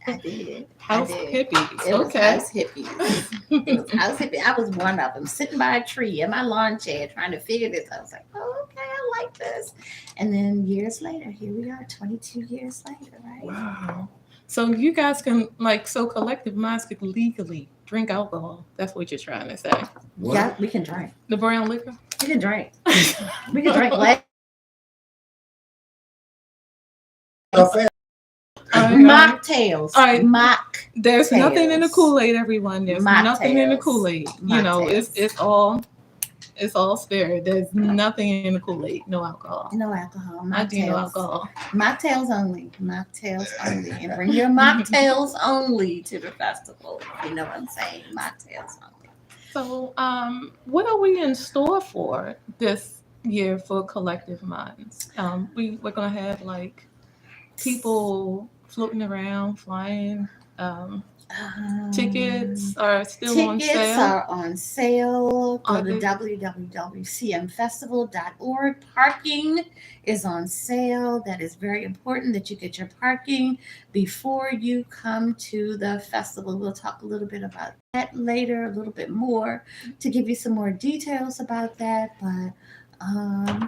I did. I House did. hippies. It was Okay. house hippies. It was house hippie. I was one of them, sitting by a tree in my lawn chair trying to figure this. I was like, oh, okay, I like this. And then years later, here we are, 22 years later, right? Wow. So you guys can like so collective minds could legally drink alcohol. That's what you're trying to say. What? Yeah, we can drink. The brown liquor. We can drink. We can drink. Mocktails. All right. Mock. There's nothing in the Kool-Aid, everyone. There's nothing in the Mocktails. Kool-Aid. You know, it's all spirit. There's nothing in the Kool-Aid. No alcohol. No alcohol. I do no Mocktails. alcohol. Mocktails only. Mocktails only. And bring your mocktails only to the festival. You know what I'm saying? Mocktails only. So, what are we in store for this year for Collective Minds? We're gonna have like people floating around, flying. Tickets are still on sale. Tickets are on sale. Go to www.cmfestival.org. Parking is on sale. That is very important that you get your parking before you come to the festival. We'll talk a little bit about that later, a little bit more to give you some more details about that. But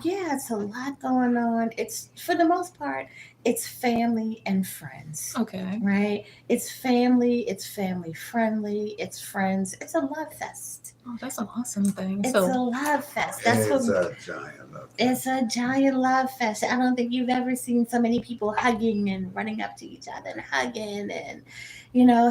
yeah, it's a lot going on. It's for the most part, it's family and friends. Okay. Right? It's family friendly, it's friends. It's a love fest. Oh, that's an awesome thing. It's So a love fest. It's a giant love fest. It's a giant love fest. I don't think you've ever seen so many people hugging and running up to each other and hugging and,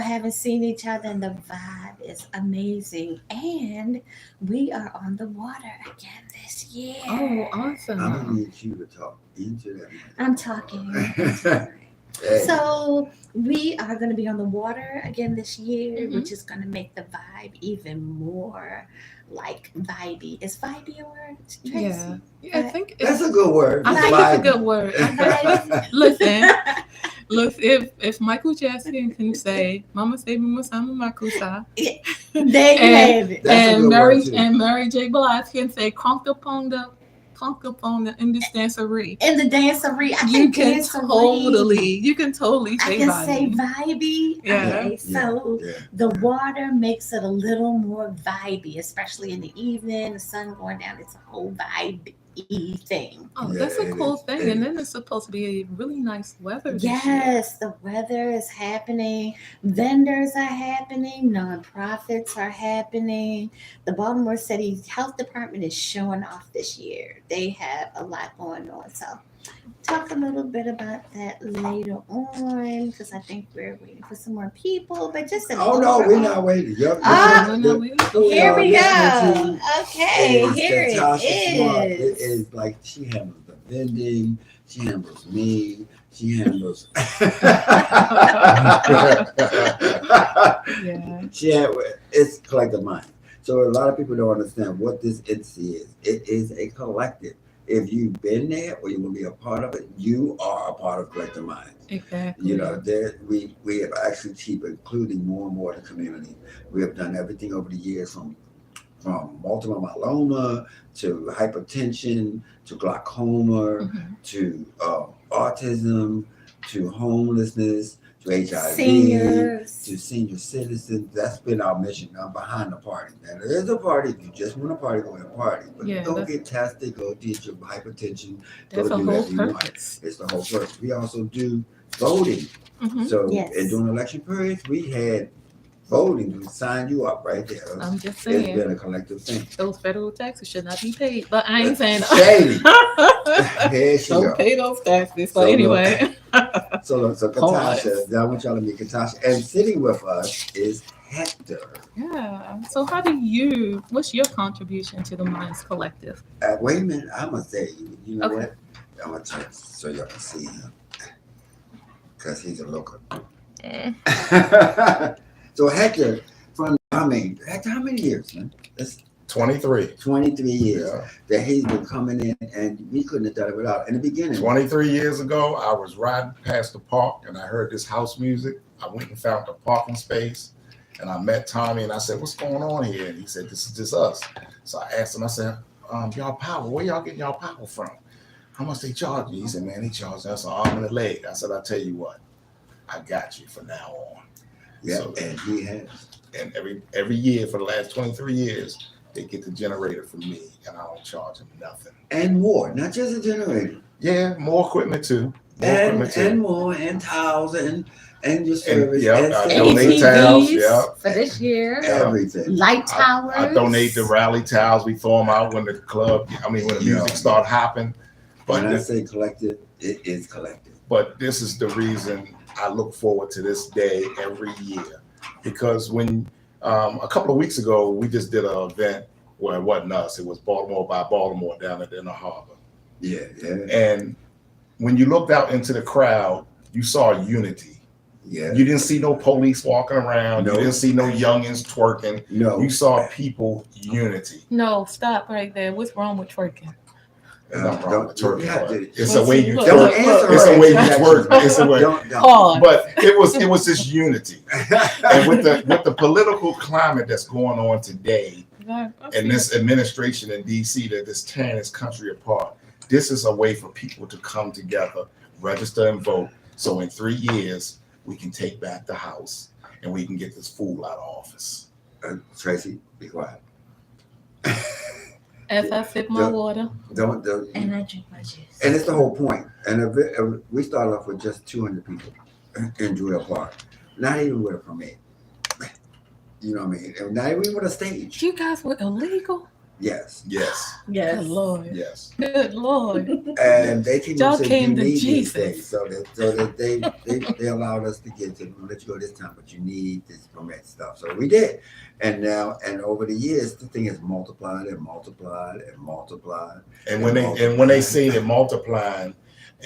haven't seen each other. And the vibe is amazing. And we are on the water again this year. oh, awesome. I'm gonna need you to talk into that. I'm talking. Hey. So we are going to be on the water again this year, Mhm. which is going to make the vibe even more like vibey. Is vibey a word, Tracy? Yeah, I think That's a good word. I think it's a good word. Listen, look, if Michael Jackson can say "Mama say Mama Sama Makusa," There you have it. That's a and good Mary word, too. and Mary J. Blige can say "Conk upon the in this dancery." In the dancery, You can totally I say can vibey. say vibey. Yeah. Okay, so Yeah. the water makes it a little more vibey, especially in the evening, the sun going down. It's a whole vibey thing. Oh, Yeah, that's a it cool is. thing. It And is. then it's supposed to be a really nice weather this year. Yes, the weather is happening. Vendors are happening. Nonprofits are happening. The Baltimore City Health Department is showing off this year. They have a lot going on. So, talk a little bit about that later on because I think we're waiting for some more people. But just an Oh no, we're overall- not waiting. Yup. Ah, No, we- Here we listening go. to Okay, is here Natasha Smart. it It is. is like she handles the vending, she handles me, she handles. Yeah. It's collective mind. So a lot of people don't understand what this entity is. It is a collective. If you've been there or you will be a part of it, you are a part of collective mind. Exactly. We have actually keep including more and more of the community. We have done everything over the years from multiple myeloma to hypertension to glaucoma Mhm. to autism to homelessness to HIV Seniors. to senior citizens. That's been our mission. Now behind the party. Now there is a party. If you just want to party, go and party. But Yeah, go that's- get tested, go get your hypertension, That's go a do whole whatever you want. purpose. It's the whole purpose. We also do voting. Mhm. So Yes. and during election periods, we had voting. We signed you up right there. I'm just It's saying, been a collective thing. those federal taxes should not be paid. But I ain't saying Shady. Here she Don't go. pay those taxes. So But anyway. So Pause. Katasha, I want y'all to meet Katasha. And sitting with us is Hector. Yeah. So what's your contribution to the Minds Collective? Wait a minute, I'm gonna say, you know Okay. what? I'm gonna turn so y'all can see him. Because he's a local. So Hector, Hector, how many years, man? That's 23. 23 years Yeah. that he's been coming in, and we couldn't have done it without. In the beginning, 23 years ago, I was riding past the park and I heard this house music. I went and found a parking space and I met Thommy and I said, "What's going on here?" And he said, "This is just us." So I asked him, I said, "Y'all power, where y'all getting y'all power from? How much they charge you?" He said, "Man, they charge us an arm and a leg." I said, "I'll tell you what, I got you from now on. Yeah, So, and he has. and every year for the last 23 years, they get the generator from me, and I don't charge them nothing. And more, not just a generator. Yeah, more equipment too. More And equipment too. and more, and towels, and your And service, yeah, and I stuff. donate towels. ATVs Yeah, for this year. Everything. Light towers. I donate the rally towels. We throw them out when the club. I mean, when the music Yeah. start hopping. When I But say collective, it is collective. but this is the reason I look forward to this day every year, because when a couple of weeks ago we just did an event where it wasn't us. It was Baltimore by Baltimore down at the Inner Harbor. Yeah, yeah, And when you looked out into the crowd, you saw unity. yeah. You didn't see no police walking around. No. You didn't see no youngins twerking. No, You saw people unity. No, stop right there. What's wrong with twerking? There's nothing wrong with twerking, you have but to- it's the way you Look, Don't twerk. answer It's her the way you interjections. twerk. It's the way. Don't. Pause. But it was this unity, and with the political climate that's going on today, and this administration in DC that is tearing this country apart, this is a way for people to come together, register and vote. So in 3 years, we can take back the House and we can get this fool out of office. Tracy, be quiet. As I sip my water. Don't. And I drink my juice. And it's the whole point. And we started off with just 200 people in Druid Park, not even with a permit. You know what I mean? And not even with a stage. You guys were illegal? Yes. Yes, Good Lord. yes. Good Lord. And they came Y'all and said, came you to need these Jesus. days. So that they allowed us to get to let you go this time, but you need this permit stuff. So we did. And now, and over the years, the thing has multiplied and multiplied and multiplied. And when they seen it multiplying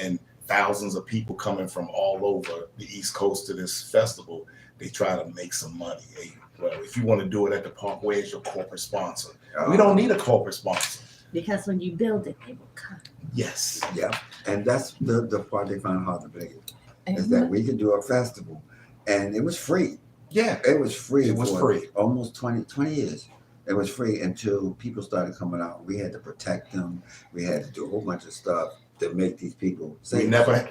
and thousands of people coming from all over the East Coast to this festival, they try to make some money. Hey, well, if you want to do it at the park, where's your corporate sponsor? We don't need a corporate sponsor. Because when you build it, they will come. Yes. Yeah. And that's the part they found hard to believe, is that we could do a festival and it was free. Yeah. It was free. It was for free. Almost 20 years. It was free until people started coming out. We had to protect them. We had to do a whole bunch of stuff to make these people safe. We never,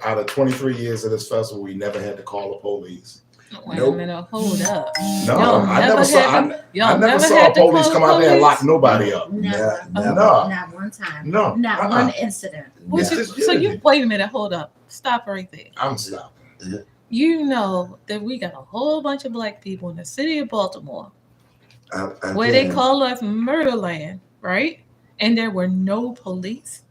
out of 23 years of this festival, we never had to call the police. Wait Nope. a minute, hold up. No, Y'all I never saw. Y'all I never saw had to police call come the out there and police? lock nobody up. Never. Never. No. Not one time. No. Not one incident. What Yeah. you- so you wait a minute, hold up. Stop right there. I'm stopping. You know that we got a whole bunch of black people in the city of Baltimore where they Again, call us Murderland, right? And there were no police.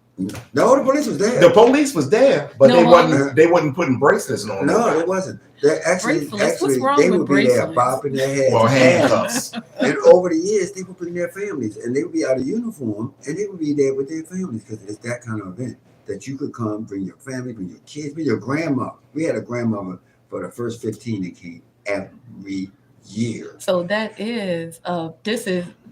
No, the police was there. The police was there, but No, they wasn't putting bracelets on. No, nobody. it wasn't. They Bracelets? What's actually, wrong they with would be there bracelets? bopping their heads. Well, and handcuffs. And over the years, they would bring their families, and they would be out of uniform, and they would be there with their families because it's that kind of event that you could come, bring your family, bring your kids, bring your grandma. We had a grandmother for the first 15 that came every year. So that is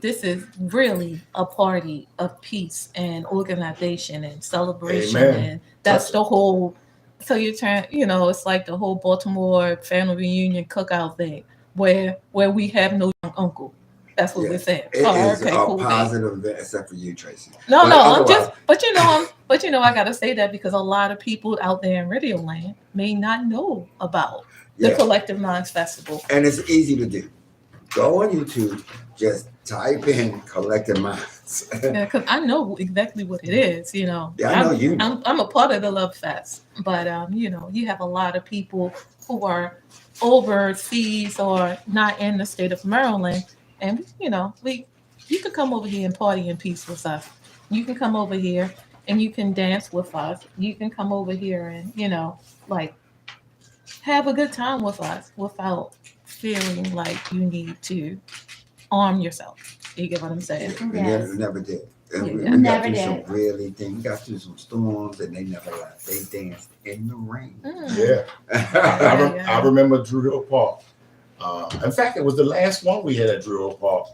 this is really a party of peace and organization and celebration. Amen. And that's the whole. So you're trying, it's like the whole Baltimore family reunion cookout thing where we have no young uncle. That's what Yeah. we're saying. It is a cool. positive event, except for you, Tracy. No, But I'm otherwise- just, but I gotta say that because a lot of people out there in Radio Land may not know about the Yeah. Collective Minds Festival. And it's easy to do. Go on YouTube, just type in Collective Minds. Yeah, because I know exactly what it is. Yeah, I know you know. I'm a part of the Love Fest, but you have a lot of people who are overseas or not in the state of Maryland, and you can come over here and party in peace with us. You can come over here and you can dance with us. You can come over here and have a good time with us without feeling like you need to arm yourself. You get what I'm saying? We never did. And we Yeah. got Never through did. some really things. We got through some storms, and they never left. They danced in the rain. Yeah. I remember Drew Hill Park. In fact, it was the last one we had at Drew Hill Park,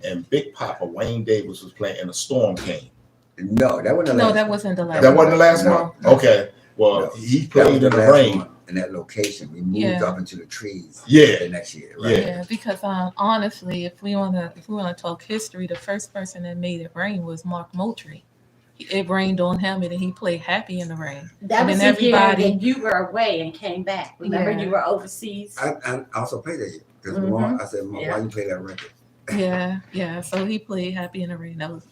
and Big Papa Wayne Davis was playing, and a storm came. No, that wasn't the No, last that one. wasn't the last. That wasn't the last No. one? Okay. Well, No. he That was played in the last rain. one in that location. We moved Yeah. up into the trees. Yeah. The next year, right? Yeah, because honestly, if we wanna talk history, the first person that made it rain was Mark Moultrie. it rained on him, and then he played Happy in the Rain. That And was then the year everybody- that you were away and came back. Remember, Yeah. you were overseas. I also played that because Mhm. I said, Mom, Yeah. why you play that record? Yeah. So he played Happy in the Rain. That was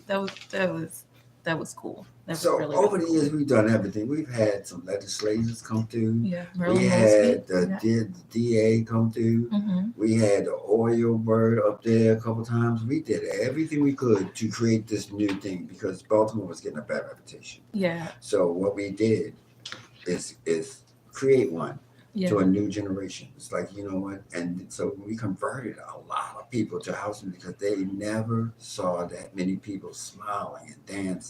cool. That was So really, over really the years, we've done everything. We've had some legislators come through. Yeah, We Merlin Mosby. had the DA come through. Mm-hmm. We had the oil bird up there a couple times. We did everything we could to create this new thing because Baltimore was getting a bad reputation. Yeah. So what we did is create one Yeah. to a new generation. It's like, you know what? And so we converted a lot of people to housing because they never saw that many people smiling and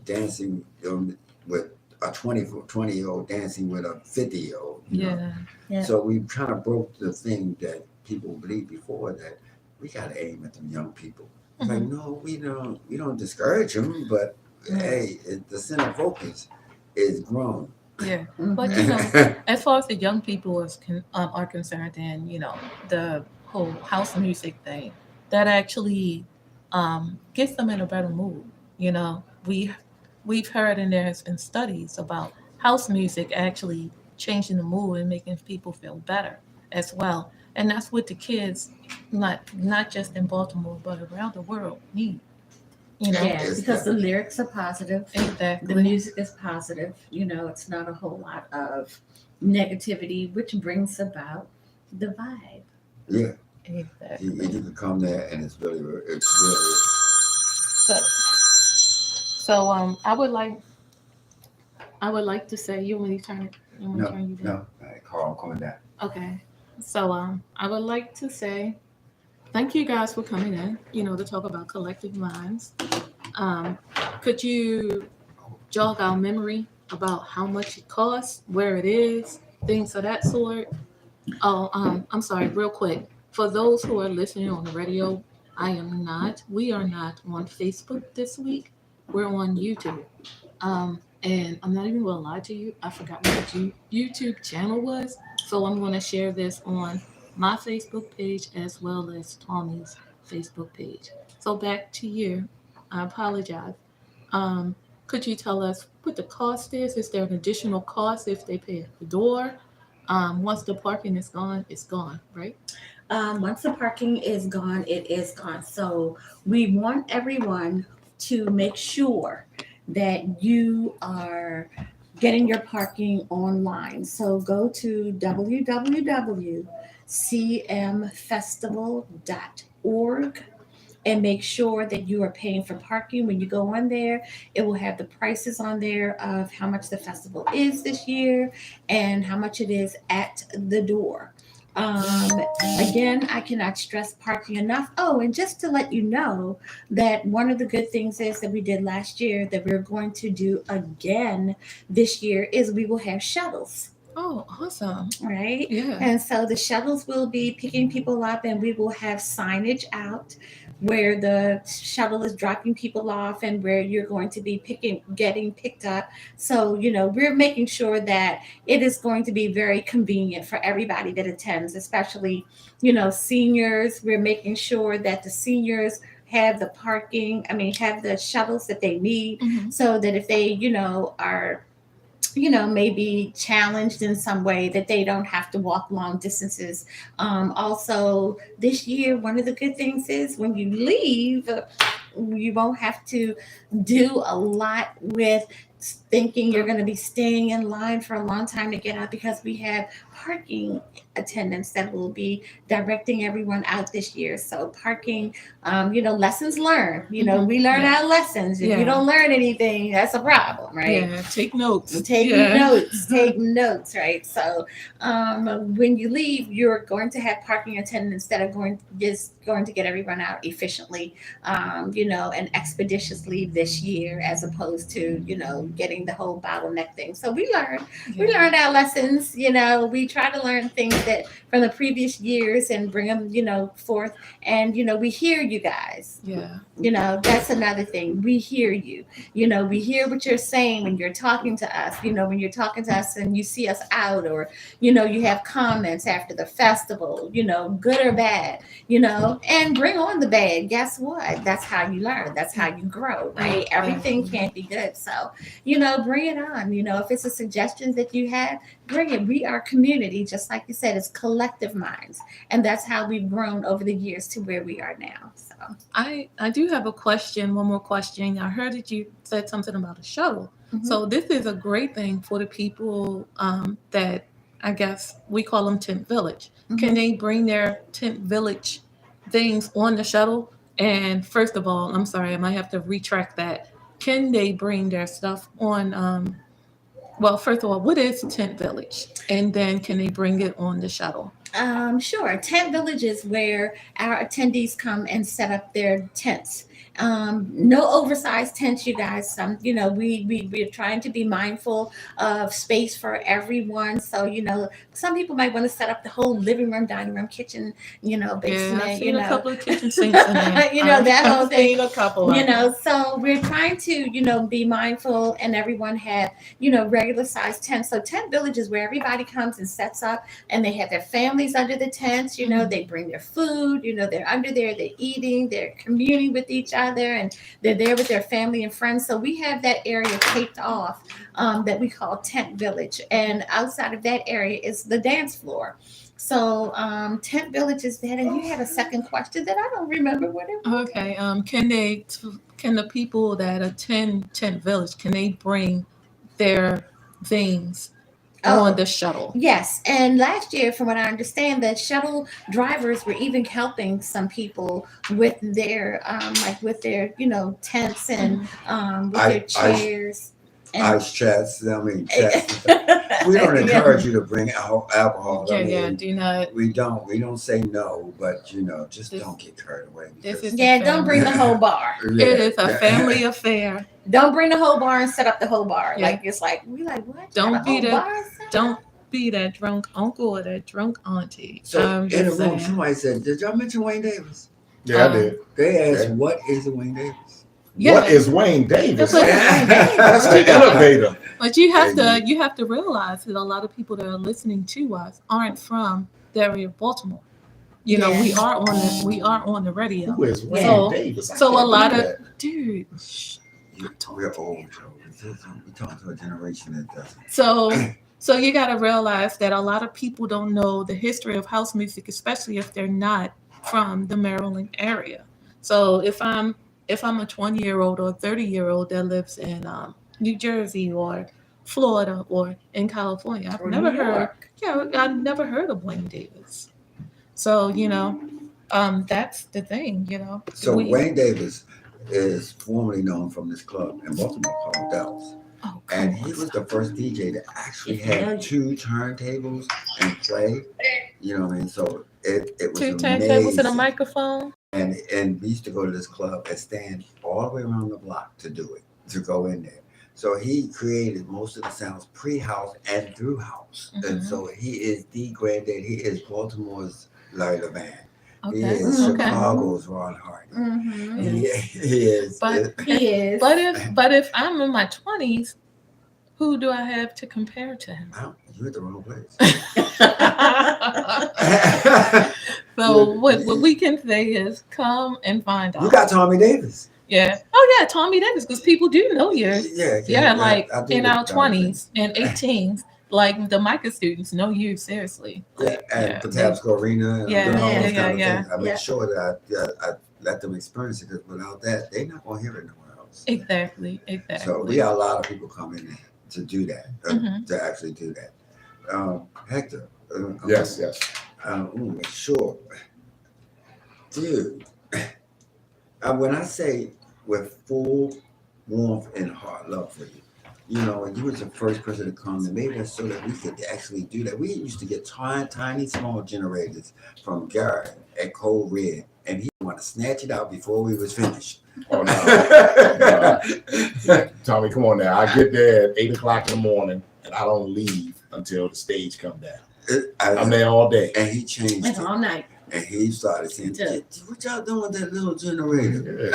dancing with a 20-year-old dancing with a 50-year-old. Yeah. So we kind of broke the thing that people believed before that we got to aim at them young people. It's like, no, we don't discourage them, but hey, the center focus is grown. Yeah. Mhm. But as far as the young people are concerned, and the whole house music thing, that actually gets them in a better mood. We've heard, and there has been studies about house music actually changing the mood and making people feel better as well. And that's what the kids, not just in Baltimore but around the world, need. Yeah, It's because the definitely- lyrics are positive. Exactly. The music is positive. It's not a whole lot of negativity, which brings about the vibe. Yeah, Exactly. you can come there and it's really. So I would like to say, you want me to turn it? You want me to turn you down? No. All right, Carl, I'm coming down. Okay. So I would like to say thank you guys for coming in, to talk about collective minds. Could you jog our memory about how much it costs, where it is, things of that sort? Oh, I'm sorry, real quick. For those who are listening on the radio, we are not on Facebook this week. We're on YouTube. And I'm not even gonna lie to you, I forgot what the YouTube channel was. So I'm gonna share this on my Facebook page as well as Tommy's Facebook page. So back to you. I apologize. Um, could you tell us what the cost is? Is there an additional cost if they pay at the door? Once the parking is gone, it's gone, right? Once the parking is gone, it is gone. So we want everyone to make sure that you are getting your parking online. So go to www.cmfestival.org and make sure that you are paying for parking. When you go on there, it will have the prices on there of how much the festival is this year and how much it is at the door. Um, Again, I cannot stress parking enough. Oh, and just to let you know that one of the good things is that we did last year that we're going to do again this year is we will have shuttles. Oh, awesome. Right? Yeah. And so the shuttles will be picking people up, and we will have signage out where the shuttle is dropping people off and where you're going to be getting picked up. So, we're making sure that it is going to be very convenient for everybody that attends, especially, seniors. We're making sure that the seniors have the have the shuttles that they need Mhm. so that if they, are maybe challenged in some way that they don't have to walk long distances. Also, this year, one of the good things is when you leave, you won't have to do a lot with thinking you're going to be staying in line for a long time to get out because we have parking attendants that will be directing everyone out this year. So parking, lessons learned. Mhm. We learn Yeah. our lessons. If Yeah. you don't learn anything, that's a problem, right? Yeah, take notes. Take Yeah. notes, take notes, right? So when you leave, you're going to have parking attendants that are going to get everyone out efficiently, and expeditiously this year, as opposed to getting the whole bottleneck thing. So we learned our lessons. We try to learn things that from the previous years and bring them, forth. And we hear you guys. Yeah. That's another thing. We hear you. We hear what you're saying when you're talking to us. When you're talking to us and you see us out, or you have comments after the festival. Good or bad. And bring on the bad. Guess what? That's how you learn. That's how you grow, right? Everything can't be good. So, bring it on. If it's a suggestion that you have, bring it. We are community, just like you said, it's collective minds. And that's how we've grown over the years to where we are now. So I do have a question, one more question. I heard that you said something about a shuttle. So this is a great thing for the people that I guess we call them tent village. Can they bring their tent village things on the shuttle? And first of all, I'm sorry, I might have to retract that. Can they bring their stuff on? Well, first of all, what is tent village? And then can they bring it on the shuttle? Sure. Tent village is where our attendees come and set up their tents. No oversized tents, you guys. We're trying to be mindful of space for everyone. So, some people might want to set up the whole living room, dining room, kitchen, basement. Yeah, I've seen a couple of kitchen sinks in there. That whole I've thing. seen a couple. So we're trying to, be mindful, and everyone have, regular sized tents. So tent village is where everybody comes and sets up, and they have their families under the tents. They bring their food. They're under there, they're eating, they're communing with each other, and they're there with their family and friends. So we have that area taped off that we call tent village, and outside of that area is the dance floor. So tent village is that. And you had a second question that I don't remember what it was. Okay. Can the people that attend tent village, can they bring their things on the shuttle? Yes. And last year, from what I understand, the shuttle drivers were even helping some people with their tents and with their chairs. Ice chests. Chests. We don't encourage you to bring alcohol. Do not. We don't say no, but just don't get carried away. Don't bring the whole bar. It is a family affair. Don't bring the whole bar and set up the whole bar. Yeah. We like what? Don't be that drunk uncle or that drunk auntie. So in the room, somebody said, "Did y'all mention Wayne Davis?" Yeah, I did. They asked, "What is a Wayne Davis?" Yeah. What is Wayne Davis? That's That's the elevator. But you have to realize that a lot of people that are listening to us aren't from the area of Baltimore. We are on the radio. Who is Wayne Davis? So a lot of dude. We're old, Joe. We talk to a generation that doesn't. So you got to realize that a lot of people don't know the history of house music, especially if they're not from the Maryland area. So if I'm a 20-year-old or 30-year-old that lives in New Jersey or Florida or in California, I've never heard of Wayne Davis. So that's the thing. So Wayne Davis is formerly known from this club in Baltimore called Dells. Oh, and he was the first DJ that actually had 2 turntables and play. You know what I mean? So it was 2 amazing. turntables and a microphone. And we used to go to this club and stand all the way around the block to do it, to go in there. So he created most of the sounds pre-house and through house. And so he is the granddad. He is Baltimore's Larry Levan. Okay. He is Chicago's Ron Hardy. He is. But if I'm in my 20s, who do I have to compare to him? You're at the wrong place. So what we can say is come and find out. You got Thommy Davis. Yeah. Oh yeah, Thommy Davis, because people do know you. Yeah. Like in our 20s and 18s, like the Micah students know you seriously. And the Tabasco Arena. Yeah. I make sure that I let them experience it, because without that, they're not going to hear it nowhere else. Exactly. So we got a lot of people coming in to do that, to actually do that. Hector. Yes. Sure. Dude, when I say with full warmth and heart love for you, and you was the first person to come and made us so that we could actually do that. We used to get tiny small generators from Garrett at Cold Red, and he want to snatch it out before we was finished. Oh no. Tommy, come on now. I get there at 8 o'clock in the morning and I don't leave until the stage come down. I'm there all day. And he changed It's it. all night. And he started saying, what y'all doing with that little generator?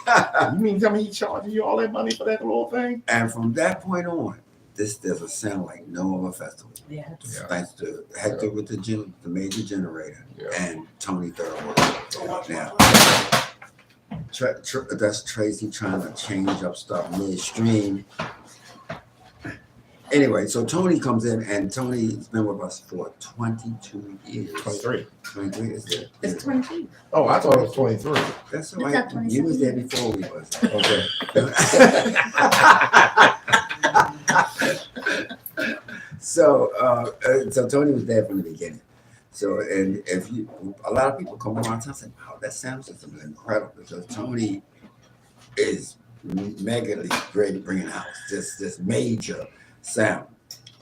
Yeah. You mean tell me he charging you all that money for that little thing? And from that point on, this doesn't sound like no other festival. Yeah. Thanks to Hector with the major generator and Tony Thurwood. Now, that's Tracy trying to change up stuff midstream. Anyway, so Tony comes in, and Tony's been with us for 22 years. 23. 23 is it? It's 22. Oh, I thought it was 23. That's all It's right. not You was there 27. before we was. Okay. So Tony was there from the beginning. So, and if you, a lot of people come around and say, wow, that sound system is incredible, because Tony is megally great bringing out this major sound,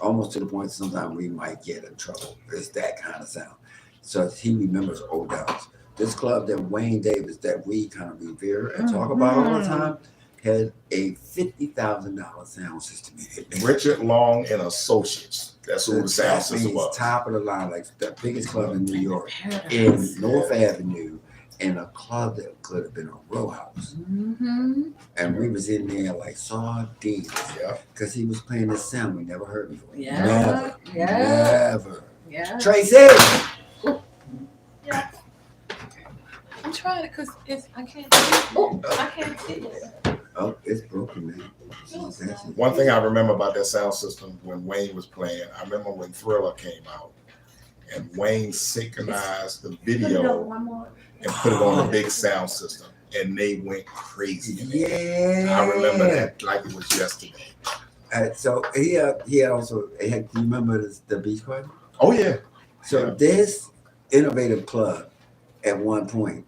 almost to the point sometimes we might get in trouble. It's that kind of sound. So he remembers Odell's. This club that Wayne Davis, that we kind of revere and talk about all the time, had a $50,000 sound system in it. Richard Long and Associates. That's who the sound system was. Top of the line, like the biggest club in New York, in North Avenue, in a club that could have been a row house. Mm-hmm. And we was in there like sardines. Yeah. Because he was playing this sound we never heard before. Yeah. Never. Yeah. Never. Yeah. Tracy! Yeah. I'm trying because I can't see it. Oh, I can't see it. Oh, it's broken, man. One thing I remember about that sound system when Wayne was playing, I remember when Thriller came out and Wayne synchronized the video and put it on the big sound system, and they went crazy. Yeah. I remember that like it was yesterday. So he also, do you remember the Beach Party? Oh yeah. So this innovative club at one point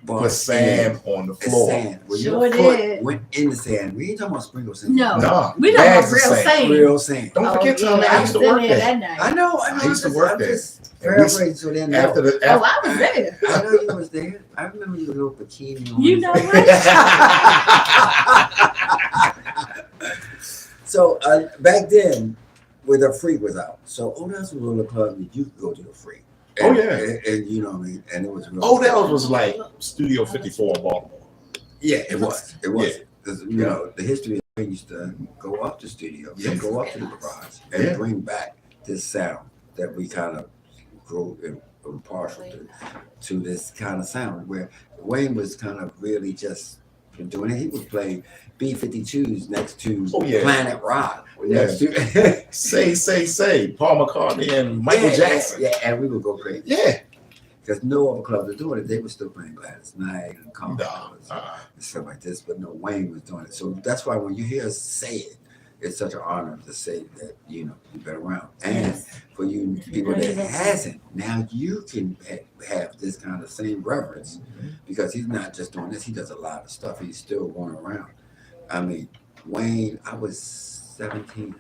Put sand on the floor. Sand. Well, Sure your foot did. went in the sand. We ain't talking about sprinkle sand. No. No, We don't bags have of real sand. Real sand. Don't forget, Tommy, I used to was work in there there. that night. I know. I used to work there. Paraphrasing so then After the Oh, I was there. I know you was there. I remember you little bikini on. You know what? So back then, where the Freak was out, so Odell's was a little club that you could go to the Freak. Oh, And, yeah. and you know what I mean. And it was real. Odell's was like Studio 54 in Baltimore. Yeah, it was. It was. Yeah. 'Cause, you know, the history of we used to go up to studio, and go up to the garage, and Yeah. bring back this sound that we kind of grew and were partial to this kind of sound, where Wayne was kind of really just doing it. He would play B-52s next to Oh, yeah. Planet Rock. Yeah. Next to Say, Paul McCartney and Michael Jackson. Yeah, and we would go crazy. Yeah. Because no other clubs were doing it. They were still playing Gladys Knight and Commodores No. and stuff like this, but no, Wayne was doing it. So that's why when you hear us say it, it's such an honor to say that, you know, you've been around. And for you people that hasn't, now you can have this kind of same reverence, because he's not just doing this, he does a lot of stuff. He's still going around. I mean, Wayne, I was 17,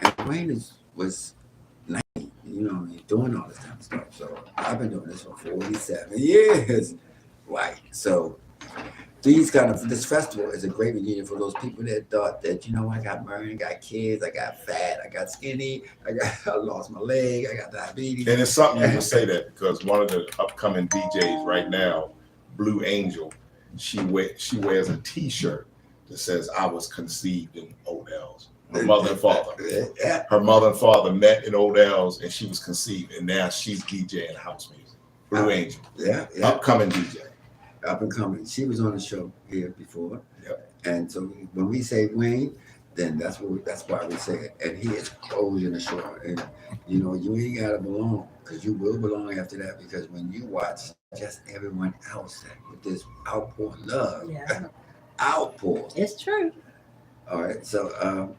and Wayne was 90, you know, he's doing all this kind of stuff. So I've been doing this for 47 years. Right. So this festival is a great reunion for those people that thought that, you know, I got married, I got kids, I got fat, I got skinny, I lost my leg, I got diabetes. And it's something you can say that, because one of the upcoming DJs right now, Blue Angel, she wears a T-shirt that says "I was conceived in Odell's." Her mother and father. Yeah. Her mother and father met in Odell's, and she was conceived, and now she's DJing house music. Blue Angel, Yeah. upcoming DJ. Up and coming. She was on the show here before. Yep. And so when we say Wayne, then that's why we say it. And he is closing the show. And you know, you ain't gotta belong, because you will belong after that, because when you watch just everyone else with this outpour love, outpour. It's true. All right, so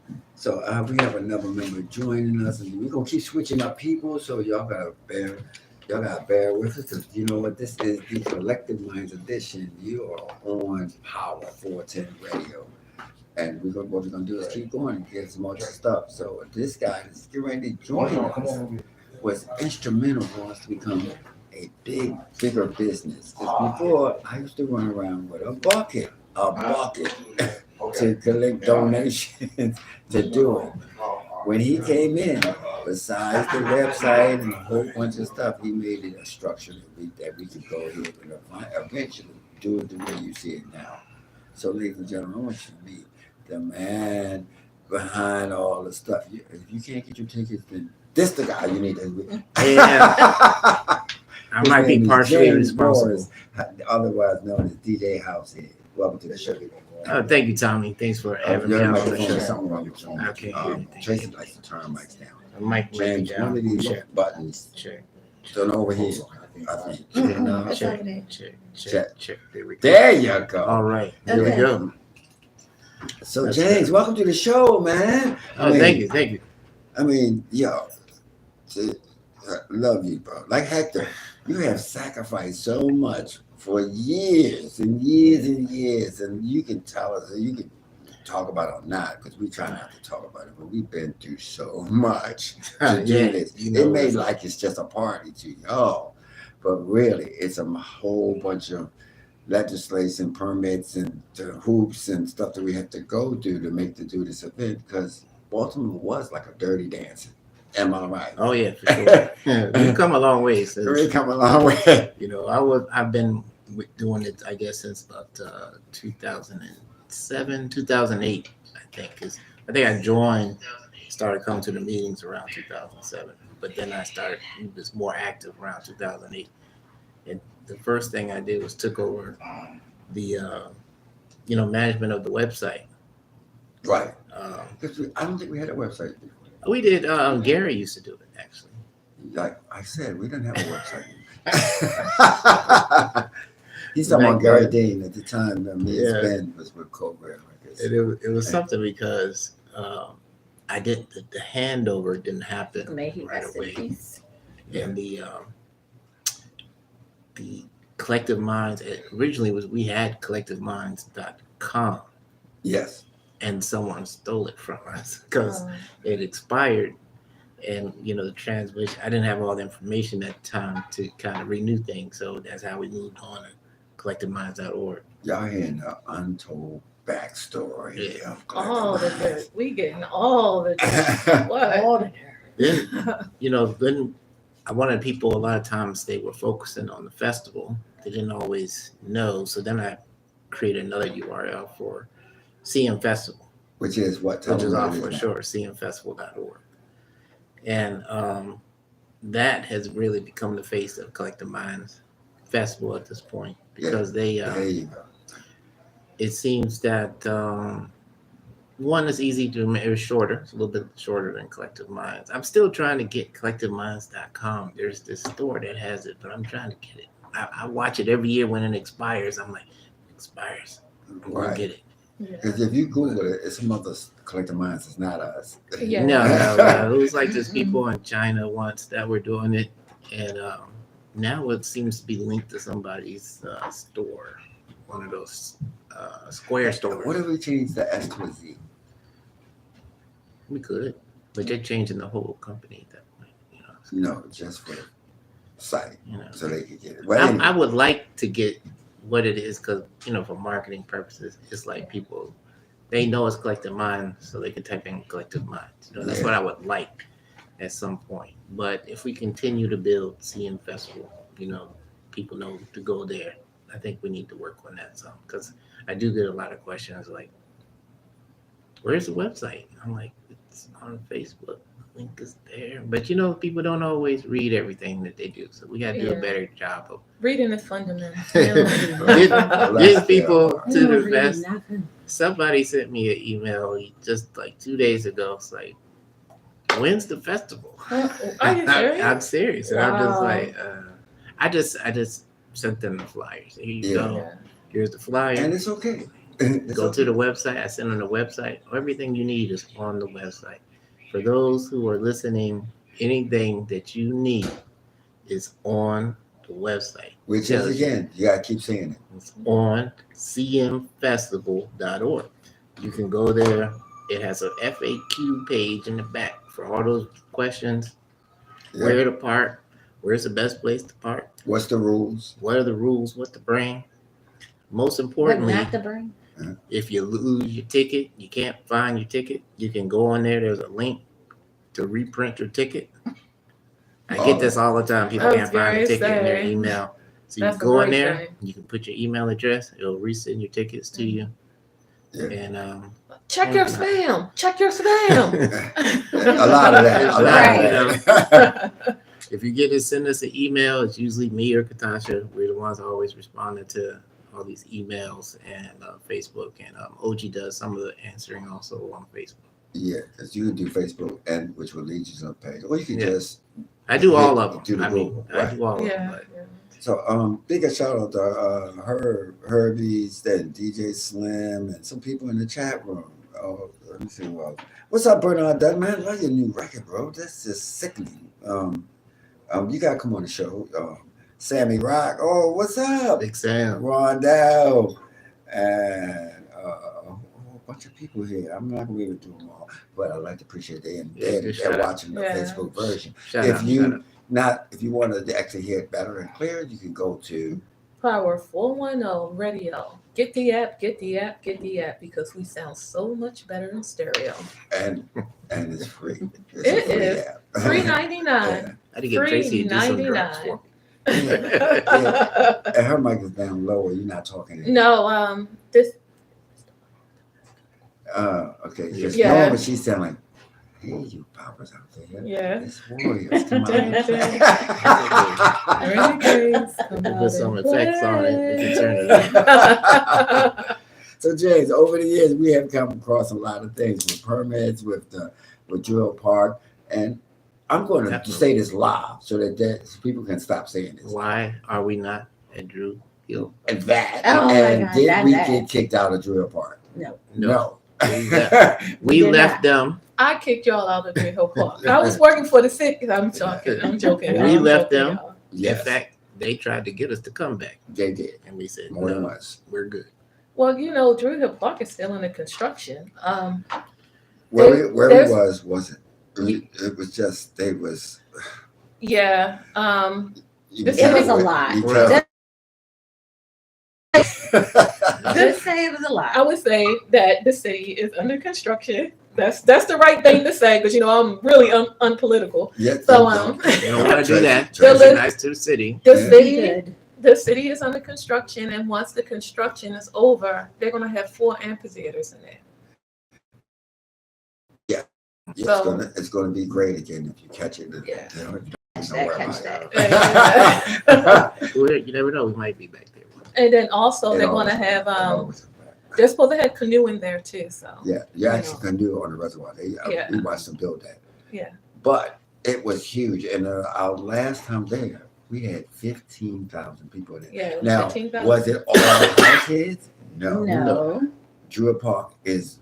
we have another member joining us, and we're gonna keep switching up people, so y'all gotta bear with us, because you know what, this is the Collective Minds edition. You are on Power 410 Radio, and what we're gonna do is keep going and get some more stuff. So this guy is getting ready to join us, was instrumental for us to become a bigger business. Because before, I used to run around with a bucket to collect donations to do it. When he came in, besides the website and a whole bunch of stuff, he made it a structure that we could go ahead and eventually do it the way you see it now. So, ladies and gentlemen, I want you to meet the man behind all the stuff. If you can't get your tickets, then this the guy you need to. Yeah, I His might be name is partially James responsible. Morris, otherwise known as DJ Househead. Welcome to the show. Oh, thank you, Tommy. Thanks for having me Your out on the microphone is show. something wrong with your phone. I can't hear anything. Tracy likes to turn mics down. The mic might be Change one down. of these Check, buttons. check, Turn over here. I think. No, It's check, over there. check, Check. check, check. There we go. there you go. All right, there we Okay. go. So That's James, good. welcome to the show, man. Oh, thank you, thank you. I mean, yo, love you, bro. Like Hector, you have sacrificed so much for years and years and years, and you can tell us, you can talk about it or not, because we try not to talk about it, but we've been through so much to do Yeah, this. you know, It may like it's just a party to y'all, but really, it's a whole bunch of legislation, permits, and hoops and stuff that we have to go through to do this event, because Baltimore was like a dirty dancer. Am I right? Oh yeah, for sure. We've come a long way since. We come a long way. You know, I've been doing it, I guess, since about 2007, 2008, I think. I think I started coming to the meetings around 2007, but then I was more active around 2008. And the first thing I did was took over the, management of the website. Right. 'Cause I don't think we had a website before. We did. Gary used to do it, actually. Like I said, we didn't have a website. He's talking about Gary Dean at the time. Me and Ben was with Cobra, I guess. It was something because I didn't. The handover didn't happen May he right rest in away, peace. and the Collective Minds originally we had collectiveminds.com, Yes. and someone stole it from us because it expired, and the transmission. I didn't have all the information at the time to kind of renew things, so that's how we moved on to collectiveminds.org. Y'all hearing the untold backstory Yeah. of All the Collective dirt. We getting all the dirt. Minds. What? All the nerve. Then then I wanted people, a lot of times they were focusing on the festival. They didn't always know. So then I created another URL for CM Festival, Which is what? Tell which is them all what it for is now. sure, cmfestival.org. And that has really become the face of Collective Minds Festival at this point, because There you go. it seems that one is easy to remember, it's shorter. It's a little bit shorter than Collective Minds. I'm still trying to get collectiveminds.com. There's this store that has it, but I'm trying to get it. I watch it every year when it expires. I'm like, it expires. I'm going Right. to get it. Because if you Google it, it's some other Collective Minds. It's not us. Yeah. No. It was like there's people in China once that were doing it. And now it seems to be linked to somebody's store, one of those Square stores. What if we change the S to a Z? We could, but they're changing the whole company at that point. Just for the site, You know. so they could get it. Well, I would like to get what it is, because for marketing purposes, it's like people, they know it's Collective Mind, so they can type in Collective Minds. That's Yeah. what I would like at some point. But if we continue to build CM Festival, people know to go there. I think we need to work on that some, because I do get a lot of questions like, "Where's the website?" I'm like, "It's on Facebook. Link is there." But people don't always read everything that they do, so we got to do a Yeah. better job of Reading is fundamental. getting people to You the don't read best. nothing. Somebody sent me an email just like 2 days ago. It's like, "When's the festival?" Are you serious? I'm serious, and I'm just Wow. like, I just sent them the flyers. Here you go. Yeah. Here's the flyer. and it's okay. It's Go okay. to the website. I sent them the website. Everything you need is on the website. For those who are listening, anything that you need is on the website. Which is, Tells you. again, you gotta keep saying it. It's on cmfestival.org. You can go there. It has a FAQ page in the back for all those questions. Yeah. Where to park, Where's the best place to park? What's the rules? What are the rules? What to bring? Most What importantly, not to bring? if you lose your ticket, you can't find your ticket, you can go on there. There's a link to reprint your ticket. I get this all the time. People I can't was find a gonna ticket in their say, email. So you that's a go in great there, thing. you can put your email address, it'll resend your tickets to you. Yeah. And Check your spam. Check your spam. A lot of that. A lot Right. of that. if you get it, send us an email. It's usually me or Katasha. We're the ones always responding to all these emails and Facebook. And OG does some of the answering also on Facebook. Yeah, because you can do Facebook, and which will lead you to a page, or you can Yeah. just. I do all Yeah, of them. do the I mean, Google, I right. do all of them. Yeah. But So, big a shout out to Herbie's, then DJ Slim, and some people in the chat room. Oh, let me see. Well, what's up, Bernard Dunn, man? I love your new record, bro. That's just sickening. You gotta come on the show. Sammy Rock. Oh, what's up? Big Sam. Rondell, and a whole bunch of people here. I'm not gonna be able to do them all, but I'd like to appreciate they Yeah, just shout they're out. watching the Yeah. Facebook version. Shout If out. you Shout out. if you want to actually hear it better and clear, you can go to Power 410 radio. Get the app, get the app, get the app, because we sound so much better in stereo. and it's free. It's It a free is. app. $3.99. Yeah. I had to get Tracy to do some drops $3.99. for me. And her mic is down lower. You're not talking. No, this Okay. Because Yeah. normally she sound like, "Hey, you poppers out there. yeah. It's warriors. Come on." Renegades, come Put out some and effects on it. We can turn play. it up. So James, over the years, we have come across a lot of things with permits, with Drill Park, and I'm going to Definitely. say this live so that people can stop saying this. Why are we not at Drew Hill? And that, Oh my and God, did that we bad. get kicked out of Drill Park? No. No. We did left not. them. I kicked y'all out of Green Hill Park. I was working for the city. I'm joking. I'm joking. We I'm left joking, them. y'all. Yes, In fact, they tried to get us to come back, they did and we said more than no, once. we're good. Well, Drew Hill Park is still under construction. Where There- we there's- wasn't. It was just they was. Yeah. You It tell was a what- lie. you tell- Just say it was a lie. I would say that the city is under construction. That's the right thing to say, because I'm really unpolitical. Yeah, So You don't want to do that. Tracy, Be nice to the city. the Yeah. city Good. the city is under construction, and once the construction is over, they're gonna have 4 amphitheaters in there. Yeah, it's gonna be great again if you catch it. Yeah. Catch Nowhere that, like catch that. You never know. We might be back there. And then also It they're always- gonna have it always is back. they're supposed to have canoeing there too. So Yeah, you actually can do it on the reservoir. Yeah. We watched them build that. Yeah. But it was huge. And our last time there, we had 15,000 people there. yeah, it was Now, 15,000. was it all house kids? No. No. Drew Park is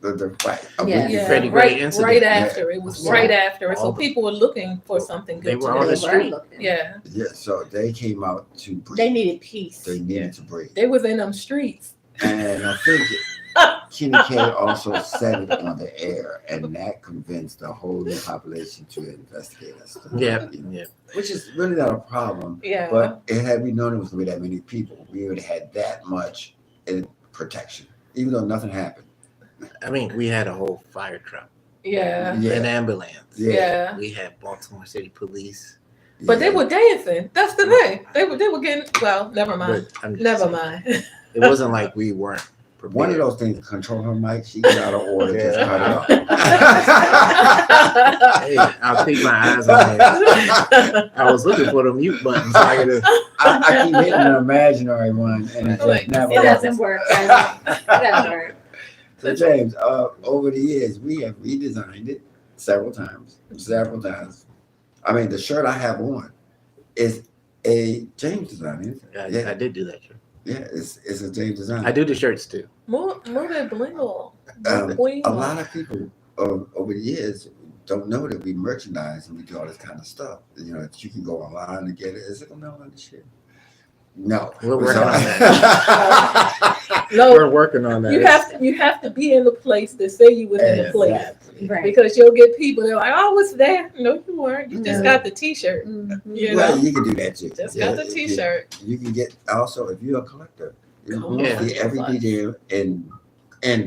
the right. Yeah. Yeah, Pretty great right, incident. right after it was Yeah. right after it. So All the- people were looking for something good They to were do. on the They street. were looking. Yeah, Yeah, so they came out to breathe. They needed peace. They needed to breathe. they was in them streets. And I think Kenny K also said it on the air, and that convinced the whole new population to investigate us. Yeah, You know, yeah. Which is really not a problem. Yeah, But had we known it was going to be that many people, we would have had that much in protection, even though nothing happened. I mean, we had a whole fire truck, yeah, an Yeah. ambulance. Yeah. yeah. We had Baltimore City Police. But they Yeah. were dancing. That's the thing. They were getting. Well, never mind. But I'm just Never saying, mind. It wasn't like we weren't prepared. One of those things, control her mic, she got out of order, just cut it Hey, off. I'll keep my eyes on it. I was looking for the mute button. So I could I keep hitting an imaginary one, and it Like, just never It works. doesn't work. It doesn't work. So James, over the years, we have redesigned it several times. I mean, the shirt I have on is a James design, isn't it? I did do that. Sure. Yeah, it's a James design. I do the shirts too. Move that blingle. A lot of people over the years don't know that we merchandise and we do all this kind of stuff. You know, you can go online and get it. It's like, no, this shit. No. We're working on that. No, We're working on that. you have to be in the place to say you was in the place. Exactly. Right. Because you'll get people that are like, I was there. No, you weren't. You just No. got the T-shirt. Mhm. You Well, know, you can do that too. just got the T-shirt. You can get also if you're a collector. Yeah. Every DJ in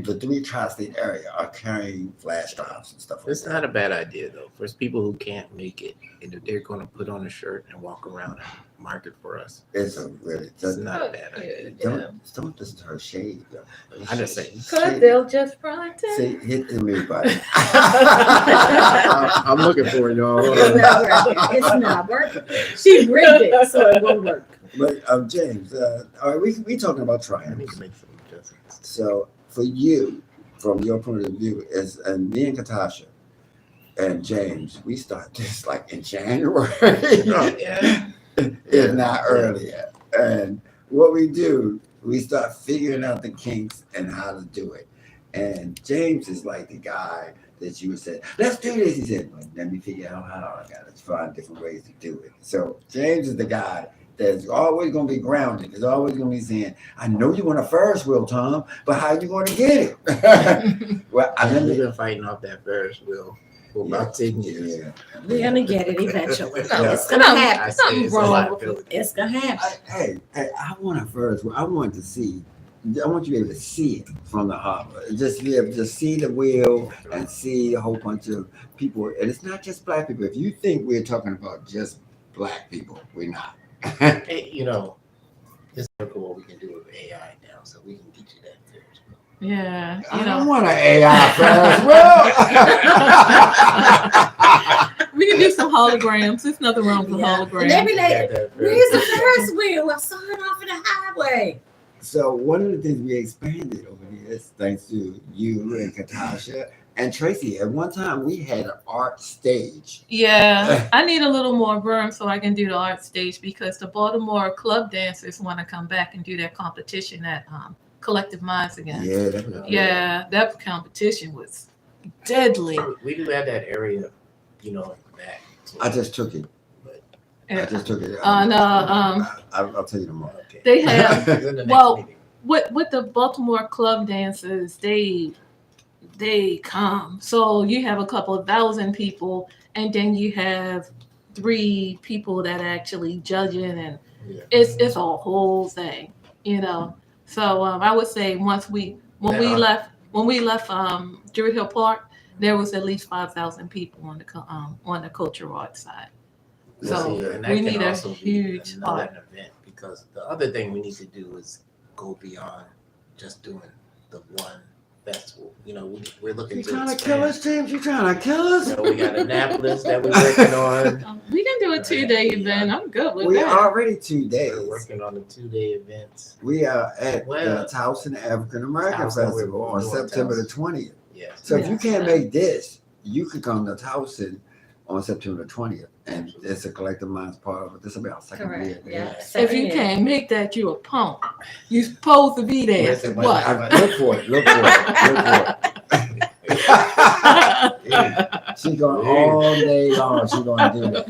the 3 tri-state area are carrying flash drives and stuff like It's that. not a bad idea though. For people who can't make it, and if they're going to put on a shirt and walk around and market for us, It's a really it's not a bad idea. don't listen to her shade. Though. I just say, Because they'll just front it. See, hit everybody. I'm looking for it, y'all. It's not working. She rigged it so it won't work. But James, all right, we talking about I need triumphs. to make some adjustments. So for you, from your point of view, and me and Katasha and James, we start this like in January, Yeah. if not earlier. And what we do, we start figuring out the kinks and how to do it. And James is like the guy that you would say, let's do this. He said, well, let me figure out how. I got to find different ways to do it. So James is the guy that's always going to be grounded. Is always going to be saying, I know you want a Ferris wheel, Tom, but how you going to get it? Well, We've been fighting off that Ferris wheel for about 10 years. Yeah. We're gonna get it eventually. Yeah. It's gonna I happen. say Something it's a wrong liability. It's gonna happen. Hey, I want a Ferris wheel. I want to see. I want you to be able to see it from the harbor. Just be able to see the wheel and see a whole bunch of people. And it's not just black people. If you think we're talking about just black people, we're not. Hey, you know, this is what we can do with AI now, so we can get you that Ferris wheel. Yeah, I you don't know, want an AI Ferris wheel. we can do some holograms. There's nothing wrong with Yeah. And they holograms. be like, Got that where's the Ferris Ferris wheel? I saw it off of the highway. So one of the things we expanded over here is thanks to you and Katasha and Tracy. At one time, we had an art stage. Yeah, I need a little more room so I can do the art stage because the Baltimore club dancers want to come back and do their competition at Collective Minds again. Yeah, that was good. Yeah, that competition was deadly. We do have that area, you know, in the back. I just took it. I Yeah. just took it. No, I'll tell you tomorrow. Okay. they have It's in the next well, meeting. with the Baltimore club dancers, they come. So you have a couple of thousand people, and then you have 3 people that actually judging, and Yeah. it's a whole thing, you know. So I would say when we left Druid Hill Park, there was at least 5,000 people on the cultural arts side. See, So and that we can need a also be huge another part. event because the other thing we need to do is go beyond just doing the one festival. You know, we're looking You to trying to expand. kill us, James? You trying to kill us? You know, we got Annapolis that we're working on. We can do a 2-day event. I'm good with We that. already 2 days. We're working on the 2-day events. We are at Well, the Towson African American Towson, we're Festival on doing September the Towson. 20th. Yes. So if you Yes. can't make this, you could come to Towson on September the 20th. And it's a Collective Minds part of it. This will be our second year. Correct. Yeah. If you can't make that, you a punk. You supposed to be there. Listen, What? Look for it. Look for it. She's going all day long. She's going to do that.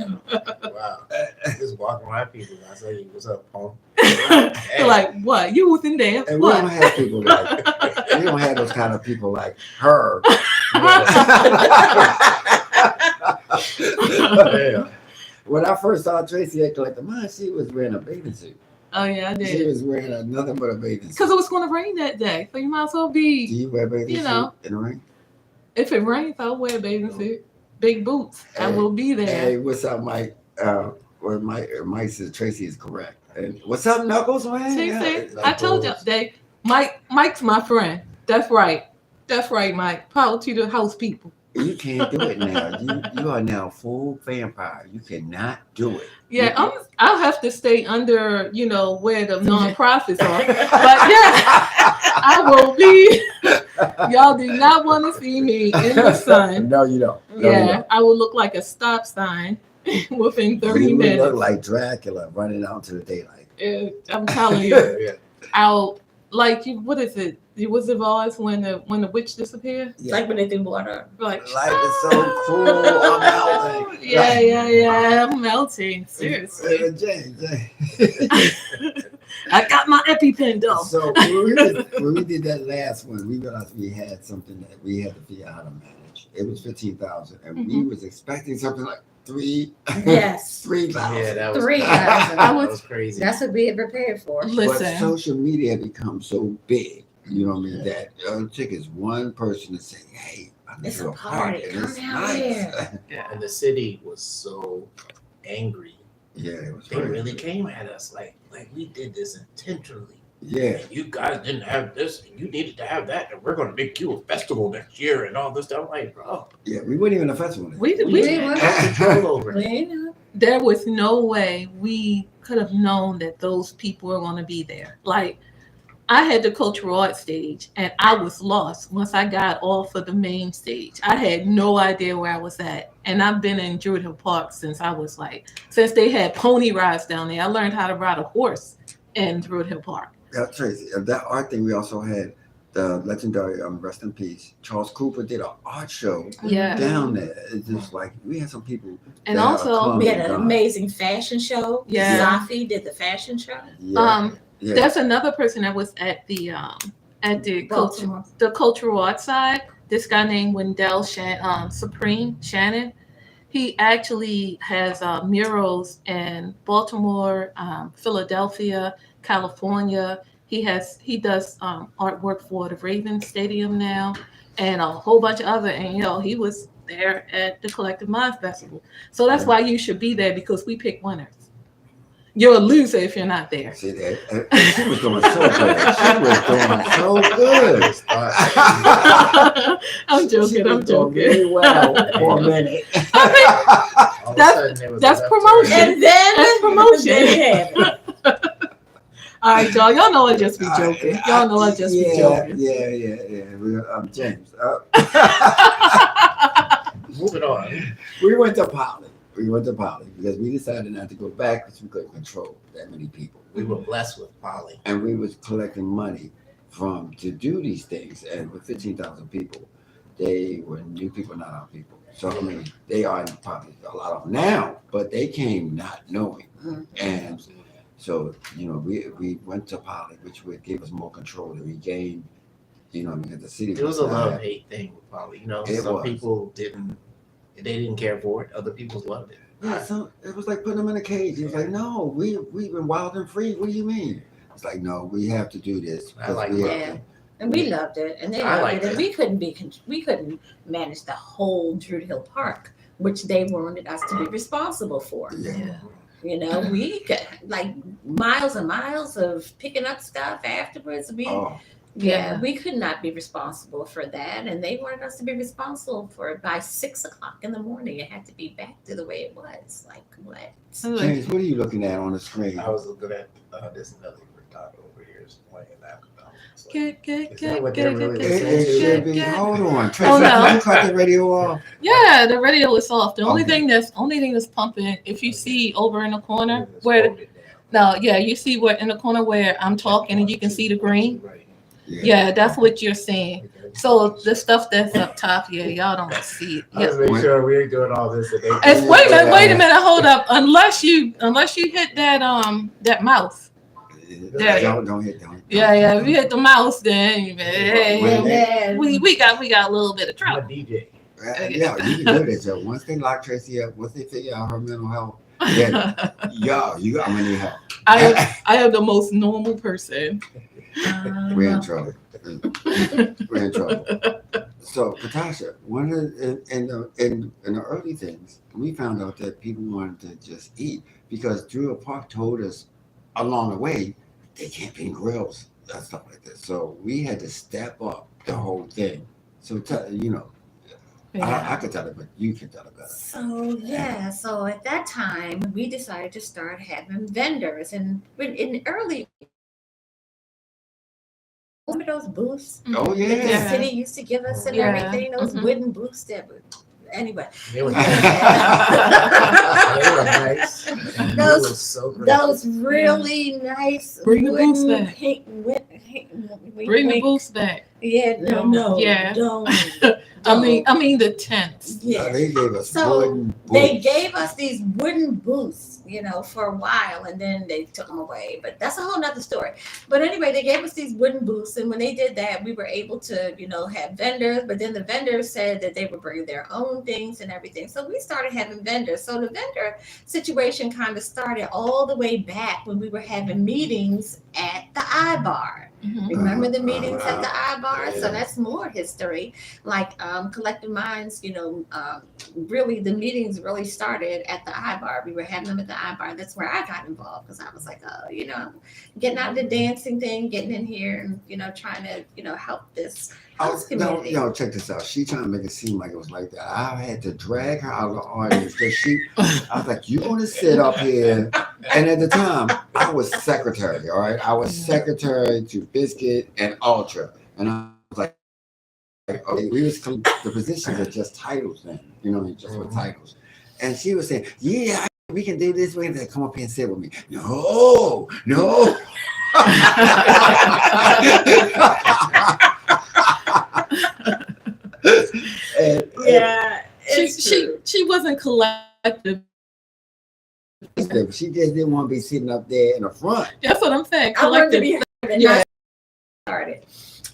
Wow. Just walking around people. I say, what's up, punk? Like what? You was in there. And we don't What? have people like, we don't have those kind of people like her. Yeah. When I first saw Tracy at Collective Minds, she was wearing a bathing suit. Oh yeah, I She did. was wearing nothing but a bathing Because suit. it was going to rain that day, so you might as well Do be. you wear a bathing You suit know. in the rain? If it rains, I'll wear a bathing suit, big boots. I Hey, will be there. Hey, what's up, Mike? Well, Mike says Tracy is correct. And what's up, Knuckles, man? See, Yeah, I told you, Dave. Mike's my friend. That's right. That's right, Mike. Power to the house people. you can't do it now. You are now full vampire. You cannot do it. Yeah, I'll have to stay under, where the nonprofits are. But yeah, I will be. Y'all do not want to see me in the sun. No, you don't. No, you Yeah, don't. I will look like a stop sign within 30 You would minutes. look like Dracula running out into the daylight. I'm telling you, Yeah. like what is it? It was of Oz when the witch disappeared. It's like when they do water. Like Life is so cruel. I'm melting. yeah, I'm melting. Seriously. James. I got my EpiPen though. So when we did that last one, we realized we had something that we had to figure out how to manage. It was 15,000, and we was expecting something like Yes. 3,000. Yeah, that was 3,000. that was crazy. That's what we had prepared for. But Listen, social media had become so big, you know what I mean, that it took is one person to say, hey, I need It's to a party. and Come it's down nice. here. yeah. And the city was so angry. Yeah, it was They crazy. really came at us like we did this intentionally. Yeah. You guys didn't have this, and you needed to have that, and we're going to make you a festival next year, and all this stuff. I'm like, bro, Yeah, we weren't even a festival. We didn't have control over it. We know. there was no way we could have known that those people were going to be there. Like, I had the cultural arts stage, and I was lost once I got off of the main stage. I had no idea where I was at, and I've been in Druid Hill Park since they had pony rides down there. I learned how to ride a horse in Druid Hill Park. Tracy, that art thing, we also had the legendary, rest in peace, Charles Cooper did an art show Yeah, down there. It's just like, we had some people. and that are also clumsy We had an guys. amazing fashion show. Yeah. Zafi did the fashion show. Yeah. Yeah. That's another person that was at the Baltimore. the cultural arts side. This guy named Wendell Supreme Shannon. He actually has murals in Baltimore, Philadelphia, California. He does artwork for the Ravens Stadium now, and a whole bunch of other. And he was there at the Collective Minds Festival. So that's why you should be there, because we pick winners. You're a loser if you're not there. See that? And she was doing so good. She was doing so good. I'm joking. She I'm was doing joking. really well for a minute. All of a That's- sudden, there was a that's left promotion. turn. And then That's promotion. There you have it. All right, y'all. Y'all know I just be joking. Y'all know I just be joking. Yeah. James. Moving on. We went to Poly. Because we decided not to go back because we couldn't control that many people. We were blessed with Polly. And we was collecting money to do these things. And with 15,000 people, they were new people, not our people. So, I mean, they are probably a lot of them now, but they came not knowing. And so, we went to Poly, which would give us more control to regain, because the city It was a not- love-hate thing with Polly. It Some was. people didn't care for it. Other people loved it. Yeah, so it was like putting them in a cage. He was like, no, we've been wild and free. What do you mean? It's like, no, we have to do this. I like we that. have Yeah. to. And we loved it, and they I loved like it, and that. we couldn't manage the whole Druid Hill Park, which they wanted us to be responsible for. Yeah. We got like miles and miles of picking up stuff afterwards. We could not be responsible for that, and they wanted us to be responsible for it by 6 o'clock in the morning. It had to be back to the way it was. Like what? James, what are you looking at on the screen? I was looking at this another dog over here is playing that. Is that what they're really It should be. Hold on, Tracy. Oh, no. You cut the radio off. Yeah, the radio is off. The only Okay. thing that's pumping, if you see over in the corner It's where folded down. you see where in the corner where I'm talking and you can see the green. Right. Yeah, that's what you're seeing. So the stuff that's up top, y'all don't see it. I just make sure we ain't doing all this. It's, wait a minute, hold up. Unless you hit that mouse. Yeah. Don't hit. Yeah. If you hit the mouse, then Well, we got a little bit of I'm a trouble. DJ. Yeah, you can do this. So once they lock Tracy up, once they figure out her mental health, then I'm gonna need help. I am the most normal person. We're in trouble. We're in trouble. So, Natasha, one of in the early things, we found out that people wanted to just eat because Drew Park told us along the way they can't be in grills and stuff like that. So we had to step up the whole thing. So I could tell it, but you can tell it better. So at that time we decided to start having vendors, and in early. Remember those booths? Oh that the yeah. city used to give us and Yeah. everything, those Mhm. wooden booths that were, anyway. They were nice. They Those- were so great. Those really nice Bring the booths wooden back. Bring the booths back. Yeah, no, Yeah. don't. I mean the tents. Yeah, Yeah. they gave us So wooden they boots. gave us these wooden booths, for a while, and then they took them away. But that's a whole nother story. But anyway, they gave us these wooden booths, and when they did that, we were able to, have vendors. But then the vendors said that they would bring their own things and everything. So we started having vendors. So the vendor situation kind of started all the way back when we were having meetings at the iBar. Mhm. Remember the meetings at the iBar? So Yeah. that's more history. Like Collective Minds, really the meetings really started at the iBar. We were having them at the iBar. That's where I got involved because I was like, getting out of the dancing thing, getting in here and, trying to, help this house community. Check this out. She trying to make it seem like it was like that. I had to drag her out of the audience because I was like, you want to sit up here. And at the time, I was secretary, all right? I was secretary to Biscuit and Ultra. And I was like, okay, the positions are just titles then, just with titles. And she was saying, yeah, we can do this. We can come up here and sit with me. No. She wasn't collective. She just didn't want to be sitting up there in the front. That's what I'm saying. I wanted to Collective. be heard and Yeah. not started.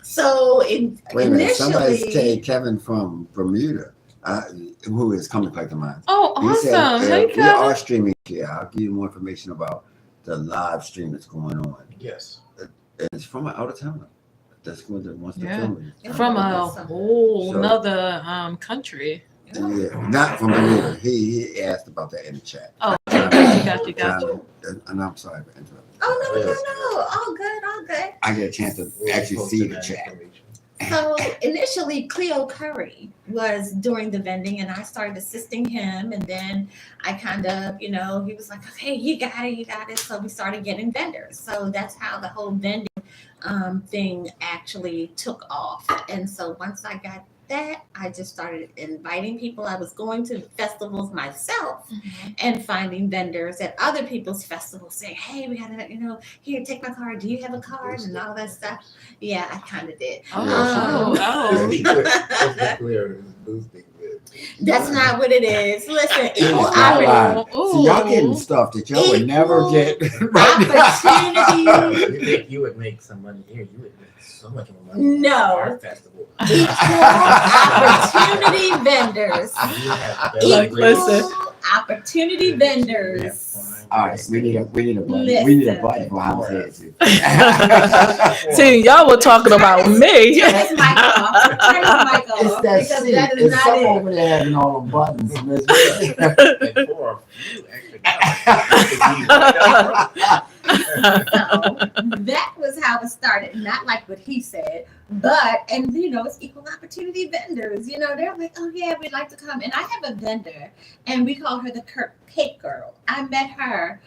So Wait a minute, somebody initially, say Kevin from Bermuda, who is coming to Collect the Minds. Oh, He said, awesome. Hey, we Kevin. are streaming here. I'll give you more information about the live stream that's going on. Yes. And it's from out of town. That's going to wants to Yeah. film it. From a Awesome. whole So- nother country. Yeah, not from Bermuda. He asked about that in the chat. Oh, got you. And I'm sorry for interrupting. no, all good. I get a chance to actually see the chat. So initially, Cleo Curry was doing the vending, and I started assisting him. And then I kind of, he was like, "Okay, you got it." So we started getting vendors. So that's how the whole vending thing actually took off. And so once I got that, I just started inviting people. I was going to festivals myself and finding vendors at other people's festivals saying, "Hey, we got to, here, take my card. Do you have a card?" and all that stuff. Yeah, I kind of did. That's not what it is. Listen, equal It's not opportunity. live. See, y'all getting stuff that y'all would never get right now. Opportunity. You think you would make some money here? You would make so much more money. No. At our festival. Equal opportunity vendors. You have Like, Equal listen. opportunity vendors. All right, we need a button. Listen. We need a button for our heads. It's See, y'all were talking about me. Turn his mic off. Turn his mic off. that Because seat. that is It's not some it. over there having all the buttons. And for a few extra So that was how it started. Not like what he said, but it's equal opportunity vendors. They're like, "Oh yeah, we'd like to come." And I have a vendor, and we call her the Cake Girl. I met her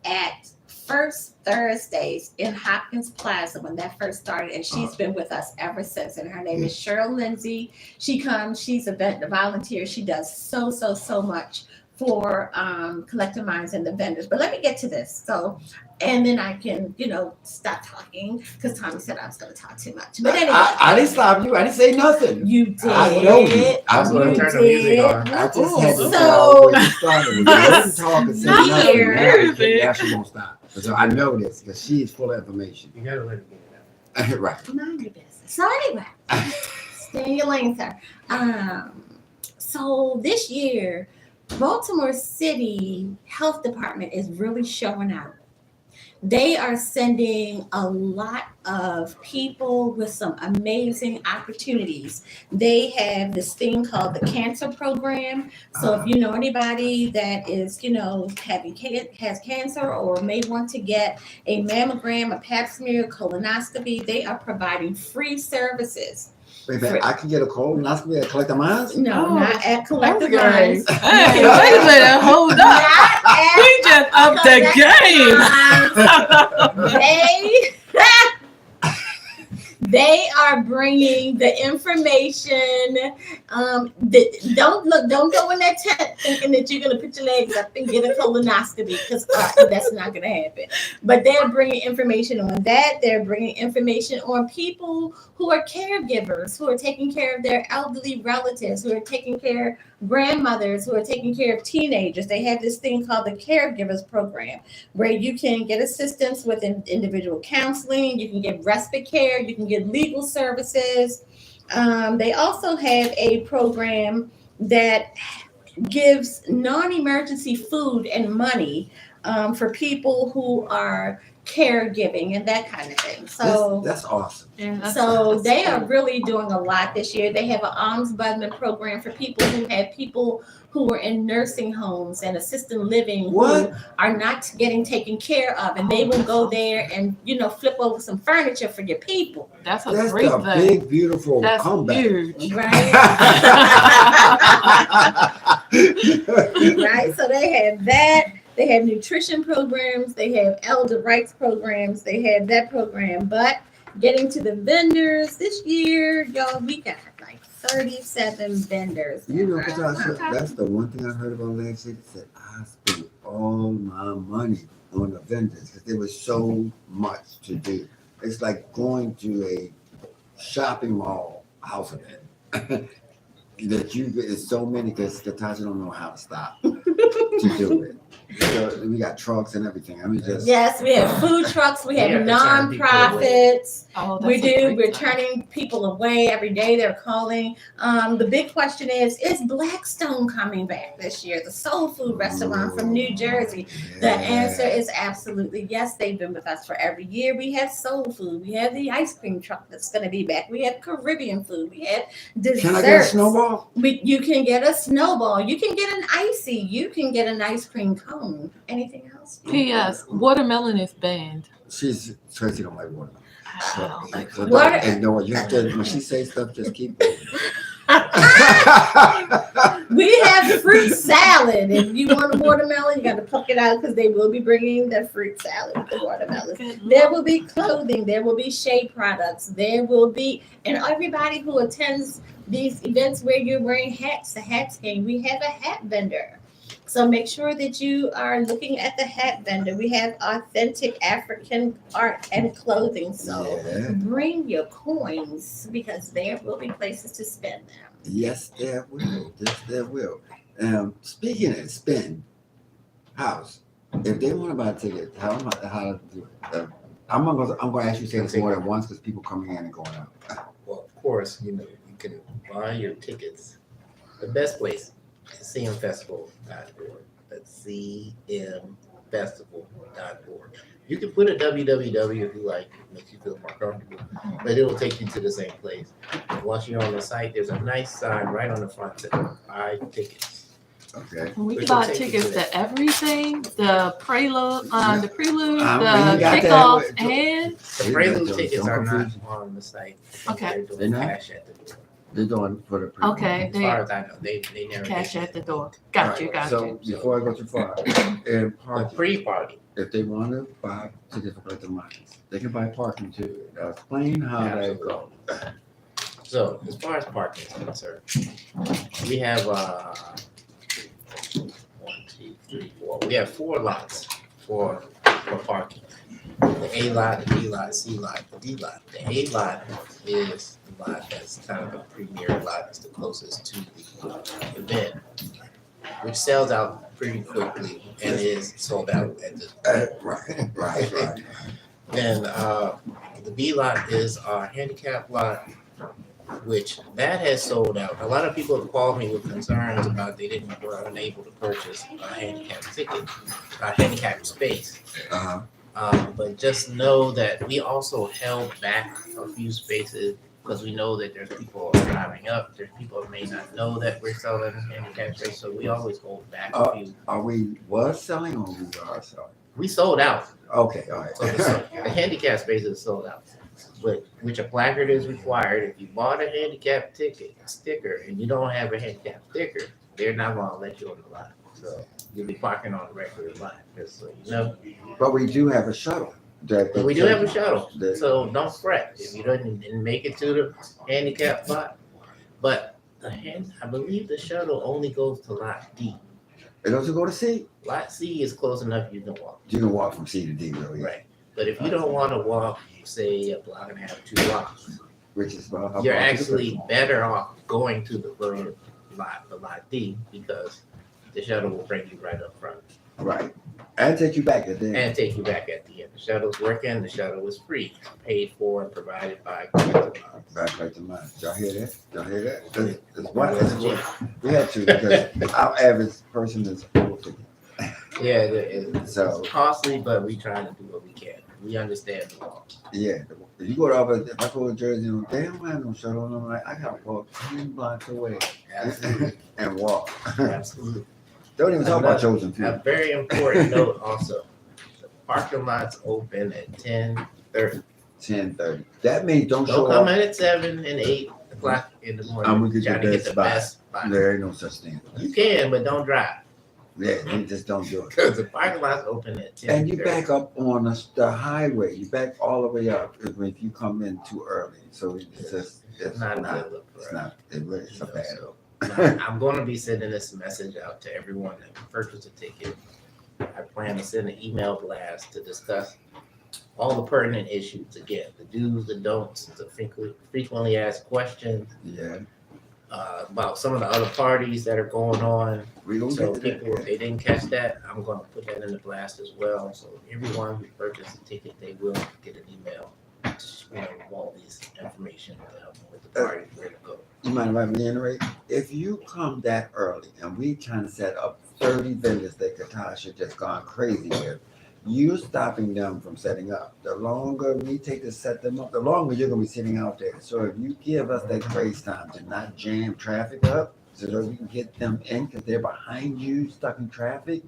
at First Thursdays in Hopkins Plaza when that first started, and she's been with us ever since. And her name is Cheryl Lindsay. She comes. She's a volunteer. She does so much for Collective Minds and the vendors. But let me get to this. So, and then I can, stop talking because Thommy said I was going to talk too much. But anyway, I didn't stop you. I didn't say nothing. you did. I know you. I gonna You turn the music did. on. I just had to So- tell when you started. When you didn't talk and say nothing. Here. Now she won't stop. So I know this because she's full of information. You gotta let it get it out. Right. Mind your business. So anyway, stay in your lane, sir. So this year, Baltimore City Health Department is really showing out. They are sending a lot of people with some amazing opportunities. They have this thing called the cancer program. So if you know anybody that is, has cancer or may want to get a mammogram, a pap smear, colonoscopy, they are providing free services. Wait a minute, I can get a colonoscopy at Collective Minds? No, Oh, not at Collective Okay. Minds. Hey, wait a minute, hold up. Not at We just upped the game. Collective Minds. They are bringing the information. Don't go in that tent thinking that you're gonna put your legs up and get a colonoscopy, because that's not gonna happen. But they're bringing information on that. They're bringing information on people who are caregivers, who are taking care of their elderly relatives, who are taking care of grandmothers, who are taking care of teenagers. They have this thing called the caregivers program, where you can get assistance with individual counseling, you can get respite care, you can get legal services. They also have a program that gives non-emergency food and money for people who are caregiving and that kind of thing. So that's awesome. Yeah, they are really doing a lot this year. They have an ombudsman program for people who have people who are in nursing homes and assisted living who are not getting taken care of, and they will go there and flip over some furniture for your people. That's great thing. Big, beautiful comeback. Huge. Right. Right. So they have that. They have nutrition programs. They have elder rights programs. They have that program. But getting to the vendors this year, y'all, we got like 37 vendors. Because that's the one thing I heard about last year. They said, I spent all my money on the vendors because there was so much to do. It's like going to a shopping mall house event. That it's so many because Katasha don't know how to stop to do it. We got trucks and everything. I mean, yes, we have food trucks. We have nonprofits. We're turning people away every day. They're calling. The big question is Blackstone coming back this year? The soul food restaurant from New Jersey. Yeah. The answer is absolutely yes. They've been with us for every year. We have soul food. We have the ice cream truck that's going to be back. We have Caribbean food. We have desserts. Can I get a snowball? You can get a snowball. You can get an icy. You can get an ice cream cone. Anything else? P.S. Watermelon is banned. Tracy don't like watermelon. No, you have to, when she says stuff, just keep moving. We have fruit salad. If you want a watermelon, you got to pluck it out because they will be bringing the fruit salad with the watermelon. There will be clothing. There will be shea products. There will be, and everybody who attends these events where you're wearing hats, the hats game, we have a hat vendor. So make sure that you are looking at the hat vendor. We have authentic African art and clothing. So bring your coins because there will be places to spend them. Yes, there will. Yes, there will. Speaking of spend, house, if they want to buy a ticket, how to do it? I'm going to ask you to say this more than once because people coming in and going out. Well, of course, you can buy your tickets. The best place. CMFestival.org. That's CMFestival.org. You can put a www if you like, it makes you feel more comfortable, but it will take you to the same place. And once you're on the site, there's a nice sign right on the front that buy tickets. Okay. We can buy tickets to everything, the prelude, the kickoff, and the prelude tickets are not on the site. Okay. They're doing cash at the door. They're doing for the prelude. Okay. As far as I know, they never cash at the door. Got you. So before I go too far, the pre-party. If they want to buy tickets for collective minds, they can buy parking too. Explain how that goes. So as far as parking is concerned, we have 1, 2, 3, 4. We have 4 lots for parking. The A lot, the B lot, C lot, the D lot. The A lot is the lot that's kind of a premier lot. It's the closest to the event, which sells out pretty quickly and is sold out at the right. Then the B lot is our handicap lot, which that has sold out. A lot of people have called me with concerns about were unable to purchase a handicap ticket, a handicap space. But just know that we also held back a few spaces because we know that there's people driving up. There's people who may not know that we're selling handicap space, so we always hold back a few. Are we selling or we are selling? We sold out. Okay, all right. So the handicap space is sold out. Which a placard is required. If you bought a handicap sticker, and you don't have a handicap sticker, they're not going to let you on the lot. So you'll be parking on a regular lot, just so you know. But we do have a shuttle. But we do have a shuttle, so don't fret if you didn't make it to the handicap spot. But I believe the shuttle only goes to lot D. It doesn't go to C. Lot C is close enough you can walk. You can walk from C to D, really. Right. But if you don't want to walk, say a block and a half, 2 blocks, Which is about how you're far? actually better off going to the third lot, the lot D, because the shuttle will bring you right up front Right. And take you back at the end. and take you back at the end. The shuttle's working. The shuttle is free, paid for and provided by Collective Minds. Back to mine. Y'all hear that? Y'all hear that? We had to because our average person is over 50. Yeah, it's So- costly, but we trying to do what we can. We understand the law. Yeah. If you go to other, if I go to Jersey, they don't have no shuttle. And I'm like, I gotta walk 10 blocks away Absolutely. and walk. Absolutely. Don't even talk about chosen A few. very important note also, the parking lot's open at 10:30. 10:30. That means don't Don't show come up. in at 7 and 8 o'clock in the morning. I'm gonna get trying your to best the spot. best spot. There ain't no such thing. You can, but don't drive. Yeah, you just don't do it. Because the parking lot's open at 10. And you back up on the highway. You back all the way up if you come in too early. So it's just It's not a good look It's for us. not. It's a bad look. I'm going to be sending this message out to everyone that purchased a ticket. I plan to send an email blast to discuss all the pertinent issues. Again, the do's, the don'ts, the frequently asked questions Yeah, about some of the other parties that are going on. we gonna So get to people, if that. they didn't catch that, I'm going to put that in the blast as well. So everyone who purchased a ticket, they will get an email, with all these information to help them with the party, where to go. You mind if I reiterate? If you come that early and we trying to set up 30 vendors that Katasha just gone crazy with, you stopping them from setting up. The longer we take to set them up, the longer you're gonna be sitting out there. So if you give us that grace time to not jam traffic up, so that we can get them in because they're behind you, stuck in traffic,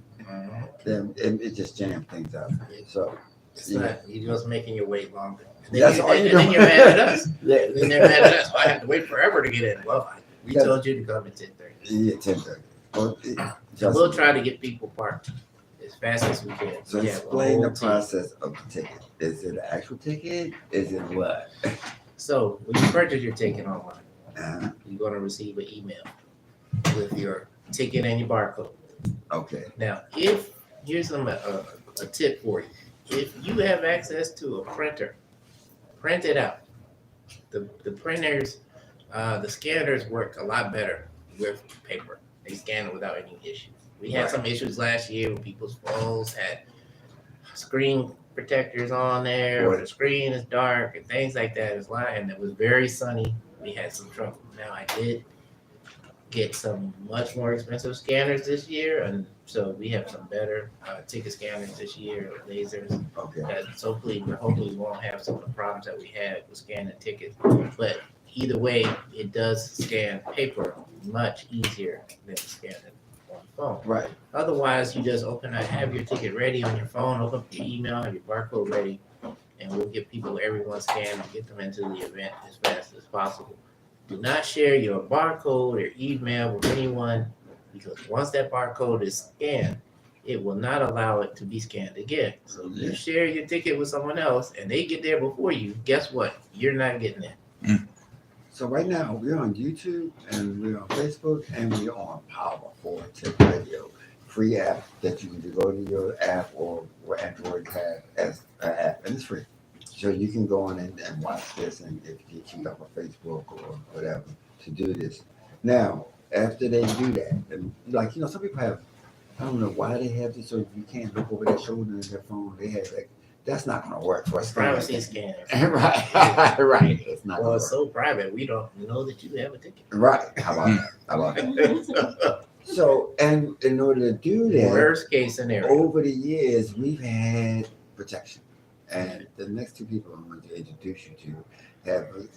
then it just jams things up. So It's not, you're just making your wait longer. And That's then, all you're and then doing. you're mad at us. yeah, And then they're mad at us. I have to wait forever to get in. Well, we Yeah. told you to come at 10:30. yeah, 10:30. Well, So we'll try to get people parked as fast as we can. So We have a explain the whole team. process of the ticket. Is it an actual ticket? Is it what? So when you purchase your ticket online, Uh, you're going to receive an email with your ticket and your barcode. okay. Now, here's a tip for you. If you have access to a printer, print it out. The printers, the scanners work a lot better with paper. They scan it without any issues. We had Right. some issues last year when people's phones had screen protectors on there, or Right. the screen is dark and things like that. It's lying, and it was very sunny. We had some trouble. Now I did get some much more expensive scanners this year, and so we have some better ticket scanners this year, lasers. Okay. So hopefully we won't have some of the problems that we had with scanning tickets. But either way, it does scan paper much easier than scanning on the phone. Right. Otherwise, you just have your ticket ready on your phone, open up your email, have your barcode ready, and we'll get everyone scanned and get them into the event as fast as possible. Do not share your barcode or email with anyone, because once that barcode is scanned, it will not allow it to be scanned again. So if you Yeah. share your ticket with someone else and they get there before you, guess what? You're not getting it. So right now we're on YouTube and we're on Facebook and we're on Power 4 Tip Radio. Free app that you can go to your app or Android have as an app, and it's free. So you can go on and watch this, and if you keep up on Facebook or whatever to do this. Now, after they do that, and like some people have, I don't know why they have this, so you can't look over their shoulder in their phone. They have that. That's not going to work for us. Privacy scanner. Right, right. It's not. Well, Gonna it's so private, we don't know that you have a ticket. work. Right. How about that? How about that? So, and in order to do that, Worst case scenario. over the years, we've had protection. And the next two people I'm going to introduce you to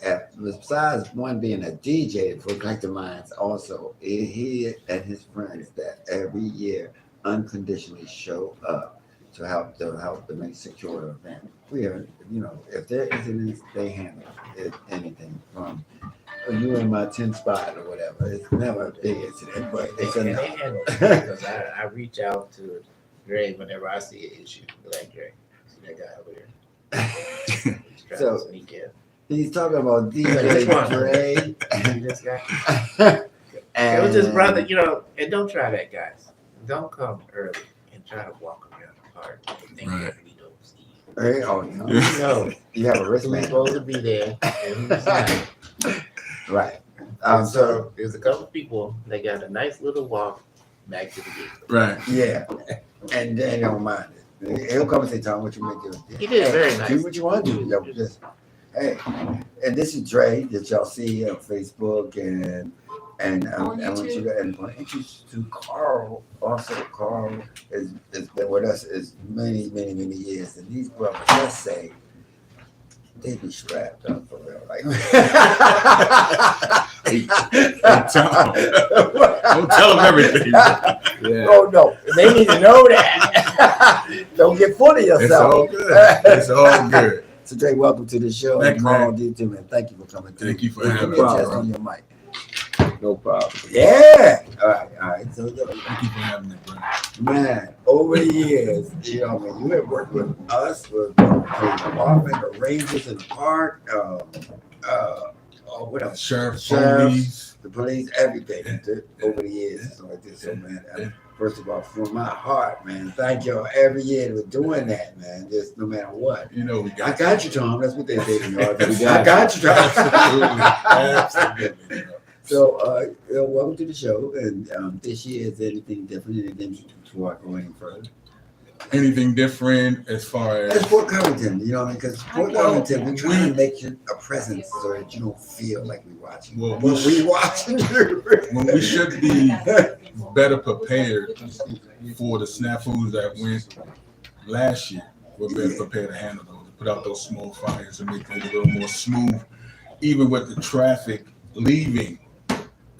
have besides one being a DJ for Collective Minds, also he and his friends that every year unconditionally show up to help to make secure the event. We are, if there is incidents, they handle it, anything from you in my 10th spot or whatever. It's never a big incident, but it's And enough. they handle it because I reach out to Dre whenever I see an issue. Like, Dre, see that guy over there? So- Sneak in. He's talking about Which DJ one? Dre. This guy. And It was his brother, and don't try that, guys. Don't come early and try to walk around the park and think Right. that we don't see you. Hey, oh, no. No, You have a who's wristband. supposed to be there and who's not. Right. And So, so there's a couple people that got a nice little walk back to the gate. Right. yeah. And they don't mind it. He'll come and say, Tom, what you make do? He did very Do nice. what you want to do. Yo, just, hey. And this is Dre that y'all see on Facebook and I want you to introduce to Carl. Also, Carl has been with us as many years. And these brothers, let's say, they be strapped up for real. Like, Don't tell them everything. Yeah. oh no, they need to know that. Don't get full of It's all yourself. good. It's all good. So Dre, welcome to the show. Thank you, Carl, man. you too, man. Thank you for coming through. Thank you for Give having me a me. chest on your mic. No problem. Yeah. All right. So, Thank you for having me, bro. man, over the years, you have worked with us, with the department, the rangers in the park, what else? Sheriff, Sheriffs. police. The police, everything over the years. So like this. So man, first of all, from my heart, man, thank y'all every year for doing that, man. Just no matter what. We I got got you, Tom. That's what they say to me. all the time. We I got you, Tom. Absolutely. So, welcome to the show. And this year, is there anything different? Anything before I go any further? Anything different as far It's as Fort Covington, you know what I mean? Because Fort Covington, we're trying to make you a presence so that you don't feel like we're watching. Well, But we watching you. when we should be better prepared for the snafus that went last year. We're better prepared to handle those, put out those small fires and make things a little more smooth. Even with the traffic leaving,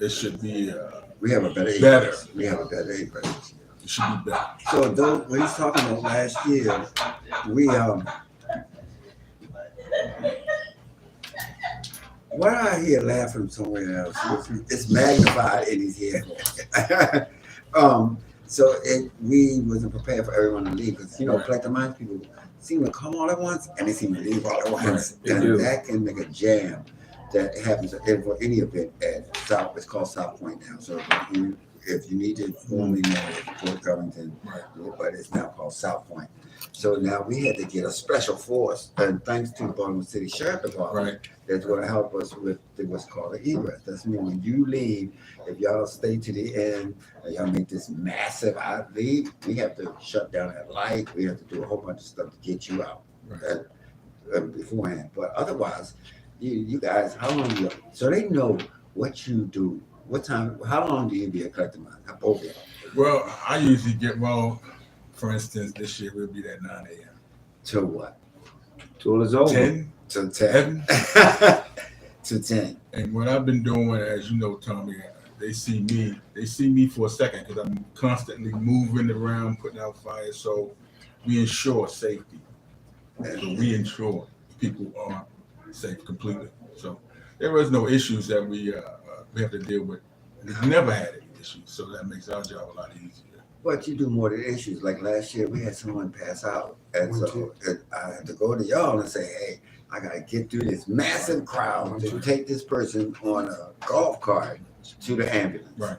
it should be We have a better aid. Better. We have a better aid. it should be better. So, though, when he's talking about last year, we why do I hear laughing somewhere else? It's magnified in his head. We wasn't prepared for everyone to leave because collective minds people seem to come all at once and they seem to leave all at once, Right, they and do. that can make a jam that happens for any event at South. It's called South Point now. So if you need to formally know it, Fort Covington, Right. but it's now called South Point. So now we had to get a special force, and thanks to the Baltimore City Sheriff Department, Right. that's going to help us with what's called an egress. That's mean when you leave, if y'all stay to the end and y'all make this massive leave, we have to shut down that light. We have to do a whole bunch of stuff to get you out Right. beforehand. But otherwise, you guys, how long do you? So they know what you do. What time? How long do you be a collector mine? Both of y'all. Well, I usually for instance, this year we'll be at 9 a.m. To what? Tool is over. 10, To 10. 11. To 10. And what I've been doing, as you know, Tommy, they see me for a second because I'm constantly moving around, putting out fires. So we ensure safety. So we ensure people are safe completely. So there was no issues that we have to deal with. We've never had any issues, so that makes our job a lot easier. But you do more than issues. Like last year, we had someone pass out, and so I had to go to y'all and say, "Hey, I gotta get through this massive crowd to take this person on a golf cart to the ambulance." Right.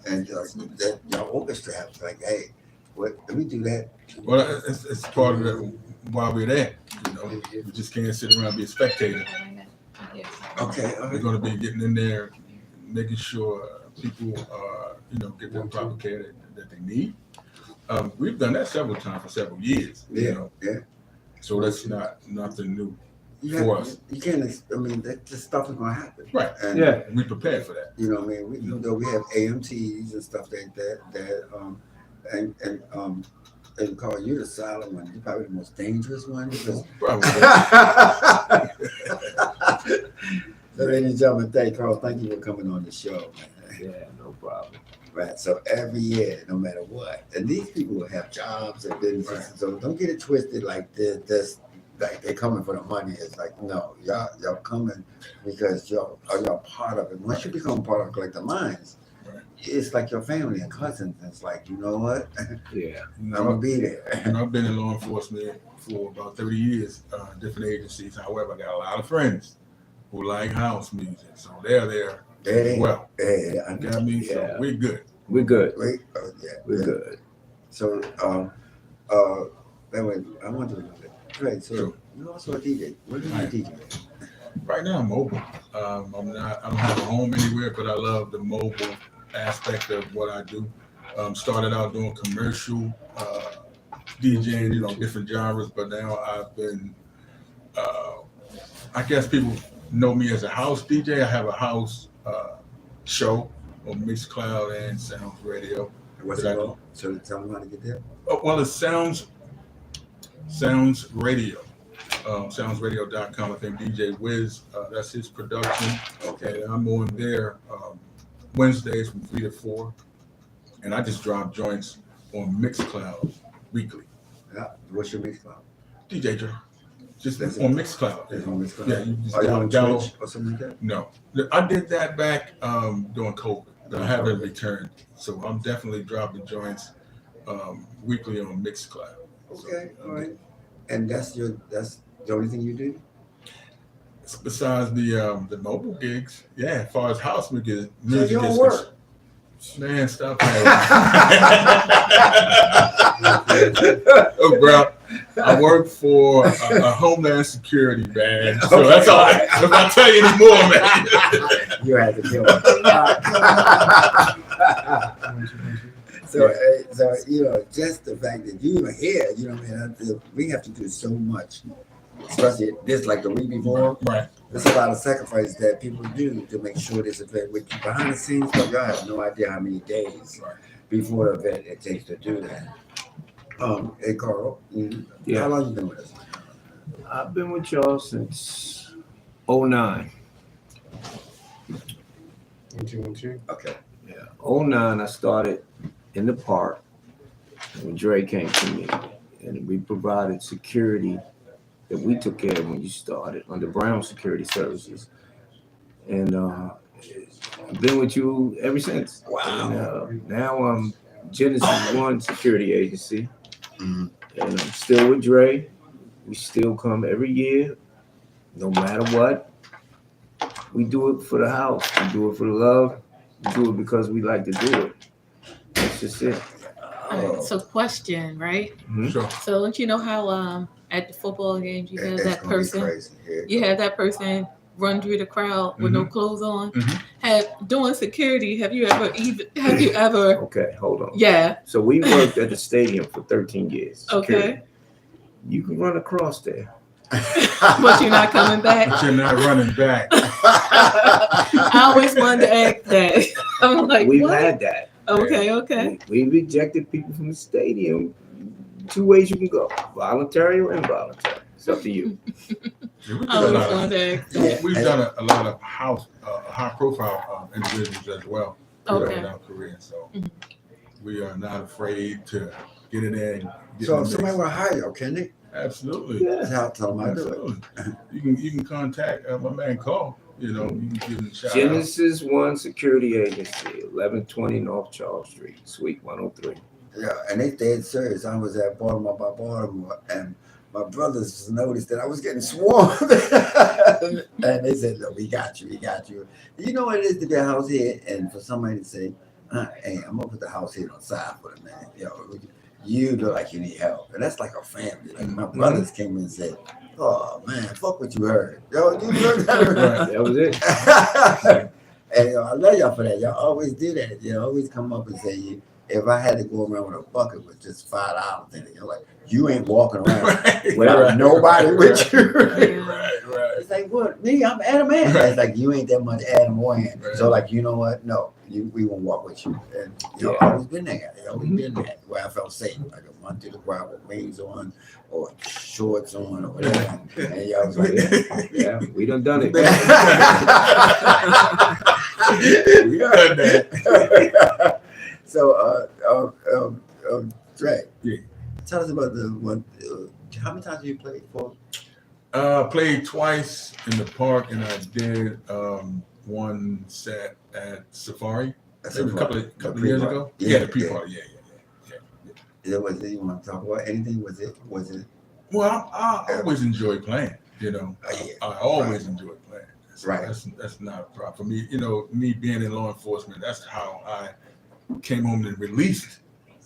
And that y'all orchestra has like, "Hey, what? Let me do that." Well, it's part of it while we're there. We just can't sit around and be a spectator. Okay. All We're right. going to be getting in there, making sure people, get the proper care that they need. We've done that several times for several years. Yeah. Yeah. So that's not nothing new. You For have- us. You can't. I mean, that just stuff is gonna happen. Right. And, Yeah. We prepared for that. You know what I mean? Even though we have AMTs and stuff like that, and call you the silent one. You're probably the most dangerous one because. Probably. So, ladies and gentlemen, thank you for coming on the show, man. Yeah, no problem. Right. So every year, no matter what, and these people will have jobs and businesses. Right. So don't get it twisted like this. Like they're coming for the money. It's like no, y'all coming because y'all part of it. Once you become part of Collective Minds, it's like your family and cousins. It's like, you know what? Yeah. I'm gonna be there. And I've been in law enforcement for about 30 years, different agencies. However, I got a lot of friends who like house music, so they're there as well. Hey, You know what I mean? So we're good. We're good. wait, We're good. So, anyway, I want to know that. Right, so Sure. you also a DJ. Where do you DJ? Right now, I'm mobile. I don't have a home anywhere, but I love the mobile aspect of what I do. Started out doing commercial DJing, different genres, but now I've been, I guess people know me as a house DJ. I have a house show on Mixcloud and Sounds Radio. What's it called? So tell me how to get there. Well, it's Sounds Radio. Soundsradio.com. I think DJ Wiz, that's his production. Okay. And I'm on there Wednesdays from 3 to 4. And I just drop joints on Mixcloud weekly. Yeah. What's your mix cloud? DJ Dre. Just That's on it. Mixcloud. Is it on Mixcloud? Yeah, you just Are you on download. Twitch or something like that? No. I did that back during COVID. But I haven't returned. So I'm definitely dropping joints weekly on Mixcloud. Okay, all right. And that's the only thing you do? Besides the mobile gigs, yeah, as far as house music, So you don't is work? man, stop playing. Oh, bro, I work for a Homeland Security, man. So that's all. If I tell you anymore, man. You had to kill me. So just the fact that you are here, we have to do so much, especially this, like the week before. Right. There's a lot of sacrifice that people do to make sure this event, with behind the scenes, but y'all have no idea how many days before the event it takes to do that. Hey Carl, Yeah. how long you been with us? I've been with y'all since 09. Okay. Yeah. 09, I started in the park when Dre came to me, and we provided security that we took care of when you started under Brown Security Services. And I've been with you ever since. Wow. And, now I'm Genesis One Security Agency, Mhm. and I'm still with Dre. We still come every year, no matter what. We do it for the house. We do it for the love. We do it because we like to do it. That's just it. All right, so question, right? Sure. So don't you know how at the football games you have It's that gonna be person, crazy. Yeah. you have that person run through the crowd with no clothes on? Mhm. Doing security, have you ever Okay, hold on. yeah, So we worked at the stadium for 13 years. security. okay. You can run across there. But you're not coming back? But you're not running back. I always wanted to ask that. I'm like, We've what? had that. Okay. We rejected people from the stadium. 2 ways you can go: voluntary or involuntary. It's up to you. Yeah, we I always did a lot wanted to ask that. of- We've done a lot of high profile individuals as well Okay. in our career. So Mhm. we are not afraid to get in there and get So in if the somebody mix. want to hire you, can they? Absolutely. Yeah. Tell them I do it. Absolutely. You can contact my man Cole. You can give him a shout out. Genesis One Security Agency, 1120 North Charles Street, Suite 103. Yeah, and they dead serious. I was at Baltimore by Baltimore, and my brothers noticed that I was getting swarmed, and they said, "Look, we got you. You know what it is to be a house head, and for somebody to say, "Hey, I'm gonna put the house head on side for the man." You look like you need help, and that's like a family. Like my brothers came in and said, "Oh man, fuck what you heard, yo, you heard that." That was it. And I love y'all for that. Y'all always do that. You always come up and say, if I had to go around with a bucket with just $5 in it, you're like, you ain't walking around without nobody with you. Right. It's like, what? Me? I'm Adam Ant. It's like, you ain't that much Adam Ant. Right. So, like, you know what? No, we won't walk with you. And you always been there. You always been there where I felt safe. Like, I run through the crowd with wings on or shorts on or whatever. And y'all was like, Yeah, we done it. we done that. So, Dre, tell us about the one. How many times have you played for? Played twice in the park, and I did one set at Safari Maybe a couple of years ago. Yeah, the pre-party. Yeah. Was it, you want to talk about anything? Was it? Well, I always enjoy playing. You know, I always enjoy playing. Right. That's not a problem for me. You know, me being in law enforcement, that's how I came home and released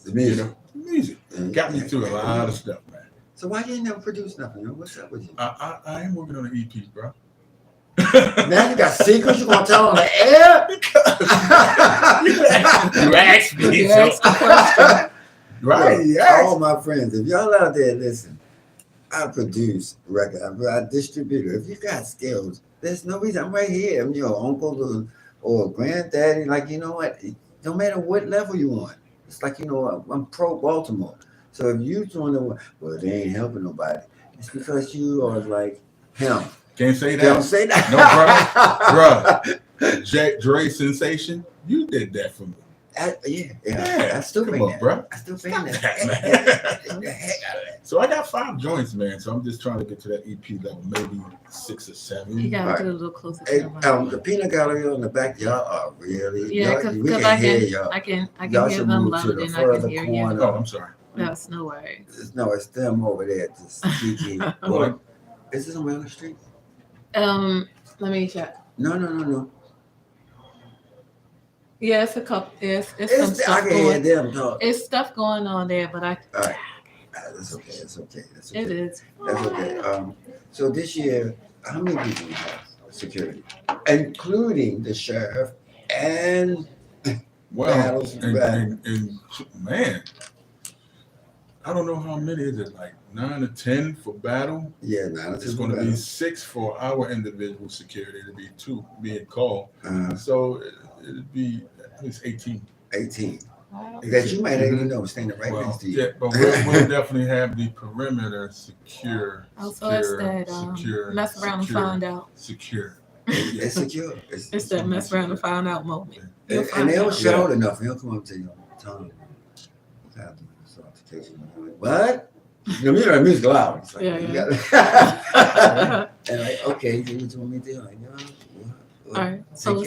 The music. You know, music got me through a lot of stuff, man. So why you ain't never produce nothing? You know? What's up with you? I am working on an EP, bro. Now you got secrets you gonna tell on the air? You asked me. You asked the question. Right, Look, yes. all my friends, if y'all out there listen, I produce record, I distribute it. If you got skills, there's no reason. I'm right here. I'm your uncle or granddaddy. Like, you know what? No matter what level you on, it's like, you know, I'm pro Baltimore. So if you doing the, well, they ain't helping nobody. It's because you are like him. Can't say that. Don't say that. No, bro. Jack Dre sensation, you did that for me. I still Come paying on, that. bro. I still paying that. That, The heck out of that. So I got 5 joints, man. So I'm just trying to get to that EP level, maybe 6 or 7. You gotta Right. get a little closer to Hey, the mic. the peanut gallery on the back, y'all are really. Yeah, y'all, we because can hear y'all. I can Y'all hear should them move to louder the than I can further hear corner. you. Oh, I'm sorry. That's no worries. No, it's them over there. Just Kiki. What? Is this on the street? Let me check. No. Yeah, it's a couple. It's some I stuff can hear going. them talk. It's stuff going on there, but All right. That's okay. That's okay. it is. That's okay. So this year, how many people we have security, including the sheriff and Well, battles? and man, I don't know how many is it, like 9 or 10 for battle. Yeah, now It's going to be 6 for our individual security. It'll be 2 being called. Uh, So it'll be at least 18. 18. Wow. That you might not even know standing right Well, next to you. yeah, but we'll definitely have the perimeter secure. Oh, so it's that mess around and find out. Secure. It's secure. It's that mess around and find out moment. You'll And find they don't out. shout enough. He'll come up to you, Tom. What? You know, the music loud. It's like, Yeah, you yeah. gotta- and like, okay, do what you want me to do. Like, All right. So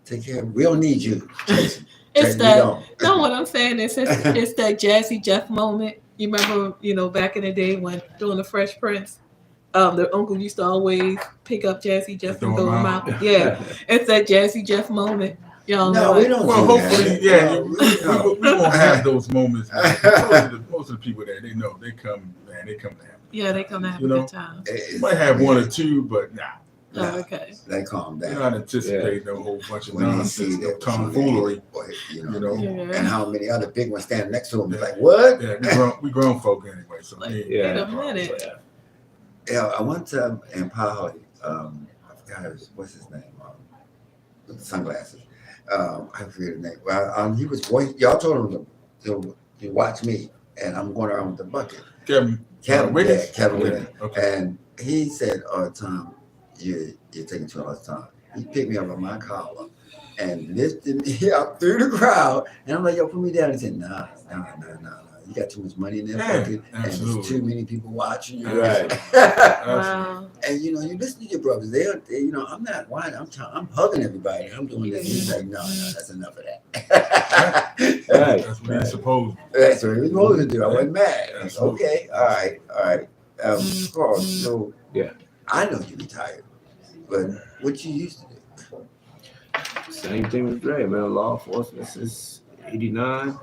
take care. We don't need you, Tracy. it's Tracy, we that. don't. No, what I'm saying is it's that Jazzy Jeff moment. You remember, back in the day when doing the Fresh Prince, the uncle used to always pick up Jazzy Jeff and throw him out. Yeah, it's that Jazzy Jeff moment. Y'all No, know we it. don't. Well, do hopefully, that. yeah, No, we won't have those moments. Most of the people there, they know they come, man. They come to have. Yeah, they come to have You a know, good time. You might have 1 or 2, but nah. Oh, okay. They calm They're down. not anticipating a whole bunch of When they nonsense, see no that tomfoolery. You You know, know, Yeah. and how many other big ones standing next to him. Like, what? yeah, we grown folk anyway. So Like, we ain't wait got a no minute. problems. Yeah, I went to Empower. I forgot what's his name. With the sunglasses. I forget his name. Well, he was. Y'all told him to watch me, and I'm going around with the bucket. Kevin Wiggins? Yeah, Kevin Wiggins. Okay. And he said all the time, you're taking too much time. He picked me up on my collar and lifted me up through the crowd. And I'm like, yo, put me down. He said, nah. You got too much money in that bucket, and absolutely. there's too many people watching you. Right. Wow. And you listen to your brothers. They I'm not whining. I'm hugging everybody. I'm doing this. He's like, no, that's enough of that. Right. That's what he's supposed to. That's what he was supposed to do. I wasn't mad. That's Okay, all right. Carl, so Yeah. I know you retired, but what you used to do? Same thing with Dre, man. Law enforcement since '89.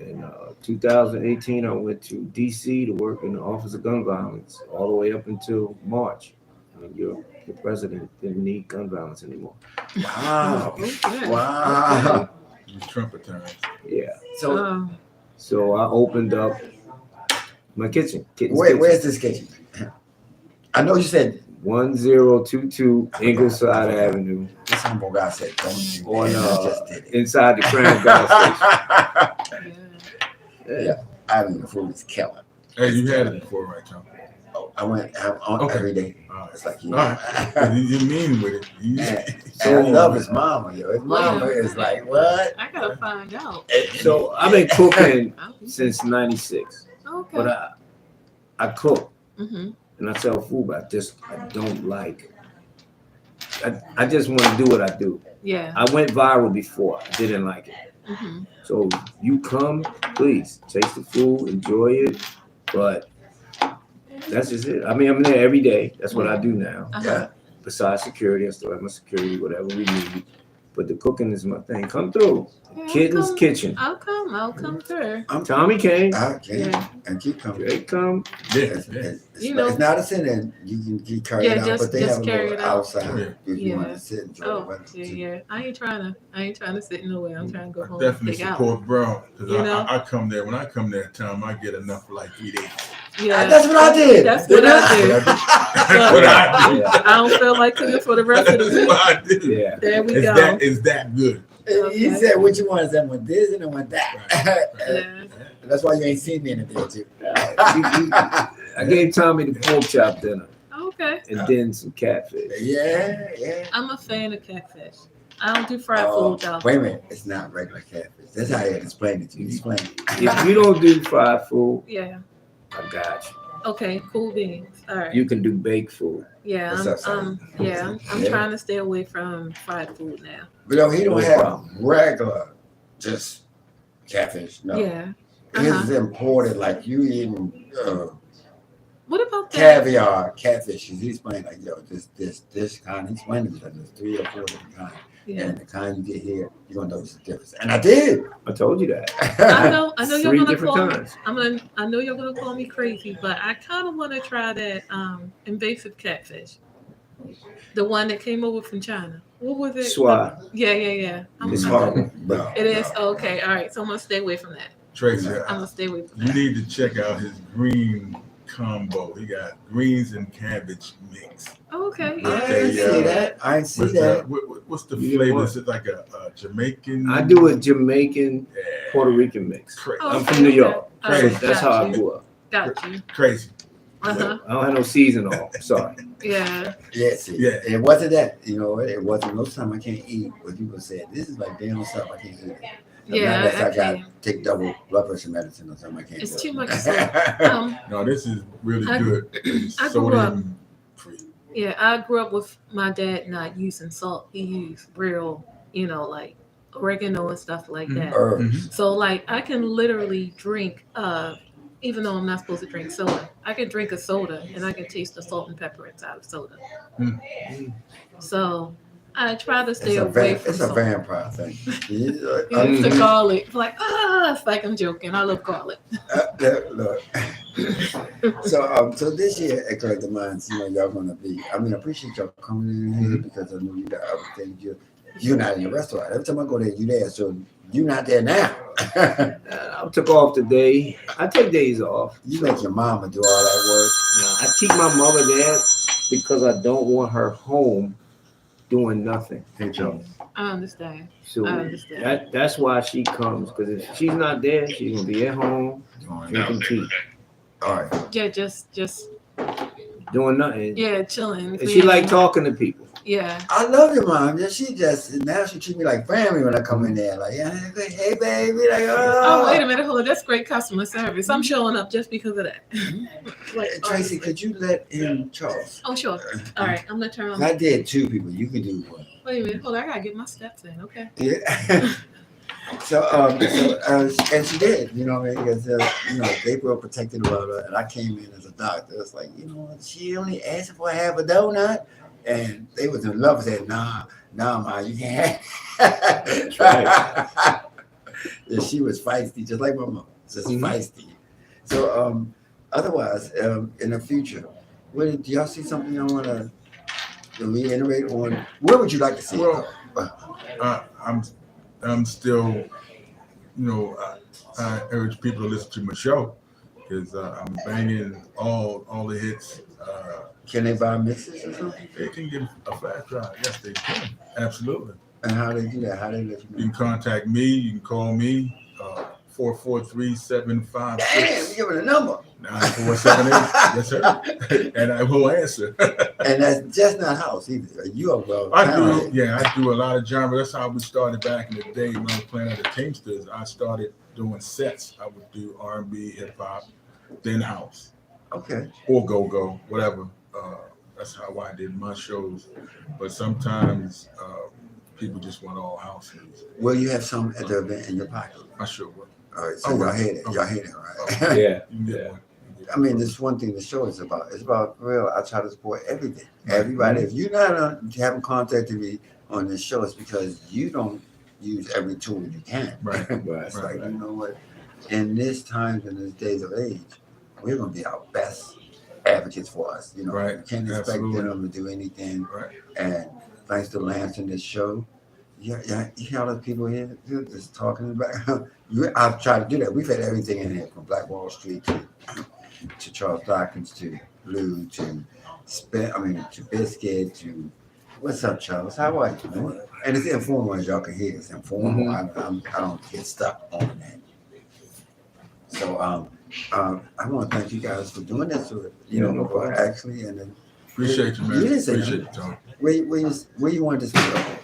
In 2018, I went to DC to work in the Office of Gun Violence all the way up until March. I mean, your president didn't need gun violence anymore. Wow. Okay. Wow. Use trumpet time. Yeah. So So I opened up my kitchen. where's this kitchen? I know you said 1022 Ingleside Avenue this humble guy said don't you on I just did it. inside the Crown gas station. Yeah. I mean the food is killing. Hey, you had it before, right, Tom? Oh, I went on Okay. every day. All right. It's like All right. You mean with it. I love his mama, yo. His mama is like, what? I gotta find out. So I've been cooking since '96, Okay. but I cook Mm-hmm. and I sell food, but I don't like I just want to do what I do. Yeah. I went viral before. I didn't like it. Mm-hmm. So you come, please taste the food, enjoy it. But that's just it. I mean, I'm there every day. That's what I do now. Yeah. Besides security, I still have my security, whatever we need. But the cooking is my thing. Come through. Yeah, Kitten's Kitchen. I'll come through. Tommy came. I can Yeah. and keep coming. Drake come. It's not a sin-in. You can keep carrying Yeah, out, just- but they just have a carry little it out. outside if you want Yeah. to sit and enjoy Oh, it. yeah. I ain't trying to sit nowhere. I'm trying to go I home. definitely and support Brown because You know? I come there. When I come there, Tom, I get enough for like 3 days. Yeah. That's what I did. That's what I do. That's what I do. Yeah. I don't feel like cooking for the rest of the That's week. what I do. Yeah. There we It's go. that good. He Okay. said, "What you want?" I said, "I want this and I want that." Yeah. That's why you ain't seen me in a day or two. I gave Tommy the pork chop dinner Okay. and then some catfish. Yeah. I'm a fan of catfish. I don't do fried Oh, food though. wait a minute, it's not regular catfish. That's how you explain it to you. Explain it. If you don't do fried food, Yeah. I got you. Okay. Cool beans. All right. You can do baked food. Yeah. What's up, son? I'm Yeah. trying to stay away from fried food now. But no, he don't No have problem. regular, just catfish. No, Yeah. his Uh-huh. is imported. Like you eating What about that? caviar, catfish. He's explaining like, yo, this kind. He's explaining because there's 3 or 4 different kinds. Yeah. And the kind you get here, you're gonna notice the difference. And I did. I told you that. I know you're 3 gonna different call me. times. I know you're gonna call me crazy, but I kind of want to try that invasive catfish, the one that came over from China. What was it? Swat. Yeah. It's I'm- horrible. No, It is no. okay. All right, so I'm gonna stay away from that. Tracy, I'm gonna stay away from you that. need to check out his green combo. He got greens and cabbage mix. Okay. I Yeah. ain't see that. I ain't see What's that. what's the You flavor? want- Is it like a Jamaican? I do a Jamaican Yeah. Puerto Rican mix. Crazy. Oh, I'm okay, from New okay. York. All So right, that's how I got grew up. Got you. Crazy. Uh-huh. I don't have no seasoning. Sorry. Yeah. Yeah, see. Yeah. And it wasn't that. You know, it wasn't. Most time I can't eat what people said. This is like damn stuff. I can't eat it. Yeah. Unless I I got can't. take double blood pressure medicine or something. I can't. It's do too it. much salt. No, this is really I- good. I grew up- Sodium free. Yeah, I grew up with my dad not using salt. He used real, like oregano and stuff like Mhm. that. Herbs. So like I can literally drink, even though I'm not supposed to drink soda, I can drink a soda and I can taste the salt and pepper inside of soda. Mm. So I try to stay It's a, away from it's a salt. vampire thing. Yeah, Uh, the garlic, like it's like I'm joking. I love garlic. Look. So this year at Collective Minds, y'all gonna be. I mean, I appreciate y'all coming in here because I know you got other things. You're not in your restaurant. Every time I go there, you there. So you're not there now. I took off today. I take days off. You make your mama do all that I keep my mother there because I don't want her home doing nothing. work. Hey, Joe. I understand. So I understand. that's why she comes. Because if she's not there, she's gonna be at home drinking tea, All right. Yeah, just doing nothing. chilling. And she like talking to people. Yeah. I love your mom. Now she treat me like family when I come in there. Like, yeah, hey baby, like, Oh, wait a minute, hold on. That's great customer service. I'm showing up just because of that. Like, Tracy, honestly. could you let him Charles? Oh, sure. All right, I'm gonna turn on. I did 2 people. You can do 1. Wait a minute, hold on. I gotta get my steps in. Okay. Yeah. And she did, you know what I mean? Because, they were protective about her. And I came in as a doctor. It's like, she only asked for half a donut. And they was in love and said, nah, ma, you can't have That's right. Yeah, she was feisty, just like my mom. Just Mhm. feisty. So, otherwise, in the future, do y'all see something y'all want to reiterate on? Where would you like to see it? Well, I'm still, I urge people to listen to my show because I'm banging all the hits. Can they buy mixes or something? They can get a flash drive. Yes, they can. Absolutely. And how they do that? How they let you You know? can contact me. You can call me. 443-756. Damn, you giving a number. 9478. Yes, sir. And I will answer. And that's just not house either. You are well I talented. do a lot of genre. That's how we started back in the day when I was playing at the Teamsters. I started doing sets. I would do R&B, hip hop, then house, Okay. or go-go, whatever. That's how I did my shows. But sometimes people just want all house music. Will you have some at the event in your pocket? I sure will. All right, so Oh, y'all hit it. okay. Y'all hit it, right? Yeah. You can get Yeah. one. I mean, this one thing the show is about. It's about real. I try to support everything. Everybody. If you're not you haven't contacted me on this show, it's because you don't use every tool you can. Right. It's like, you know what? In this times and this days of age, we're gonna be our best advocates for us. You know, Right. you can't expect Absolutely. them to do anything. Right. And thanks to Lance in this show, you hear all the people here just talking about. I've tried to do that. We've had everything in here from Black Wall Street to Charles Dawkins to Blue to to Biscuit to what's up, Charles? How are you, man? And it's informal, as y'all can hear. It's informal. I don't get stuck on that. So I want to thank you guys for doing this. No problem. Actually, and then Appreciate you, man. You didn't say Appreciate you, nothing. Tony. where you want this to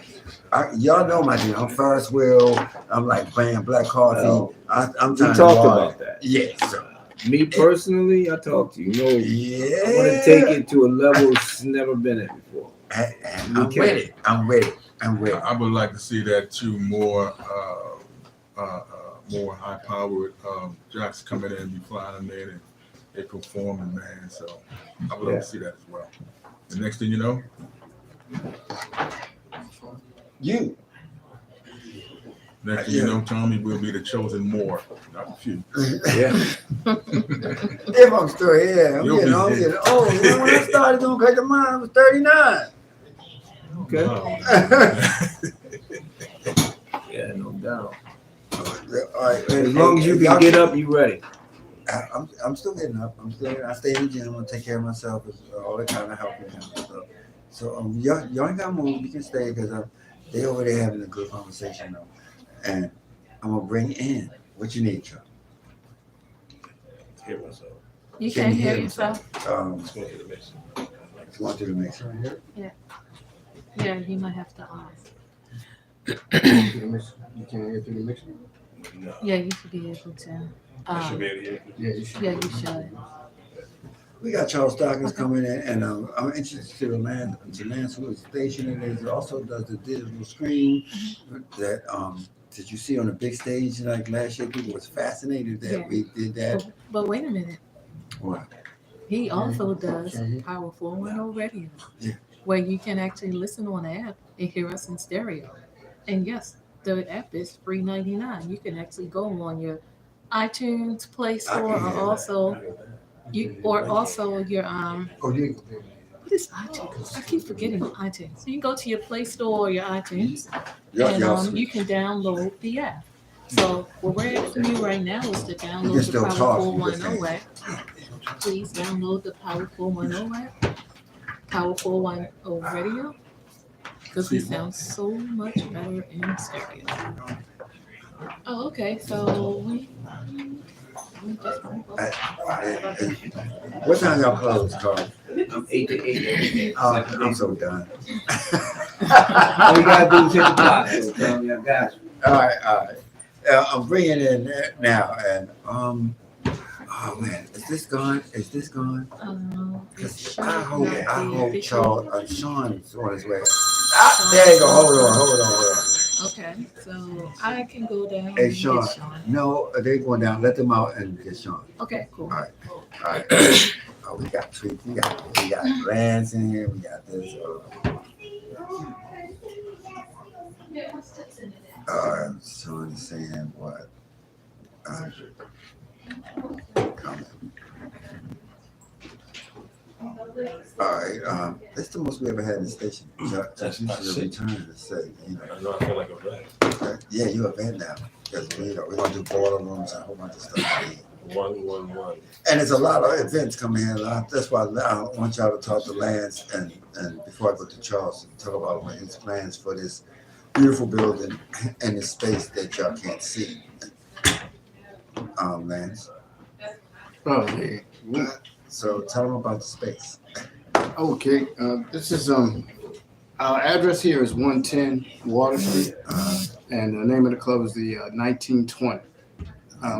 go? Y'all know my deal. I'm Ferris wheel. I'm like bam, black coffee. Well, I'm We trying talked to about that. Yeah. So, Me personally, I talked to you. You know, yeah. I want to take it to a level it's never been at before. And I'm ready. I'm ready. I would like to see that too. More high powered jocks coming in and be flying them in and they performing, man. So I would love to see that as well. The next thing you know, You. next thing you know, Tommy will be the chosen more, not the few. Yeah. If I'm still here, I'm You'll getting be old. dead. Oh, when I started doing Crack of Mine, I was 39. Okay. Wow. Yeah, no doubt. All right. As long as you can get up, you ready. I'm still getting up. I stay in the gym. I take care of myself. All the kind of help and stuff. So y'all ain't got to move. You can stay because they over there having a good conversation though. And I'm gonna bring in what you need, Chuck. Hear myself. You Can can't you hear hear yourself? Let's go to the mix. Going through the mix right here. Yeah, you might have to. You can't hear through the mixer? No. Yeah, you should be able to. I should be able to hear. Yeah, you should. Yeah, you should. We got Charles Dawkins coming in, and I'm interested to Lance, who is stationed and also does the digital screen that did you see on the big stage like last year? People was fascinated that we did that. But wait a minute. What? He also does Mhm. Power 410 Radio, Yeah. where you can actually listen on the app and hear us in stereo. And yes, the app is free $99. You can actually go on your iTunes Play Store, hear or that. also your Oh, you. what is iTunes? I keep forgetting iTunes. So you can go to your Play Store or your iTunes, Y'all and you can download the app. So what we're asking you right now is to You can download the still Power talk, you 410 just app. Please download the Power 410 app, Power 410 Radio, because we sound so much better in stereo. Oh, okay. So we just What time y'all close, Carl? I'm 8 to 8. I'm so done. All you gotta do is hit the clock. So tell me I got you. All right. I'm bringing in now, and oh man, is this gone? Because I hope Charles, Sean is on his way. There you go. Hold on. Okay, so I can go down Hey, and Sean. get Sean. No, they're going down. Let them out and get Sean. Okay, cool. All right. Oh, we got Tracy. We got Lance in here. We got this. Sean is saying what? Comment. All right. It's the most we ever had in the station. Just usually return to say, I know I feel like a vet. yeah, you're a vet now. Because we're gonna do boiler rooms and a whole bunch of stuff. 111. And there's a lot of events coming in. That's why I want y'all to talk to Lance and before I go to Charles and talk about his plans for this beautiful building and the space that y'all can't see. Lance. Oh, yeah. So tell them about the space. Okay, this is, our address here is 110 Water Street, and the name of the club is the 1920.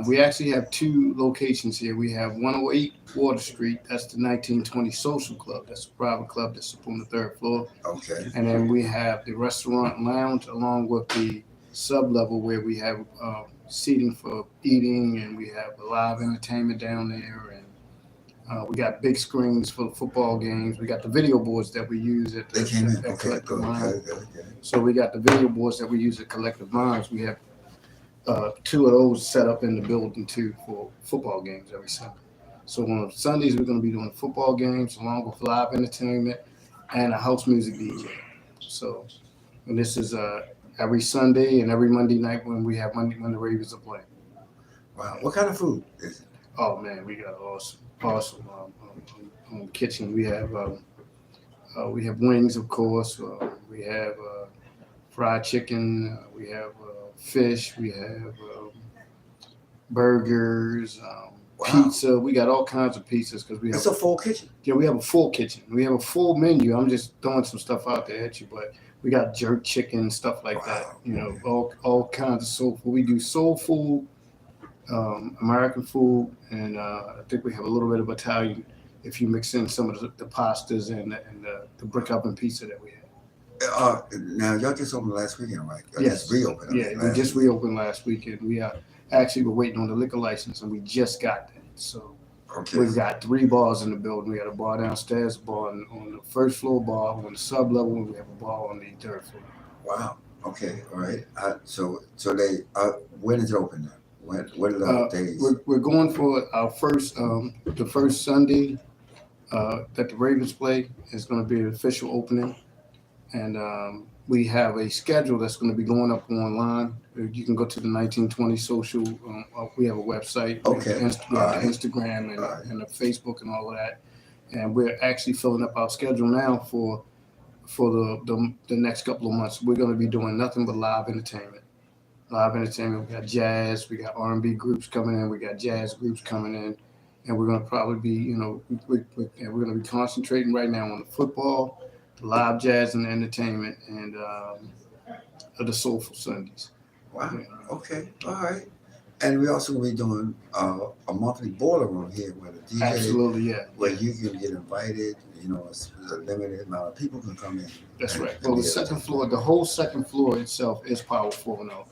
We actually have two locations here. We have 108 Water Street. That's the 1920 Social Club. That's a private club that's up on the third floor. Okay. And then we have the restaurant lounge along with the sub level where we have seating for eating, and we have live entertainment down there. And we got big screens for the football games. We got the video boards that we use at They came in. Okay, Collective good, Minds. good. So we got the video boards that we use at Collective Minds. We have two of those set up in the building too for football games every Sunday. So on Sundays we're going to be doing football games along with live entertainment and a house music DJ. So, and this is every Sunday and every Monday night when the Ravens are playing. Wow. What kind of food is it? Oh man, we got awesome kitchen. We have wings, of course. We have fried chicken. We have fish. We have burgers, pizza. We got all kinds of pizzas because we have. It's a full kitchen. Yeah, we have a full kitchen. We have a full menu. I'm just throwing some stuff out there at you, but we got jerk chicken, stuff like that. You know, all kinds of soul food. We do soul food, American food, and I think we have a little bit of Italian if you mix in some of the pastas and the brick oven pizza that we have. Now y'all just opened last weekend, right? Yes. Just reopened. Yeah, we just reopened last weekend. We actually were waiting on the liquor license, and we just got that. So Okay. we've got 3 bars in the building. We got a bar downstairs, a bar on the first floor, bar on the sub level, and we have a bar on the third floor. Wow. Okay. All right. So they when is it open now? What are the days? We're going for our first the first Sunday that the Ravens play is going to be an official opening. And we have a schedule that's going to be going up online. You can go to the 1920 social. We have a website. Okay. We have Instagram and the Facebook and all of that. And we're actually filling up our schedule now for the next couple of months. We're going to be doing nothing but live entertainment. Live entertainment. We got jazz. We got R&B groups coming in. We got jazz groups coming in. And we're going to probably be, we're going to be concentrating right now on the football, live jazz and entertainment, and the Soulful Sundays. Wow. Okay. All right. And we also will be doing a monthly boiler room here where the DJ, Absolutely, yeah. where you can get invited. It's a limited amount of people can come in. That's right. Well, the second floor, the whole second floor itself is Power 4.0.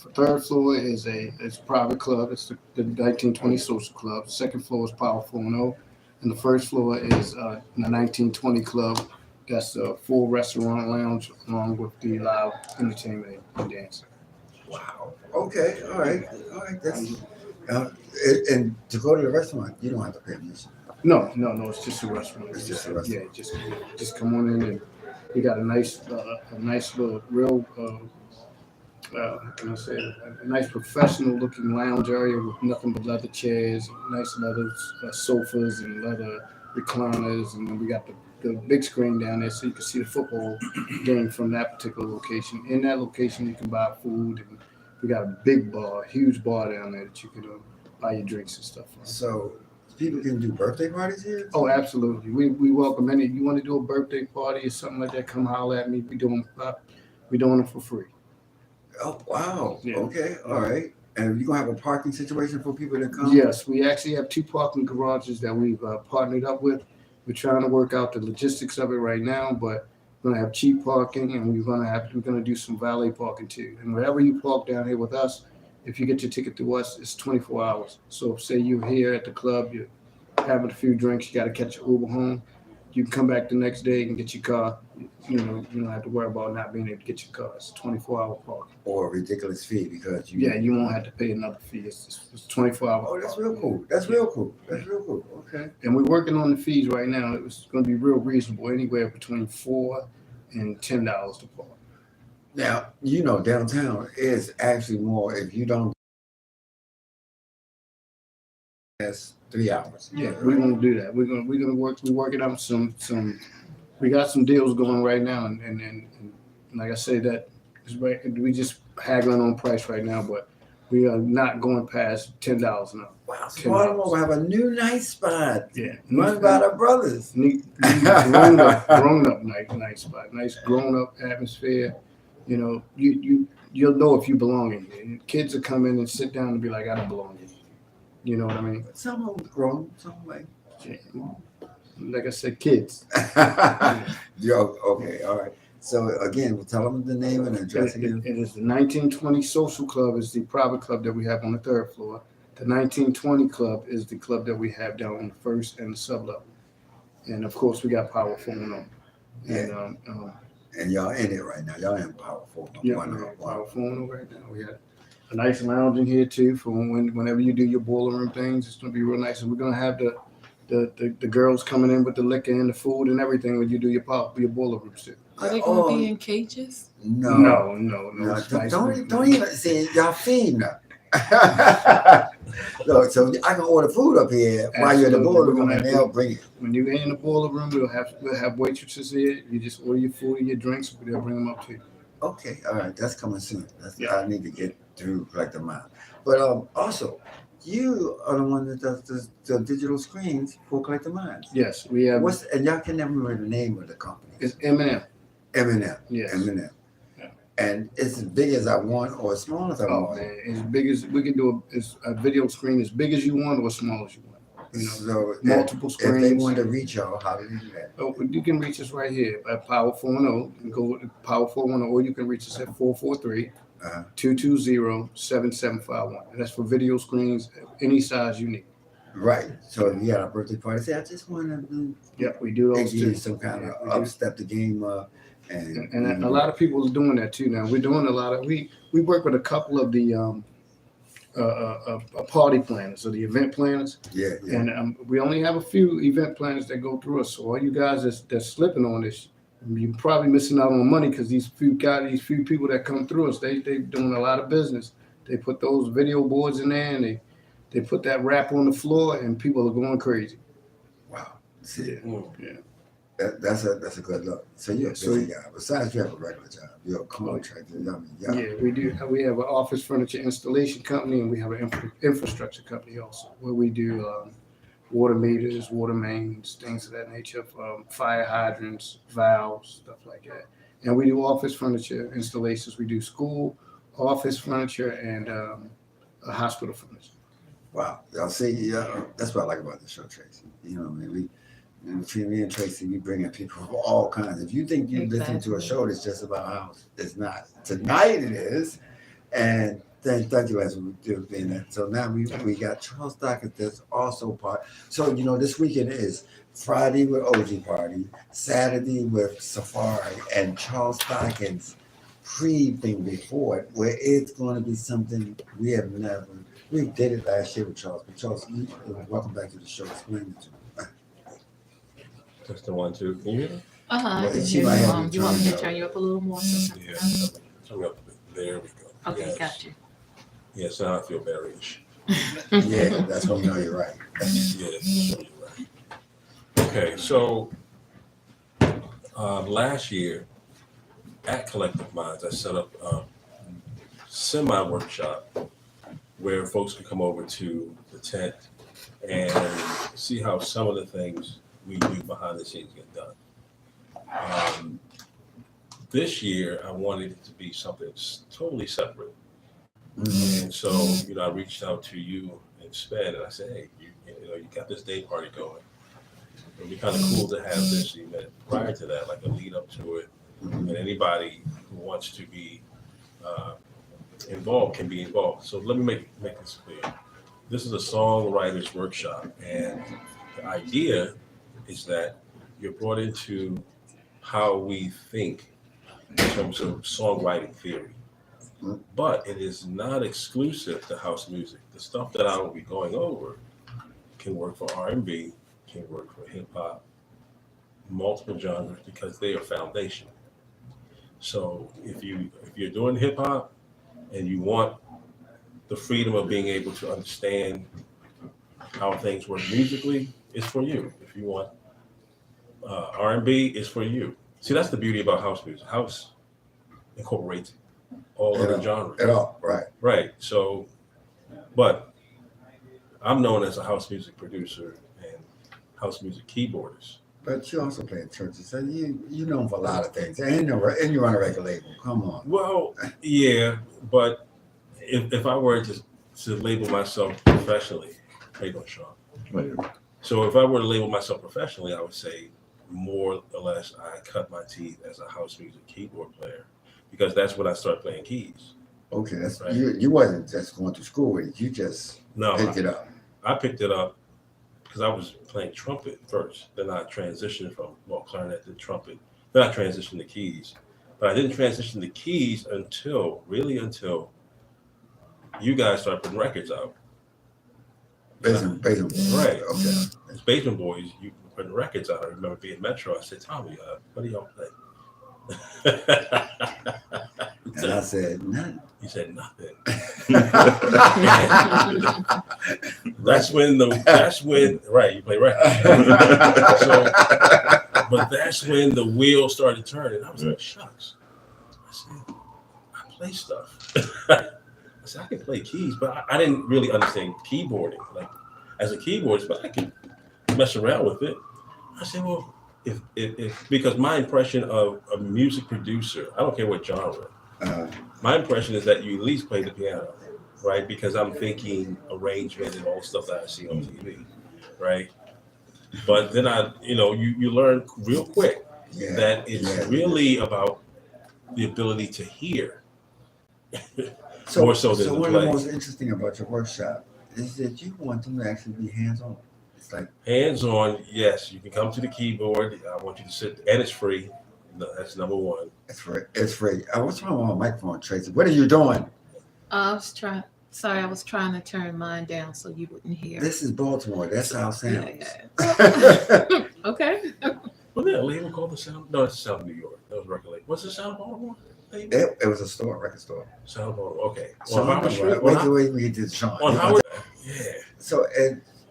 The third floor is a private club. It's the 1920 Social Club. The second floor is Power 4.0, and the first floor is the 1920 Club. That's a full restaurant lounge along with the live entertainment and dancing. Wow. Okay. All right. That's and to go to the restaurant, you don't have to pay admission. No. It's just a restaurant. It's just a restaurant. Yeah, just come on in, and we got a nice little real. How can I say it? A nice professional looking lounge area with nothing but leather chairs, nice leather sofas and leather recliners, and then we got the big screen down there so you can see the football game from that particular location. In that location, you can buy food, and we got a big bar, huge bar down there that you can buy your drinks and stuff from. So people can do birthday parties here? Oh, absolutely. We welcome any. If you want to do a birthday party or something like that, come holler at me. We're doing it for free. Oh, wow. Yeah. Okay. All right. And you going to have a parking situation for people to come? Yes, we actually have 2 parking garages that we've partnered up with. We're trying to work out the logistics of it right now, but we're going to have cheap parking, and we're going to do some valet parking too. And wherever you park down here with us, if you get your ticket through us, it's 24 hours. So say you're here at the club, you're having a few drinks, you got to catch your Uber home. You can come back the next day and get your car. You don't have to worry about not being able to get your car. It's a 24-hour parking. Or a ridiculous fee because you. Yeah, you won't have to pay another fee. It's 24 hours. Oh, that's real cool. That's real cool. Okay. And we're working on the fees right now. It was going to be real reasonable, anywhere between $4 and $10 to park. Now, downtown is actually more if you don't. That's 3 hours. Yeah, we won't do that. We're gonna work. We're working on some. We got some deals going right now, and like I say, that is right. We just haggling on price right now, but we are not going past $10 an hour. Wow, so Baltimore will have a new nice spot. Yeah, run by the brothers. Neat grown up nice spot. Nice grown up atmosphere. You you'll know if you belong in here. Kids will come in and sit down and be like, I don't belong in here. You know what I mean? Some of them grown, some like. Like I said, kids. Okay, all right. So again, we'll tell them the name and address again. It is the 1920 Social Club is the private club that we have on the 3rd floor. The 1920 Club is the club that we have down on the 1st and the sub-level. And of course, we got Power 410. And, and y'all in it right now. Y'all in Power 410. Yeah, Power 410 right now. We have a nice lounge in here too for whenever you do your boiler room things. It's going to be real nice. And we're going to have the girls coming in with the liquor and the food and everything when you do your boiler rooms too. Are they going to be in cages? No. Don't even see y'all feed now. Look, so I can order food up here while you're in the boiler room, and they'll bring it. When you're in the boiler room, we'll have waitresses here. You just order your food and your drinks. They'll bring them up to you. Okay, all right, that's coming soon. I need to get through Collective Mind. But also, you are the one that does the digital screens for Collective Minds. Yes, we have. And y'all can never remember the name of the company. It's M&M. M&M. Yes. M&M. And it's as big as I want or as small as I want. Man, as big as we can do a video screen as big as you want or as small as you want. You know, so multiple screens. If they want to reach y'all, how do you do that? Oh, you can reach us right here at Power 410. You can go to Power 410, or you can reach us at 443-220-7751. And that's for video screens, any size you need. Right. So if you got a birthday party, say I just want to. Yep, we do those too. Some kind of upstep the game up. And a lot of people are doing that too now. We're doing a lot of we work with a couple of the party planners or the event planners. Yeah. And we only have a few event planners that go through us. So all you guys that's slipping on this, you're probably missing out on money because these few people that come through us, they doing a lot of business. They put those video boards in there and they put that wrap on the floor and people are going crazy. Wow. See. Yeah. That's a good look. So you're a busy guy. Besides, you have a regular job. You're a contractor. Yeah, we do. We have an office furniture installation company, and we have an infrastructure company also, where we do water meters, water mains, things of that nature, fire hydrants, valves, stuff like that. And we do office furniture installations. We do school, office furniture, and hospital furniture. Wow. Y'all see, that's what I like about the show, Tracy. You know, I mean, between me and Tracy, we bring in people of all kinds. If you think you listen to a show that's just about house, it's not. Tonight it is. And thank you, Leslie, for being there. So now we got Charles Dockett that's also part. So, this weekend is Friday with OG Party, Saturday with Safari, and Charles Dockett's pre-thing before it, where it's going to be something we have never. We did it last year with Charles, but Charles, welcome back to the show. Explain it to me. Just the 1, 2. Can you hear me? I can She hear might you. have You want me to turn you up a little more? Yeah. Turn me up a bit. There we go. Okay, Yes. got you. Yes, now I feel berryish. Yeah, that's when you know you're right. Yes, you're right. Okay, so last year at Collective Minds, I set up a semi-workshop where folks could come over to the tent and see how some of the things we do behind the scenes get done. This year, I wanted it to be something totally separate. Mm-hmm. And so, I reached out to you and Sped, and I said, hey, you got this day party going. It would be kind of cool to have this event prior to that, like a lead up to it. And anybody who wants to be involved can be involved. So let me make this clear. This is a songwriters workshop, and the idea is that you're brought into how we think in terms of songwriting theory. But it is not exclusive to house music. The stuff that I will be going over can work for R&B, can work for hip hop, multiple genres, because they are foundational. So if you're doing hip hop and you want the freedom of being able to understand how things work musically, it's for you. If you want R&B, it's for you. See, that's the beauty about house music. House incorporates all other genres. At all, right. Right. So, but I'm known as a house music producer and house music keyboardist. But you also play at churches, so you known for a lot of things, and you run a record label. Come on. Well, yeah, but if I were to label myself professionally, how you doing, Sean? So if I were to label myself professionally, I would say more or less I cut my teeth as a house music keyboard player because that's when I started playing keys. Okay, that's Right. you wasn't just going to school with it. You just picked it up. I picked it up because I was playing trumpet first. Then I transitioned from clarinet to trumpet. Then I transitioned to keys. But I didn't transition to keys until you guys started putting records out. Basement. Right. Okay. As Basement Boys, you putting records out. I remember being Metro. I said, Thommy, what do y'all play? And I said, nothing. He said nothing. that's when you play records. But that's when the wheel started turning. I was like, shucks. I said, I play stuff. I said, I can play keys, but I didn't really understand keyboarding. Like as a keyboardist, but I can mess around with it. I said, well, if because my impression of a music producer, I don't care what genre, my impression is that you at least play the piano, right? Because I'm thinking arrangement and all the stuff that I see on TV, right? But then you learn real quick that it's really about the ability to hear. More so than so the one play. of the most interesting about your workshop is that you want them to actually be hands-on. It's like hands-on, yes. You can come to the keyboard. I want you to sit, and it's free. No, that's number one. It's free. It's free. What's wrong with my microphone, Tracy? What are you doing? I was trying to turn mine down so you wouldn't hear. This is Baltimore. That's how it sounds. Yeah. Okay. Was there a label called The Sound? No, it's the Sound of New York. That was a record label. What's the Sound of Baltimore? It was a store, record store. Sound of Baltimore. Okay. So Howard Street. wait, we did Sean. On Howard. Yeah. So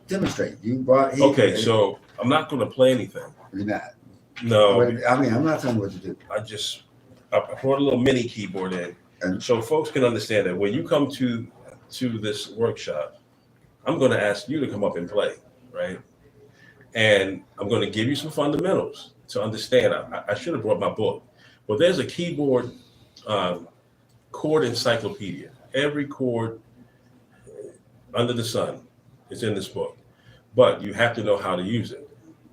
demonstrate. You brought. Okay, so I'm not going to play anything. You're not. No. I mean, I'm not telling you what to do. I brought a little mini keyboard in, And so folks can understand that when you come to this workshop, I'm going to ask you to come up and play, right? And I'm going to give you some fundamentals to understand. I should have brought my book. Well, there's a keyboard chord encyclopedia. Every chord under the sun is in this book, but you have to know how to use it.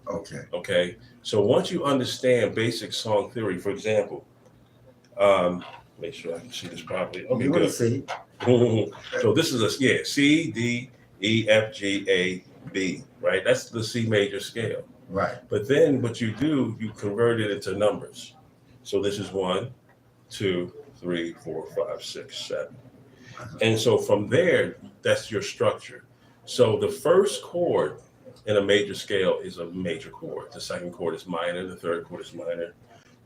Okay. So once you understand basic song theory, for example, make sure I can see this properly. Okay, good. See. So this is a C, D, E, F, G, A, B, right? That's the C major scale. Right. But then what you do, you convert it into numbers. So this is 1, 2, 3, 4, 5, 6, 7. And so from there, that's your structure. So the first chord in a major scale is a major chord. The second chord is minor. The third chord is minor.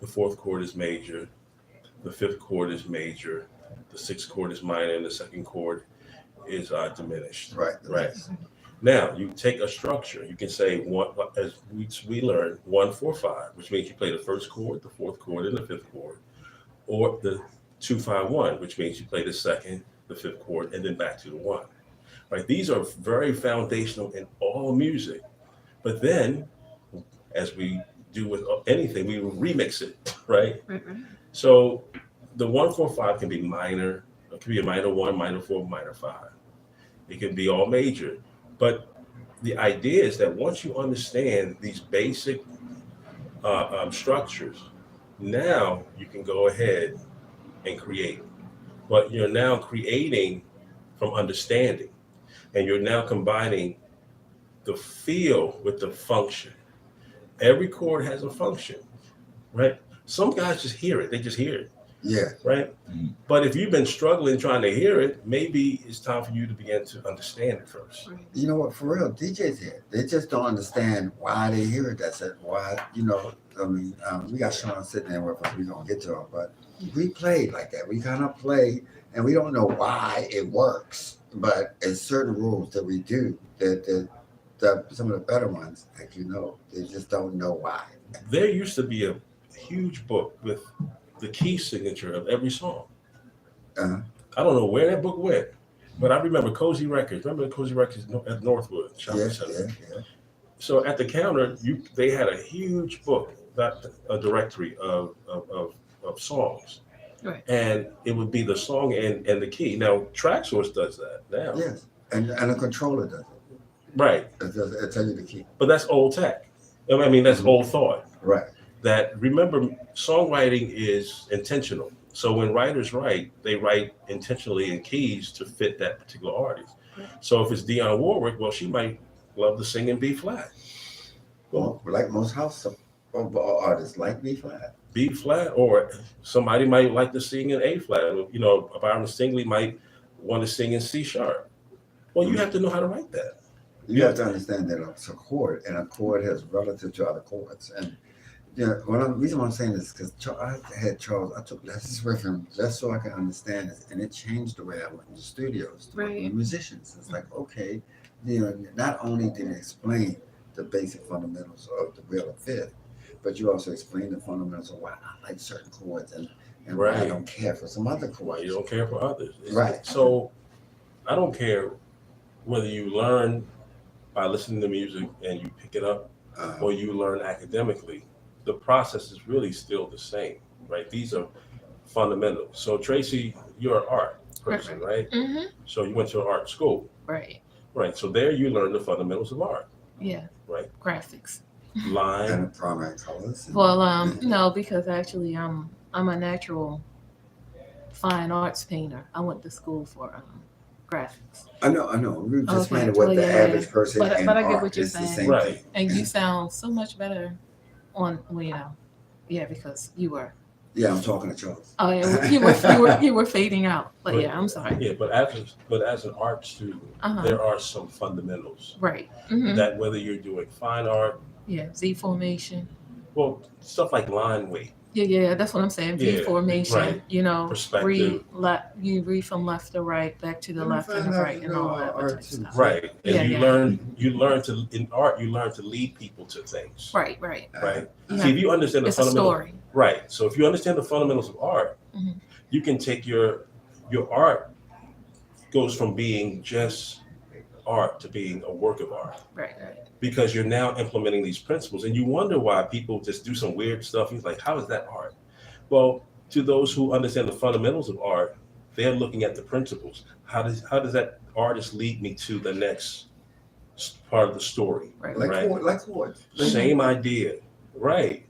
The fourth chord is major. The fifth chord is major. The sixth chord is minor. And the second chord is diminished. Right. Now you take a structure. You can say one, as we learned, 1, 4, 5, which means you play the first chord, the fourth chord, and the fifth chord, or the 2, 5, 1, which means you play the second, the fifth chord, and then back to the 1. Right? These are very foundational in all music. But then, as we do with anything, we remix it, right? Right. So the 1, 4, 5 can be minor. It can be a minor 1, minor 4, minor 5. It can be all major. But the idea is that once you understand these basic structures, now you can go ahead and create. But you're now creating from understanding. And you're now combining the feel with the function. Every chord has a function, right? Some guys just hear it. They just hear it. Yeah. Right? Mm-hmm. But if you've been struggling trying to hear it, maybe it's time for you to begin to understand it first. You know what? For real, DJs here, they just don't understand why they hear it. That's it. Why, I mean, we got Sean sitting there with us. We're going to get to him. But we play like that. We kind of play, and we don't know why it works. But it's certain rules that we do that some of the better ones, like they just don't know why. There used to be a huge book with the key signature of every song. Uh-huh. I don't know where that book went, but I remember Cozy Records. Remember the Cozy Records at Northwood? Yeah. So at the counter, they had a huge book, that a directory of songs. Right. And it would be the song and the key. Now TrackSource does that now. Yes, and a controller does it. Right. It tells you the key. But that's old tech. I mean, that's old thought. Right. That, remember, songwriting is intentional. So when writers write, they write intentionally in keys to fit that particular artist. Right. So if it's Dionne Warwick, well, she might love to sing in B flat. Well, like most house artists, like B flat. B flat, or somebody might like to sing in A flat. You know, Byron Stingley might want to sing in C sharp. Well, you have to know how to write that. You have to understand that it's a chord, and a chord has relative to other chords. And the reason why I'm saying this is because I had Charles. I took lessons with him just so I could understand this, and it changed the way I went into studios to work with musicians. It's like, okay, not only did it explain the basic fundamentals of the real and fifth, but you also explain the fundamentals of why I like certain chords and why I don't care for some other chords. Why you don't care for others. Right. So I don't care whether you learn by listening to music and you pick it up, or you learn academically. The process is really still the same, right? These are fundamentals. So Tracy, you're an art person, right? Mm-hmm. So you went to an art school. Right. Right. So there you learn the fundamentals of art. Yeah. Right. Graphics. Line. And the primary colors. Well, no, because actually I'm a natural fine arts painter. I went to school for graphics. I know. We just explaining well, what the average person but I get art what you're is the saying. same Right. thing. And you sound so much better on, because you were. Yeah, I'm talking to Charles. Oh, yeah, you were fading out. But yeah, I'm sorry. Yeah, but as an art student, there are some fundamentals. Right. Mm-hmm. That whether you're doing fine art, Z formation. well, stuff like line weight. Yeah, that's what I'm saying. V Yeah, formation. right. Perspective. You read from left to right, back to the left and the right, and all that type of stuff. Right. And Yeah, you yeah. learn to, in art, you learn to lead people to things. Right. Right. Yeah. See, if you understand the It's a fundamentals. story. Right. So if you understand the fundamentals of art, you can take your art goes from being just art to being a work of art. Right. Because you're now implementing these principles, and you wonder why people just do some weird stuff. He's like, how is that art? Well, to those who understand the fundamentals of art, they're looking at the principles. How does that artist lead me to the next part of the story? Right. Like chords. Same idea, right?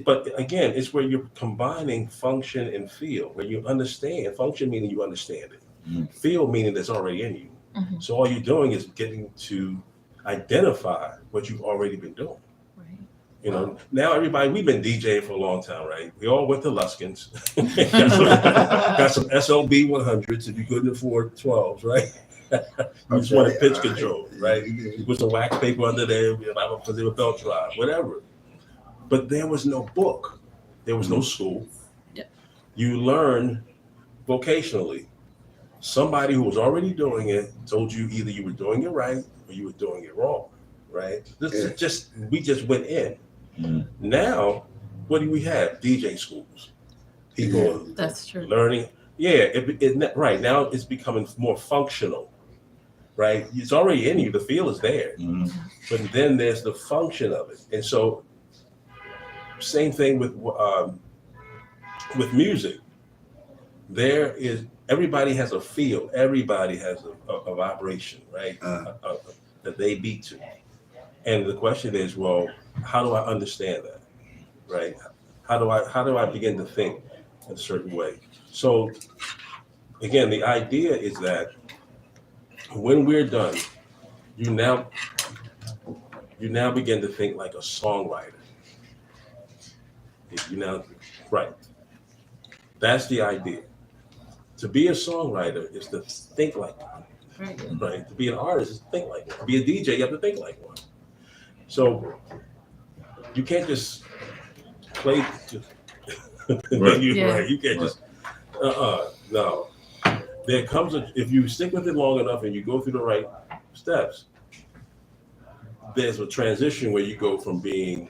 But again, it's where you're combining function and feel, where you understand. Function meaning you understand it. Feel meaning that's already in you. So all you're doing is getting to identify what you've already been doing. Right. Now everybody, we've been DJing for a long time, right? We all went to Luskins. got some SLB 100s if you couldn't afford 12s, right? You just wanted pitch control, right? You put some wax paper under there because they were belt drive, whatever. But there was no book. There was no school. Yep. You learn vocationally. Somebody who was already doing it told you either you were doing it right or you were doing it wrong, right? We just went in. Now, what do we have? DJ schools. People That's true. learning. Yeah, right now it's becoming more functional, right? It's already in you. The feel is there, but then there's the function of it, and so same thing with music. There is. Everybody has a feel. Everybody has a vibration, right? That they beat to. And the question is, well, how do I understand that, right? How do I begin to think in a certain way? So, again, the idea is that when we're done, you now begin to think like a songwriter. Right? That's the idea. To be a songwriter is to think like one, right? To be an artist is to think like one. To be a DJ, you have to think like one. So you can't just play. Right. You can't just. No. There comes if you stick with it long enough and you go through the right steps, there's a transition where you go from being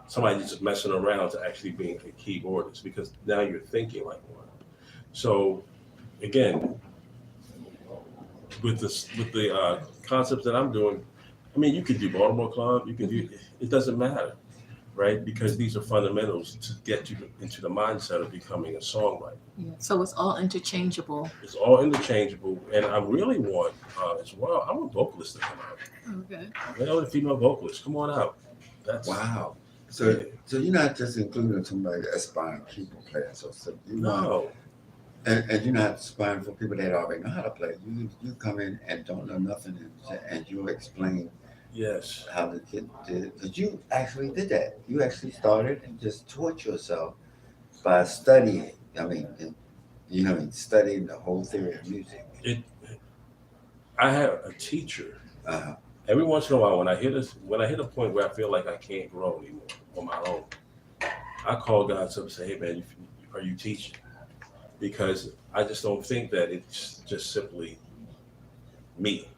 somebody just messing around to actually being a keyboardist, because now you're thinking like one. So again, with the concepts that I'm doing, mean, you could do Baltimore Club. You can do. It doesn't matter, right? Because these are fundamentals to get you into the mindset of becoming a songwriter. Yeah. So it's all interchangeable. It's all interchangeable, and I really want as well. I want vocalists to come out. Okay. Male and female vocalists, come on out. That's Wow. So you're not just including somebody aspiring keyboard players. So you want, no. and you're not aspiring for people that already know how to play. You come in and don't know nothing, and you explain Yes. how the kid did. Because you actually did that. You actually started and just taught yourself by studying. I mean, studying the whole theory of music. I had a teacher. Every once in a while, when I hit a point where I feel like I can't grow anymore on my own, I call God up and say, "Hey, man, are you teaching?" Because I just don't think that it's just simply me,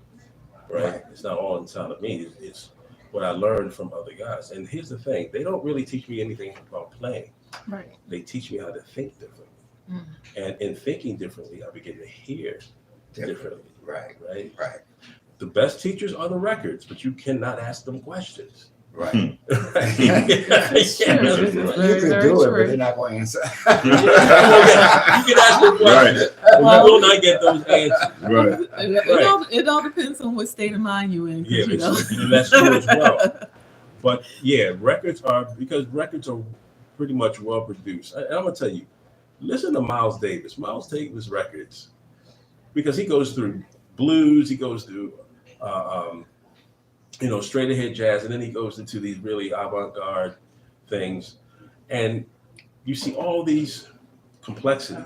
right? It's not all inside of me. It's what I learned from other guys. And here's the thing: they don't really teach me anything about playing. Right. They teach me how to think differently. Mm. And in thinking differently, I begin to hear differently. Right. The best teachers are the records, but you cannot ask them questions. Right. You That's true. This is You very, can very do it, true. but they're not going to answer. You can ask them questions, but you will not get those answers. Right. It all depends on what state of mind you're in. Yeah, You know? and that's true as well. But yeah, records are pretty much well produced. And I'm gonna tell you, listen to Miles Davis. Miles Davis records, because he goes through blues, he goes through straight ahead jazz, and then he goes into these really avant-garde things, and you see all these complexities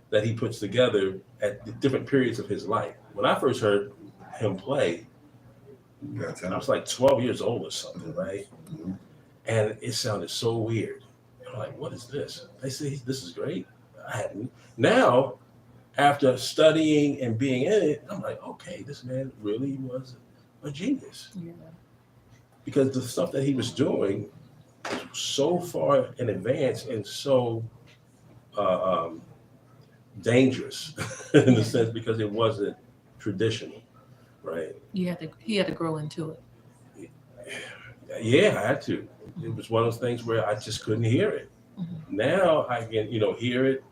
that he puts together at the different periods of his life. When I first heard him play, I was like 12 years old or something, right? Mm-hmm. And it sounded so weird. I'm like, what is this? They say this is great. I hadn't. Now, after studying and being in it, I'm like, okay, this man really was a genius. Yeah. Because the stuff that he was doing was so far in advance and so dangerous in the sense because it wasn't traditional, right? He had to grow into it. Yeah, I had to. It was one of those things where I just couldn't hear it. Mm-hmm. Now I can, hear it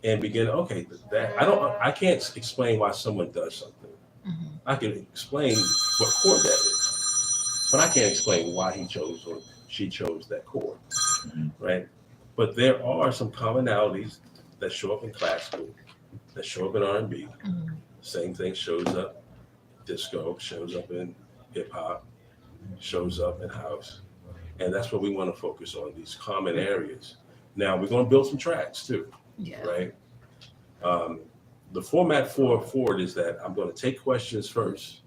and begin. Okay, I can't explain why someone does something. Mm-hmm. I can explain what chord that is, but I can't explain why he chose or she chose that chord, right? But there are some commonalities that show up in classical, that show up in R&B. Mm-hmm. Same thing shows up disco, shows up in hip hop, shows up in house. And that's what we want to focus on, these common areas. Now we're going to build some tracks too, right? The format for it is that I'm going to take questions first.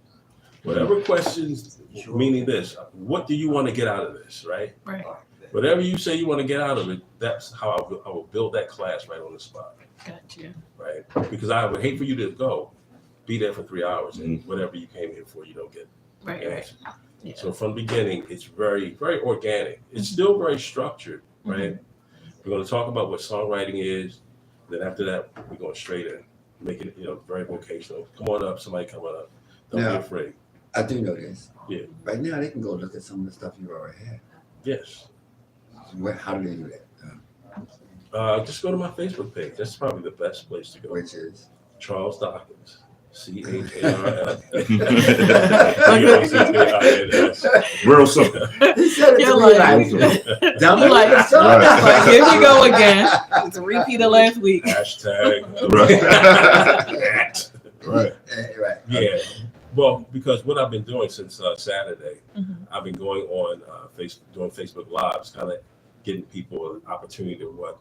Whatever questions, meaning this, what do you want to get out of this, right? Right. Whatever you say you want to get out of it, that's how I will build that class right on the spot. Gotcha. Right? Because I would hate for you to be there for 3 hours and whatever you came here for, you don't get answered. Right. Yeah. So from the beginning, it's very, very organic. It's still very structured, right? We're going to talk about what songwriting is. Then after that, we're going straight in, make it, very vocational. Come on up, somebody come on up. Don't be afraid. I do know this. Yeah. Right now, they can go look at some of the stuff you already had. Yes. How do they do that? Just go to my Facebook page. That's probably the best place to go. Which is? Charles Dawkins. CHARL. Real simple. He said it You're to me like, dumb like, here we go again. It's a repeat of last week. Hashtag. Right. Right. Yeah. Well, because what I've been doing since Saturday, I've been going on Facebook, doing Facebook Lives, kind of getting people an opportunity to what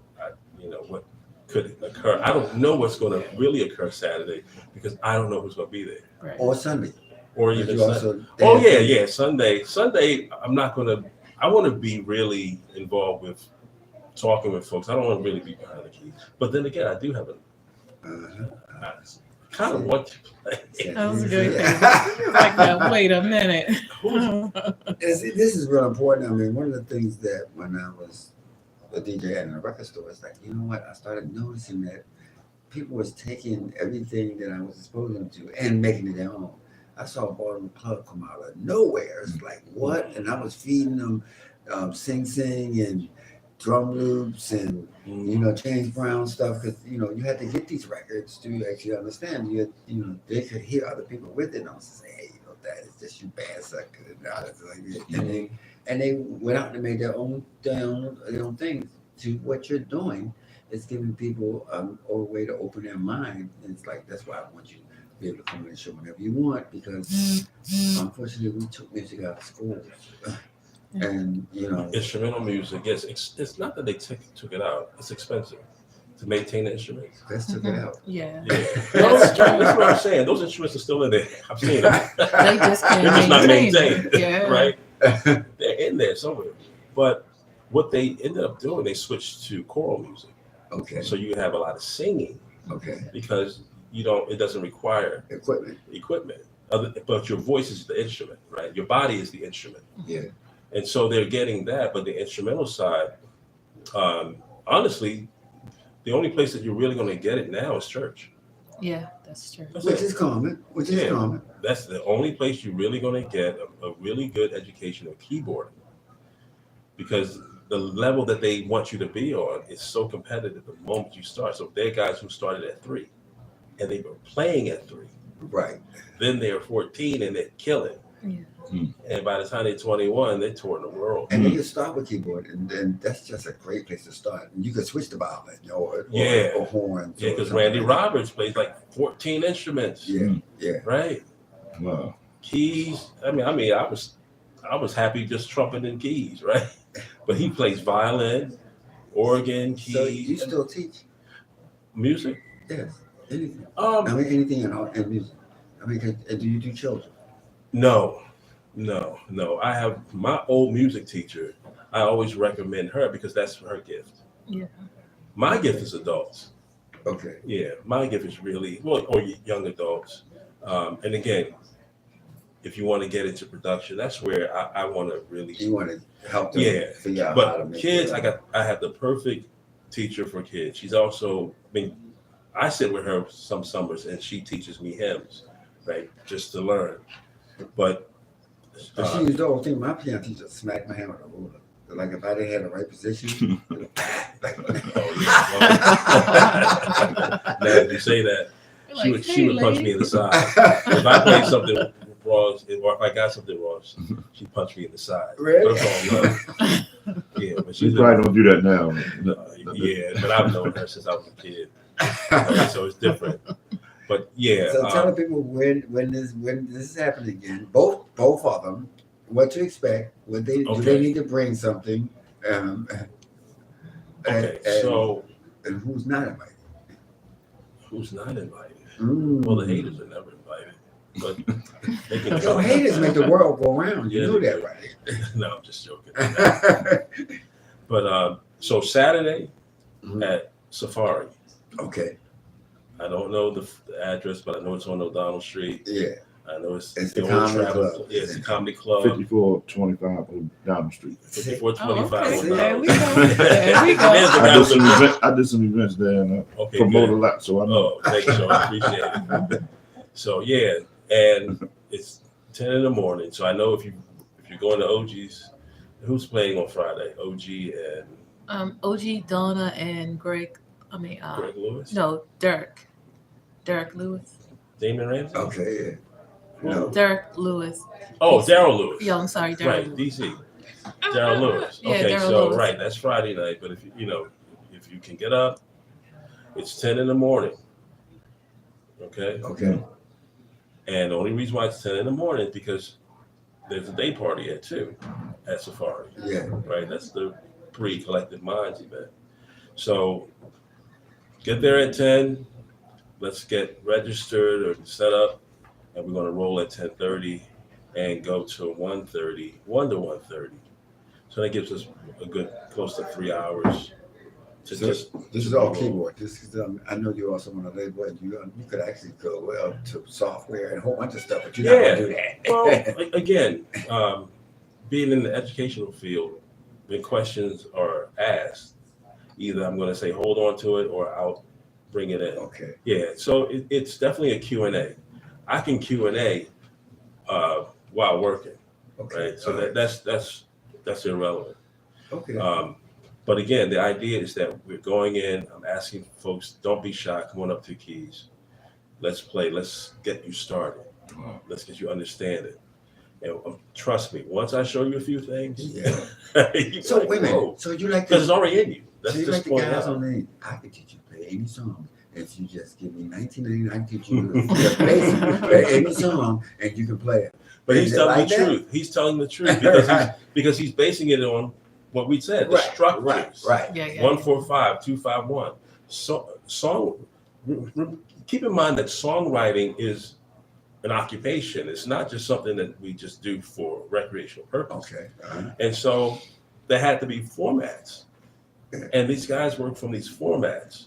could occur. I don't know what's going to really occur Saturday because I don't know who's going to be there. Right. Or Sunday. Or even Sunday. Sunday, I'm not going to. I want to be really involved with talking with folks. I don't want to really be behind the keys. But then again, I do have I kind of want to play. That was a good thing. Like that. Wait a minute. This is real important. I mean, one of the things that when I was a DJ in a record store, it's like, you know what? I started noticing that people was taking everything that I was exposing them to and making it their own. I saw a Baltimore club come out of nowhere. It's like, what? And I was feeding them Sing Sing and drum loops and, James Brown stuff. Because, you had to get these records to actually understand. They could hear other people with it. And I was saying, hey, that is just you bad sucker. And they went out and made their own things. To what you're doing is giving people a way to open their mind. And it's like, that's why I want you to be able to come in and show whatever you want, because unfortunately we took music out of schools. And instrumental music, yes, it's not that they took it out, it's expensive to maintain the instruments. Let's took it out. Yeah. That's what I'm saying. Those instruments are still in there. I've seen them. They just can't They're just not maintain maintained. Yeah. Right? They're in there somewhere. But what they ended up doing, they switched to choral music. Okay. So you have a lot of singing. Okay. Because it doesn't require equipment. But your voice is the instrument, right? Your body is the instrument. Yeah. And so they're getting that, but the instrumental side, honestly, the only place that you're really going to get it now is church. Yeah, that's true. Which is common. That's the only place you're really going to get a really good education of keyboarding, because the level that they want you to be on is so competitive the moment you start. So there are guys who started at 3, and they were playing at 3. Right. Then they're 14 and they're killing. Yeah. And by the time they're 21, they're touring the world. And then you start with keyboard, and then that's just a great place to start. And you can switch to violin or horns. Yeah, because Randy Roberts plays like 14 instruments. Yeah. Right. Wow. Keys. I was happy just trumpeting keys, right? But he plays violin, organ, keys. So you still teach music? Yes. Anything. Anything in music. Do you do children? No. I have my old music teacher. I always recommend her because that's her gift. Yeah. My gift is adults. Okay. Yeah, my gift is really or young adults. And again, if you want to get into production, that's where I want to really. You want to help them figure out how to make kids, I have the perfect teacher for kids. She's also, I sit with her some summers and she teaches me hymns, right, just to learn. But she used the whole thing. My piano teacher smacked my hand with a ruler. Like if I didn't have the right position. Now you say that, she would punch me in the side. If I played something wrong, or if I got something wrong, she'd punch me in the side. Really? But it's all love. Yeah, but She probably don't do that now. Yeah, but I've known her since I was a kid, so it's different. But yeah. So tell people when this is happening again. Both of them, what to expect. Do they need to bring something? And who's not invited? Who's not invited? Well, the haters are never invited. But they can. So haters make the world go round. You know that, right? No, I'm just joking. But so Saturday at Safari. Okay. I don't know the address, but I know it's on O'Donnell Street. Yeah. I know it's the comedy club. Yeah, it's a comedy club. 5425 O'Donnell Street. 5425. There we go. I did some events there and promote a lot, so I know. Thank you, so I appreciate it. So yeah, and it's 10 in the morning. So I know if you're going to OG's, who's playing on Friday? OG and OG, Donna, and Greg. Greg Lewis? No, Derek Lewis. Damon Ramsey? Okay, yeah. No. Derek Lewis. Oh, Daryl Lewis. Yeah, I'm sorry, Daryl. Right, Lewis. DC. Daryl Lewis. Yeah, Okay, Daryl so Lewis. right, that's Friday night. But if you can get up, it's 10 in the morning. Okay. Okay. And the only reason why it's 10 in the morning is because there's a day party at 2 at Safari. Yeah. Right. That's the pre-Collective Minds event. So get there at 10. Let's get registered or set up, and we're going to roll at 10:30 and go to 1:30, 1 to 1:30. So that gives us a good close to 3 hours. This is all keyboard. This is I know you also want to label, and you could actually go to software and a whole bunch of stuff, but you're not going to do that. Well, again, being in the educational field, when questions are asked, either I'm going to say hold on to it or I'll bring it in. Okay. Yeah, so it's definitely a Q&A. I can Q&A, while working, Okay. right? So all right. that's irrelevant. Okay. But again, the idea is that we're going in. I'm asking folks, don't be shy. Come on up to the keys. Let's play. Let's get you started. Let's get you understand it. And trust me, once I show you a few things, Yeah. you So like, wait a whoa, minute. So you like because it's already in you. That's so you just like the pointing guys out. on the I could teach you to play any song. If you just give me 1999, I can teach you the basic play any song and you can play it. But Is he's it telling like the that? truth. He's telling the truth because he's basing it on what we said, the Right, structures. right. Yeah. 145, 251. So keep in mind that songwriting is an occupation. It's not just something that we just do for recreational purpose. Okay. And so there had to be formats. And these guys work from these formats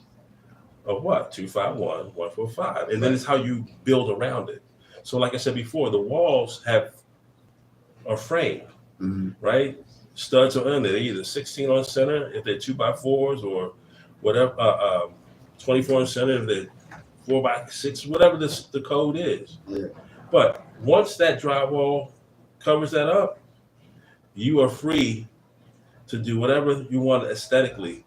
of what? 251, 145. And then it's how you build around it. So like I said before, the walls have a frame, right? Studs are in there. They're either 16 on center if they're 2x4s or whatever, 24 on center if they're 4x6, whatever the code is. Yeah. But once that drywall covers that up, you are free to do whatever you want aesthetically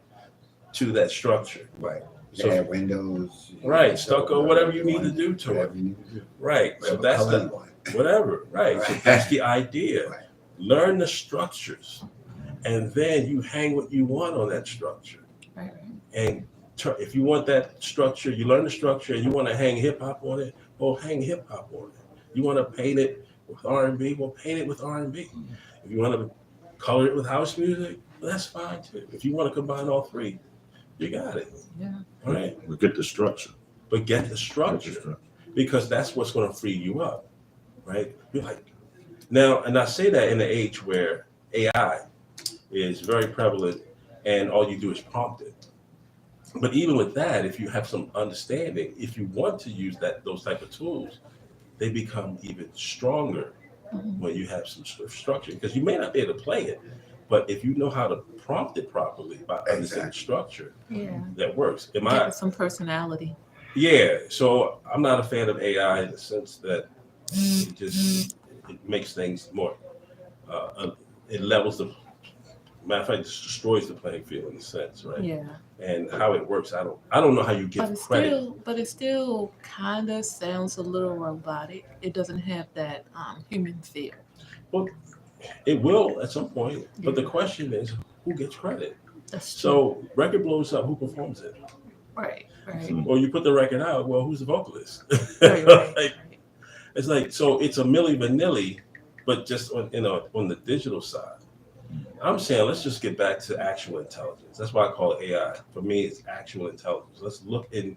to that structure. Right. So add windows. right, stucco, whatever you need to do to whatever it. you need to do. Right. So Whatever that's color the you want. whatever. Right. So Right. that's the idea. Right. Learn the structures, and then you hang what you want on that structure. Right. And if you want that structure, you learn the structure, and you want to hang hip hop on it, well, hang hip hop on it. You want to paint it with R&B, well, paint it with R&B. If you want to color it with house music, well, that's fine too. If you want to combine all three, you got it. Yeah. All right. We get the structure. But get the structure, because that's what's going to free you up, right? You're like, now, and I say that in the age where AI is very prevalent and all you do is prompt it. But even with that, if you have some understanding, if you want to use those type of tools, they become even stronger when you have some structure, because you may not be able to play it, but if you know how to prompt it properly by understanding structure, that works. Give it some personality. Yeah, so I'm not a fan of AI in the sense that it makes things more, it levels the, matter of fact, it destroys the playing field in a sense, right? Yeah. And how it works, I don't know how you give credit. But it still kind of sounds a little robotic. It doesn't have that human feel. Well, it will at some point, but the question is, who gets credit? That's true. So record blows up, who performs it? Right. Or you put the record out, well, who's the vocalist? Right. It's like, so it's a Milli Vanilli, but just on the digital side. I'm saying let's just get back to actual intelligence. That's why I call it AI. For me, it's actual intelligence. Let's look and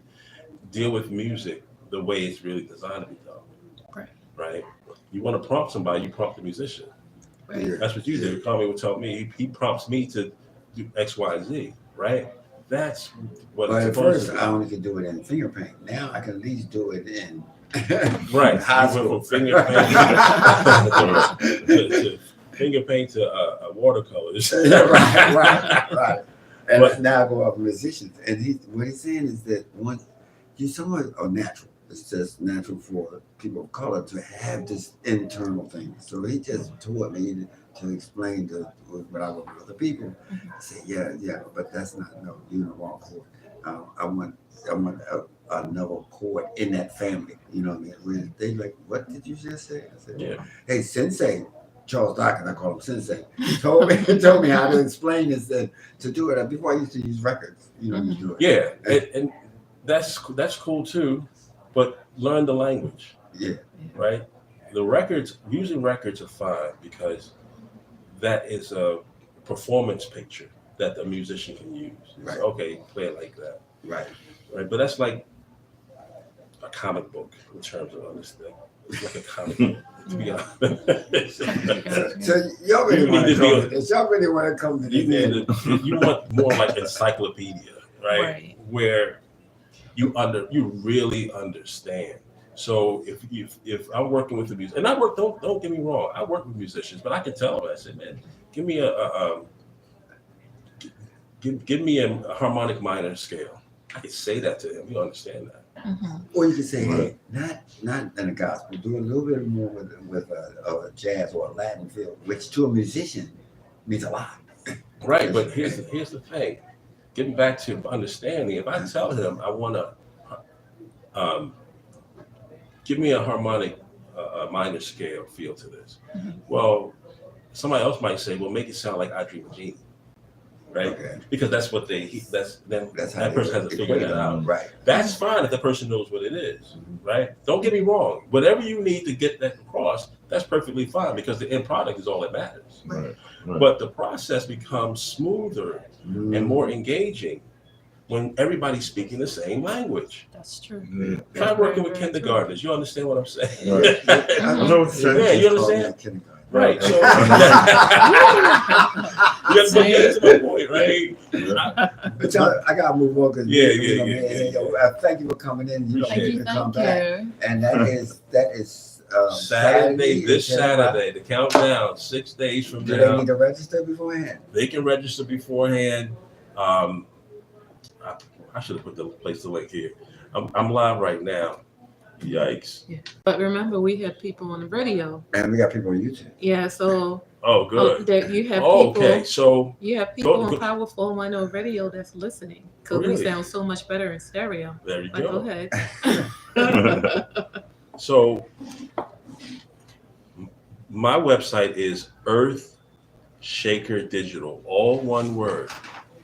deal with music the way it's really designed to be done. Right? You want to prompt somebody, you prompt the musician. Right. That's what you do. Tommy would tell me, he prompts me to do X, Y, Z, right? That's what But it's at supposed first, to I be. only could do it in finger paint. Now I can at least do it in Right. high You school. went from finger paint to finger paint to watercolors. right. And But- now I go off musicians. And what he's saying is that you somewhat are natural. It's just natural for people of color to have this internal thing. So he just taught me to explain to when I work with other people. I say, yeah, but that's not you're in the wrong chord. I want another chord in that family. You know what I mean? They like, what did you just say? I said, hey, Sensei. Charles Dawkins, I call him Sensei. He told me how to explain this to do it. Before I used to use records, you do it. Yeah, and that's cool too, but learn the language. Yeah. Right? Using records are fine because that is a performance picture that the musician can use. Right. Okay, play it like that. Right. But that's like a comic book in terms of understanding. It's like a comic book. To be honest. So y'all really want to come to this? Y'all really want to come to this? You want more like encyclopedia, right? Where you really understand. So if I'm working with the music, and I work, don't get me wrong, I work with musicians, but I can tell them, I said, man, give me a harmonic minor scale. I can say that to him. You understand that? Mhm. Or you can say, hey, not in the gospel, do a little bit more with a jazz or a Latin feel, which to a musician means a lot. Right, but here's the thing. Getting back to understanding, if I tell him I want to um, give me a harmonic, minor scale feel to this, Mhm. well, somebody else might say, well, make it sound like I Dream of Jeannie, right? Okay. Because that's what That's how that person has to figure that out. Right. That's fine if the person knows what it is, right? Don't get me wrong. Whatever you need to get that across, that's perfectly fine because the end product is all that matters. Right. But the process becomes smoother and more engaging when everybody's speaking the same language. That's true. Try working with kindergartners. You understand what I'm saying? Right. I know what you're saying. Yeah, you Just call me understand? a kindergarten. Right. So, but that's my point, right? But I gotta move on because Yeah. thank you for coming in. You know, Thank you you. can come Thank back, you. and that is Saturday, this 10 o'clock. Saturday, the countdown, 6 days from Do they now. need to register beforehand? They can register beforehand. I should have put the link here. I'm live right now. Yikes. Yeah. But remember, we have people on the radio. And we got people on YouTube. Yeah, so Oh, good. that you have Oh, people. okay, so You have people go- on Power 410 radio that's listening because Really? we sound so much better in stereo. there you But go go. ahead. So my website is Earth Shaker Digital, all one word.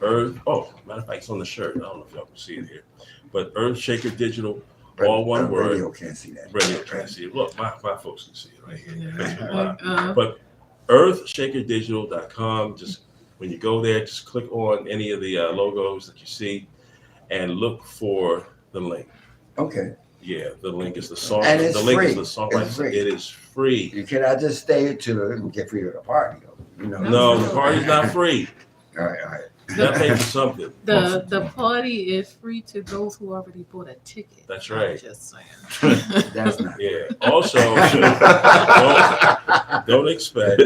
Earth. Oh, matter of fact, it's on the shirt. I don't know if y'all can see it here, but Earth Shaker Digital, all one word. Radio can't see that. Radio can't see it. Look, my folks can see it right here. Yeah. But earthshakerdigital.com. Just when you go there, just click on any of the logos that you see, and look for the link. Okay. Yeah, the link is the song. And it's the link free. is the song. It's free. It is free. You cannot just stay to get free at a party. You know. No, the party's not free. All right. You gotta pay for something. The party is free to those who already bought a ticket. That's right. I'm just saying. That's not. Yeah. Also, don't expect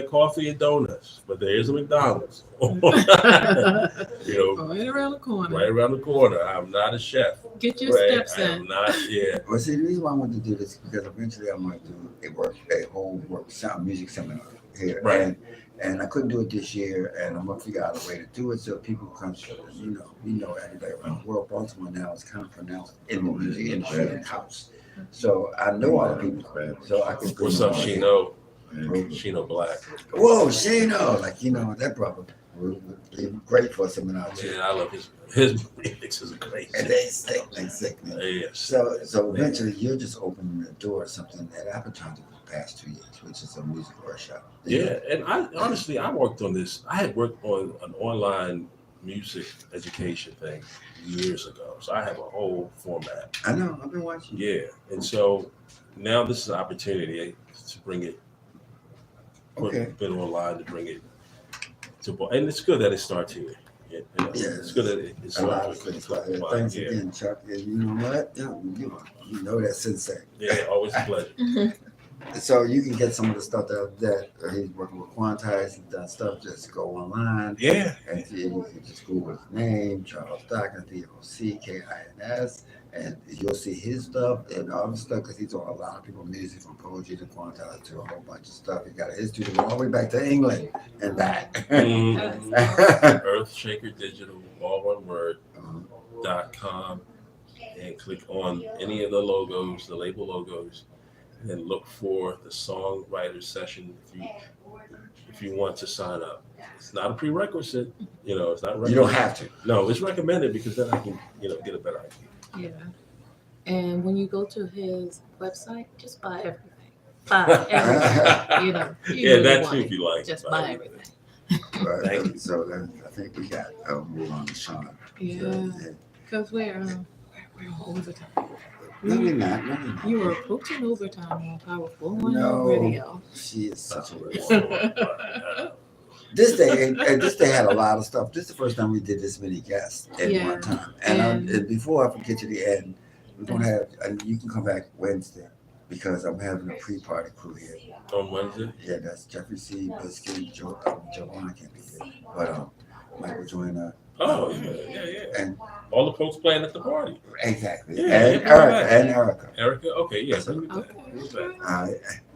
coffee and donuts, but there is a McDonald's. You know, Right around the corner. right around the corner. I'm not a chef. Get your steps I am in. not. Yeah. Well, see, the reason why I wanted to do this is because eventually I'm going to do a whole music seminar here. Right. And I couldn't do it this year, and I'm going to figure out a way to do it so people come. You know, everybody around the world. Baltimore now is kind of pronounced in the music industry and house. So I know all the people. So I could. What's up, Shino? Shino Black. Whoa, Shino! Like that brother. We're great for a seminar too. Yeah, I love his remixes are great. And they sick, man. Yes. So eventually you're just opening the door to something that I've been trying to do for the past 2 years, which is a music workshop. Yeah, and I honestly worked on this. I had worked on an online music education thing years ago, so I have a whole format. I know. I've been watching. Yeah, and so now this is an opportunity to bring it. Okay. Been online to bring it to, and it's good that it starts here. Yeah, it's good that it A lot of starts things. Thanks again, Chuck. And you know what? You know that sensei. Yeah, always a pleasure. So you can get some of the stuff that he's working with Quantize and done stuff. Just go online. Yeah. And you can just Google his name, Charles Dawkins, DOCKINS, and you'll see his stuff and all the stuff because he's on a lot of people's music from poetry to Quantize to a whole bunch of stuff. He got his studio all the way back to England and back. Earth Shaker Digital, all one word, .com, and click on any of the logos, the label logos, and then look for the songwriter session if you want to sign up. It's not a prerequisite, it's not recommended. You don't have to. No, it's recommended because then I can, get a better idea. Yeah. And when you go to his website, just buy everything. Buy everything. Yeah, that too if you like. Just buy everything. Right. Thank you. So then I think we got move on to Sean. Yeah. Because we're on overtime. No, we're not. You were approaching overtime on Power 410 No. radio. She is such a This day had a lot of stuff. This is the first time we did this many guests at one time. And before I forget to the end, we're gonna have. And you can come back Wednesday because I'm having a pre-party crew here. On Wednesday? Yeah, that's Jeffrey C. Biscuit, Joanna can't be here, but Michael Joyner, Oh, yeah. And All the folks playing at the party. exactly. Yeah, and yeah, Erica. right. And Erica. Erica, okay, yeah. So- Bring me back. Okay. Bring me back. Uh,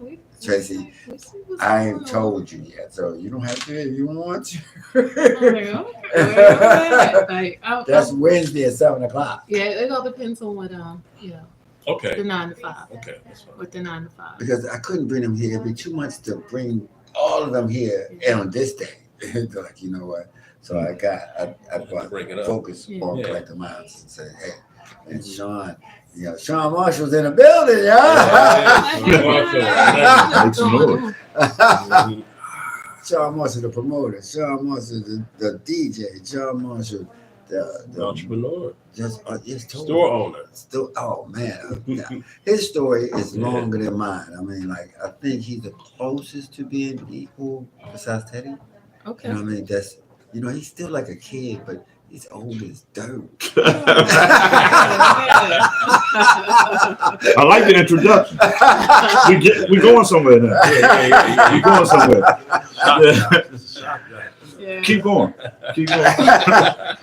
We- Tracy, we see what's I going ain't on. told you yet, so you don't have to if you don't want to. Like, That's Wednesday at 7:00. yeah, it all depends on what the Okay. 9 to 5. Okay, that's fine. With the 9 to 5. Because I couldn't bring them here. It'd be too much to bring all of them here on this day. Like, you know what? So I brought Break it up. focus on Yeah. collective minds and say, hey, and Sean, Sean Marshall's in the building, yeah. Make some noise. Sean Marshall, the promoter. Sean Marshall, the DJ. Sean Marshall, the Entrepreneur. just Store owner. Still, oh man, yeah. His story is longer than mine. I mean, like I think he's the closest to being equal besides Teddy. Okay. You know what I mean? That's he's still like a kid, but he's old as dirt. I like the introduction. We going somewhere now. Yeah. We going somewhere. Yeah. Keep going. Keep going.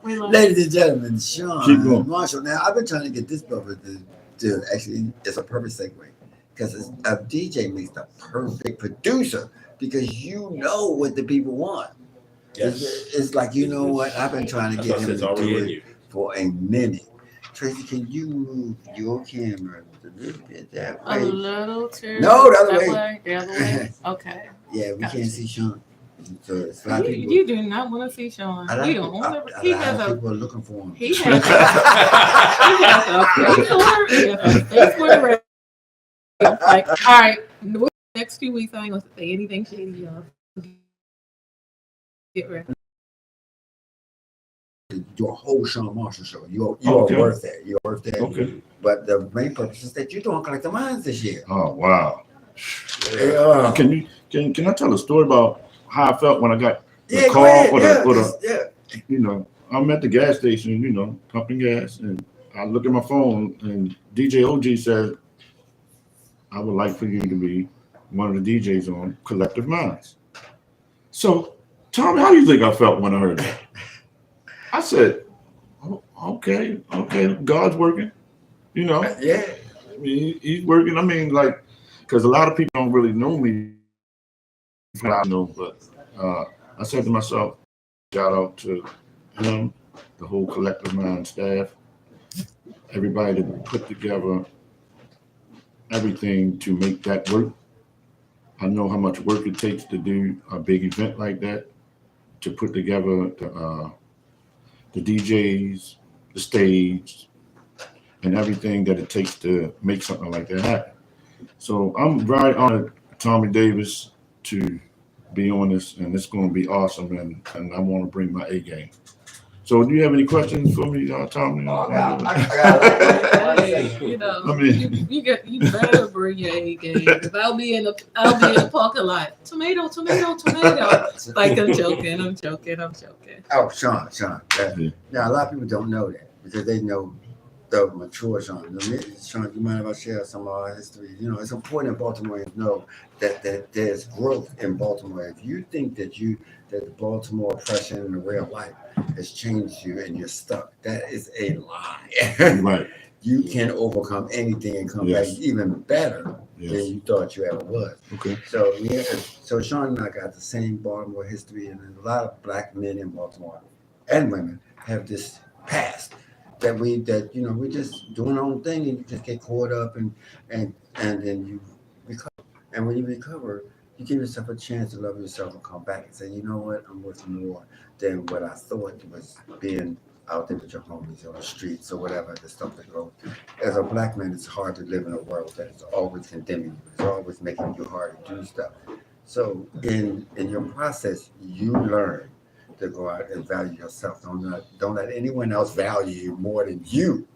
We love Ladies and gentlemen, Sean Keep going. Marshall. Now I've been trying to get this brother to actually. It's a perfect segue because a DJ makes the perfect producer because you know what the people want. Yes. It's like, you know what? I've been trying to That's get why I him said it's to already do in it you. for a minute. Tracy, can you move your camera a little bit that a way? little too. No, the other that way. The other way. Okay. Yeah, we Gotcha. can't see Sean. So it's a lot of You, people. you do not want to see Sean. A lot We of don't people- want a to. He lot has of a. people are looking for him. He has a. He has a face for the radio. Like, all right, next few weeks I ain't gonna say anything shady, y'all. Get ready. Your whole Sean Marshall show. You're Okay. worth that. You're worth that. Okay. But the main purpose is that you're doing Collective Minds this year. Oh wow. Yeah. Can I tell a story about how I felt when I got the Yeah, go call ahead. or the Yeah. I'm at the gas station, pumping gas, and I look at my phone and DJ OG said, I would like for you to be one of the DJs on Collective Minds. So, Tommy, how do you think I felt when I heard that? I said, oh, okay, God's working, Yeah. I mean, he's working. I mean, like, because a lot of people don't really know me, but I said to myself, shout out to him, the whole Collective Mind staff, everybody that put together everything to make that work. I know how much work it takes to do a big event like that, to put together the DJs, the stage, and everything that it takes to make something like that happen. So I'm very honored, Tommy Davis, to be on this, and it's going to be awesome, and I want to bring my A game. So do you have any questions for me, Tommy? You know, I mean- you better bring your A game. 'Cause I'll be in the parking lot. Tomato. Like I'm joking. Oh, Sean. Yeah. Now, a lot of people don't know that because they know the mature Sean. Sean, you mind if I share some of our history? It's important that Baltimoreans know that there's growth in Baltimore. If you think that the Baltimore oppression and the way of life has changed you and you're stuck, that is a lie. Right. You can overcome anything and come Yes. back even better than Yes. you thought you ever was. Okay. So so Sean and I got the same Baltimore history, and a lot of black men in Baltimore and women have this past that we're just doing our own thing, and you just get caught up and then you recover. And when you recover, you give yourself a chance to love yourself and come back and say, you know what, I'm worth more than what I thought was being out there with your homies on the streets or whatever, the stuff that goes. As a black man, it's hard to live in a world that is always condemning you. It's always making you hard to do stuff. So in your process, you learn to go out and value yourself. Don't let anyone else value you more than you.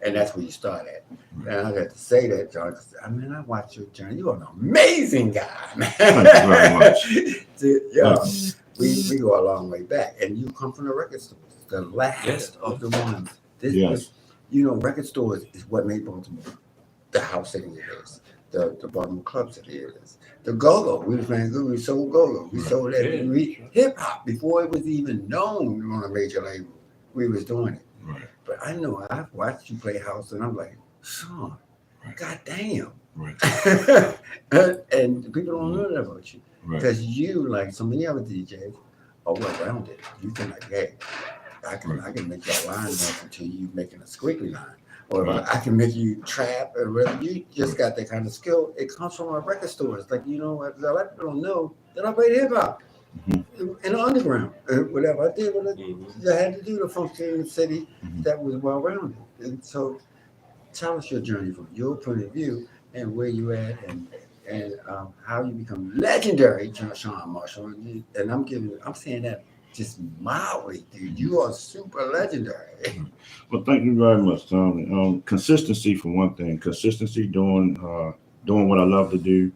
And that's where you start at. And I got to say that, John, because I watch your journey. You're an amazing guy, man. Thank you very much. We go a long way back. And you come from the record stores, the last of the ones. Record stores is what made Baltimore the house that it is, the Baltimore clubs that it is, The go-go. We was playing good. We sold go-go. We sold that Yeah. hip hop before it was even known on a major label. We was doing it. Right. But I know I've watched you play house, and I'm like, Sean, Right. god damn. Right. And people don't know that about you Right. because you, like so many other DJs, are well-rounded. You can like, hey, I can make your line off until you making a squiggly line. Or Right. I can make you trap or whatever. You just got that kind of skill. It comes from our record stores. Like, you know, a lot of people don't know that I played hip hop in the underground. Whatever I did, I had to do to function in the city that was well rounded. And so, tell us your journey from your point of view and where you at and how you become legendary, Sean Marshall. And I'm saying that just mildly, dude. You are super legendary. Well, thank you very much, Thommy. Consistency for one thing. Consistency doing what I love to do,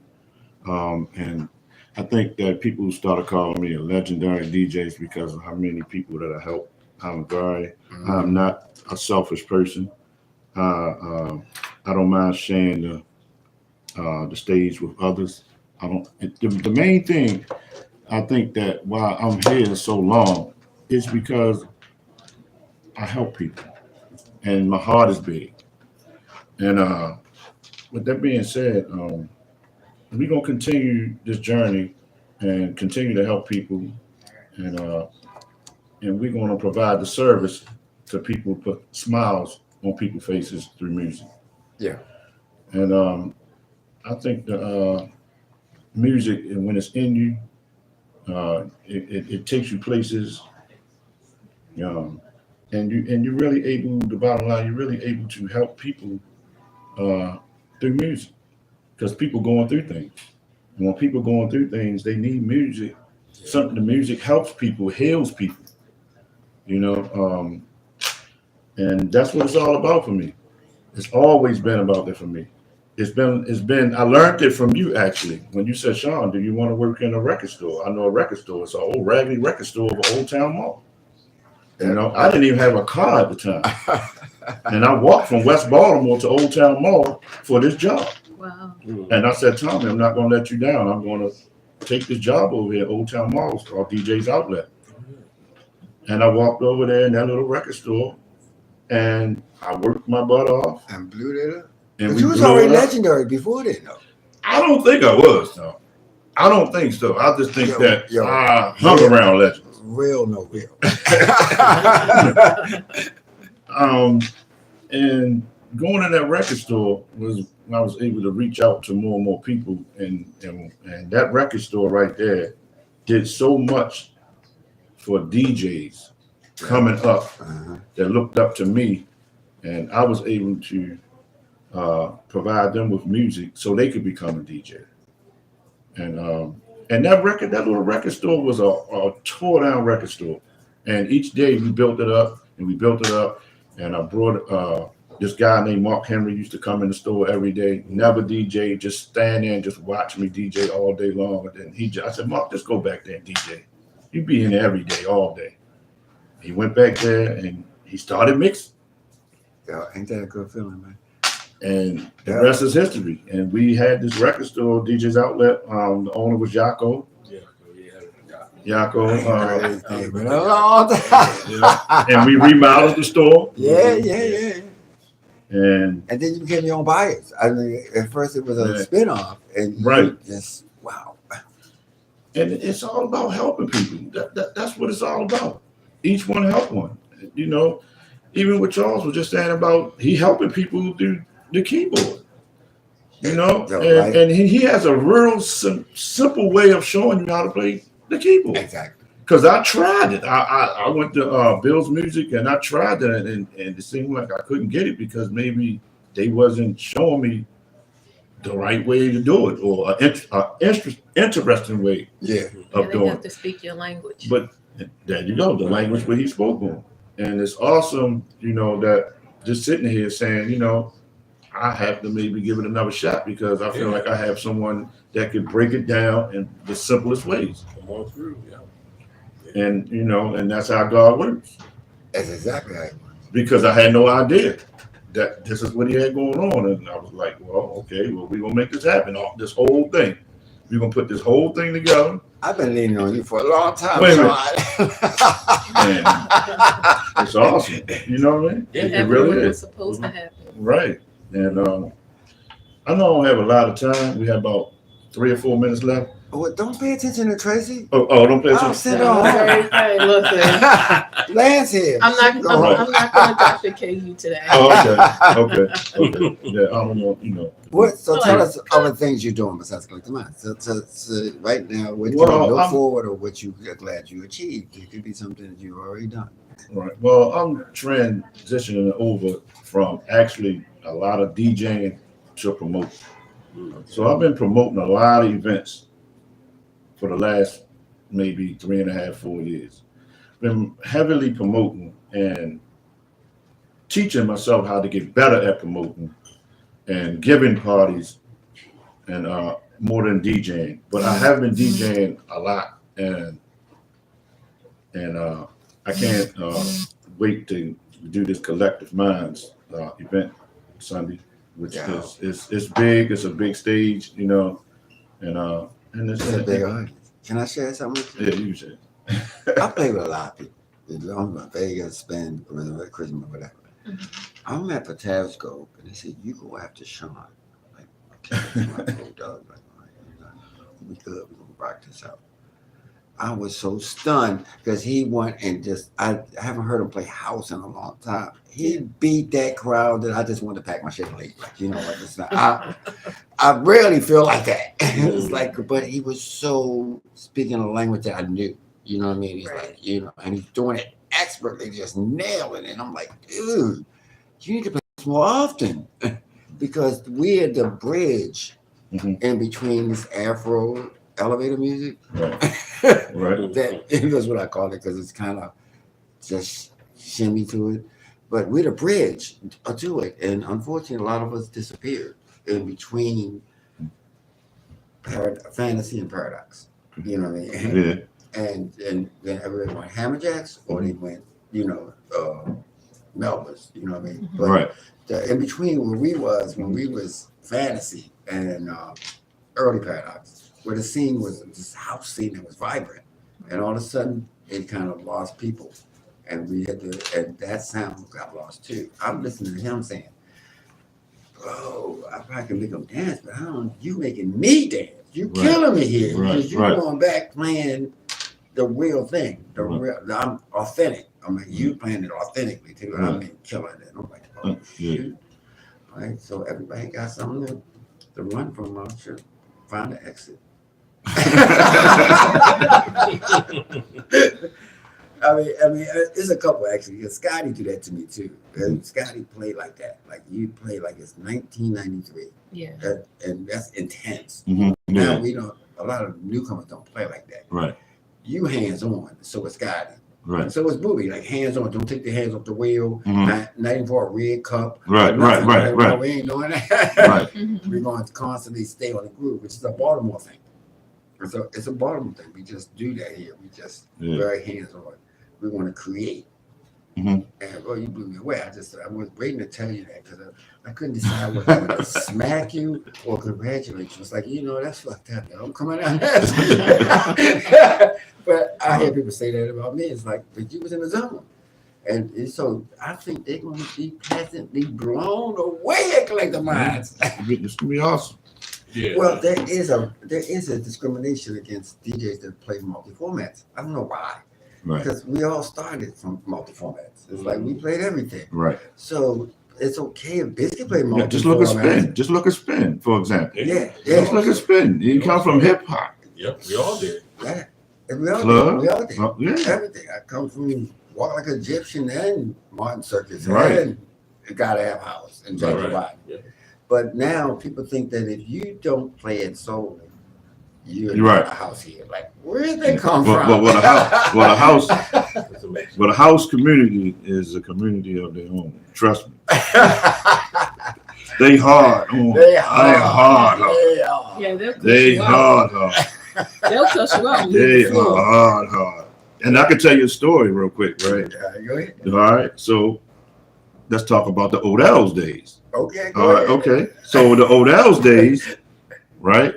and I think that people started calling me a legendary DJs because of how many people that I help. I'm not a selfish person. I don't mind sharing the stage with others. The main thing I think that why I'm here so long is because I help people, and my heart is big. And with that being said, we're gonna continue this journey and continue to help people, and we're gonna provide the service to people, put smiles on people's faces through music. Yeah. And I think the music, and when it's in you, it takes you places. And you're really able. The bottom line, you're really able to help people through music, because people going through things. And when people going through things, they need music. Something the music helps people, heals people. You know, and that's what it's all about for me. It's always been about that for me. It's been. I learned it from you actually when you said, Sean, do you want to work in a record store? I know a record store. It's an old raggedy record store of an Old Town Mall. You know, I didn't even have a car at the time. And I walked from West Baltimore to Old Town Mall for this job. Wow. And I said, Thommy, I'm not going to let you down. I'm going to take this job over here at Old Town Mall called DJ's Outlet. And I walked over there in that little record store, and I worked my butt off. And blew that up. And But you was already legendary before then, though. I don't think I was, though. I don't think so. I just think I hung around legends. Real, no real. And going in that record store was when I was able to reach out to more and more people, and that record store right there did so much for DJs coming up that looked up to me, and I was able to provide them with music so they could become a DJ. And that little record store was a tore down record store. And each day we built it up and we built it up. And I brought this guy named Mark Henry used to come in the store every day, never DJ, just stand there and just watch me DJ all day long. And then I said, Mark, just go back there and DJ. You be in there every day, all day. He went back there and he started mixing. Yeah, ain't that a good feeling, man? And the rest is history. And we had this record store, DJ's Outlet. The owner was Yako. Yako. And we remodeled the store. Yeah. And then you became your own buyers. I mean, at first it was a spin-off. And just, wow. And it's all about helping people. That's what it's all about. Each one help one. You know, even what Charles was just saying about he helping people do the keyboard. You know, and he has a real simple way of showing you how to play the keyboard. Exactly. Because I tried it. I went to Bill's Music and I tried that, and it seemed like I couldn't get it because maybe they wasn't showing me the right way to do it, or an interesting way of doing it. They have to speak your language. But there you go, the language where he spoke on. And it's awesome, you know, that just sitting here saying, you know, I have to maybe give it another shot because I feel like I have someone that could break it down in the simplest ways. Come on through, And, you know, and that's how God works. That's exactly right. Because I had no idea that this is what he had going on. And I was like, well, okay, well, we're going to make this happen, this whole thing. We're gonna put this whole thing together. I've been leaning on you for a long time, Wait a minute. Sean. And it's awesome. You know what I mean? It really Everyone was is. supposed to happen. Right. And I know I don't have a lot of time. We have about 3 or 4 minutes left. Well, don't pay attention to Tracy. Oh, don't pay I'll attention. send her home. Hey, listen. Lance here. I'm not going to Dr. K you today. Oh, okay. Yeah, I don't know, What? So tell us other things you're doing besides Collective Minds. So right now, what you look forward or what you are glad you achieved. It could be something that you've already done. Right. Well, I'm transitioning over from actually a lot of DJing to promoting. So I've been promoting a lot of events for the last maybe 3.5, 4 years. Been heavily promoting and teaching myself how to get better at promoting and giving parties and more than DJing. But I have been DJing a lot and I can't wait to do this Collective Minds event Sunday, which is it's big. It's a big stage, and it's a big audience. Can I share something with you? Yeah, you should. I play with a lot of people. I'm in Vegas, Spain, Christmas, whatever. I'm at Patavsco, and they said, "You go after Sean." Like, okay, my dog. Like, we good. We're gonna rock this out. I was so stunned because he went and I haven't heard him play house in a long time. He beat that crowd that I just wanted to pack my shit and leave. Like, like it's not, I rarely feel like that. It's like, but he was so speaking a language that I knew. You know what I mean? He's like, and he's doing it expertly, just nailing it. And I'm like, dude, you need to play this more often because we're the bridge in between this Afro elevator music. Right. That's what I call it because it's kind of just shimmy to it. But we're the bridge to it. And unfortunately, a lot of us disappeared in between fantasy and paradox. You know what I mean? Yeah. And then everybody went Hammerjacks or they went, Melba's, you know what I mean? But right. In between where we was, when we was fantasy and early paradox, where the scene was this house scene that was vibrant. And all of a sudden, it kind of lost people. And we had to, and that sound got lost too. I'm listening to him saying, "Bro, I probably can make them dance, but you making me dance. You killing me here because you going back playing the real thing, I'm authentic. I'm like, you playing it authentically too. And I mean, killing it. I'm like, oh, shoot. All right, so everybody got something to run from. I should find an exit. I mean, there's a couple actually. Because Scotty do that to me too. Scotty played like that. Like you play like it's 1993. Yeah. And that's intense. Mm-hmm. Now we don't. A lot of newcomers don't play like that. Right. You hands on. So is Scotty. Right. So it's Booby. Like hands on. Don't take the hands off the wheel. Not even for a red cup. Right. No, we ain't doing that. Right. We're going to constantly stay on the groove, which is a Baltimore thing. So it's a Baltimore thing. We just do that here. We just very hands on. We want to create. And you blew me away. I was waiting to tell you that because I couldn't decide whether to smack you or congratulate you. It's like, that's fucked up. I'm coming out. But I hear people say that about me. It's like, but you was in the zone. And so I think they're going to be pleasantly blown away at Collective Minds. It's going to be awesome. Yeah. Well, there is a discrimination against DJs that play multi-formats. I don't know why. Right. Because we all started from multi-formats. It's like we played everything. Right. So it's okay if Biscuit play multi-formats. Just look at Spin. Just look at Spin, for example. Yeah. Just look at Spin. You come from hip hop. Yep, we all did. Yeah. And we all did. Everything. I come from Walk Like an Egyptian and Martin Circus and Gotta Have House and Jack White. Yeah. But now people think that if you don't play it solely, you're not a house here. Like, where did they come from? Well, a house community is a community of their own. Trust me. They hard. They hard. Yeah, they hard. They'll cuss you out. They are hard. And I can tell you a story real quick, right? Go ahead. All right. So let's talk about the Odell's days. Okay. All right. Okay. So the Odell's days, right?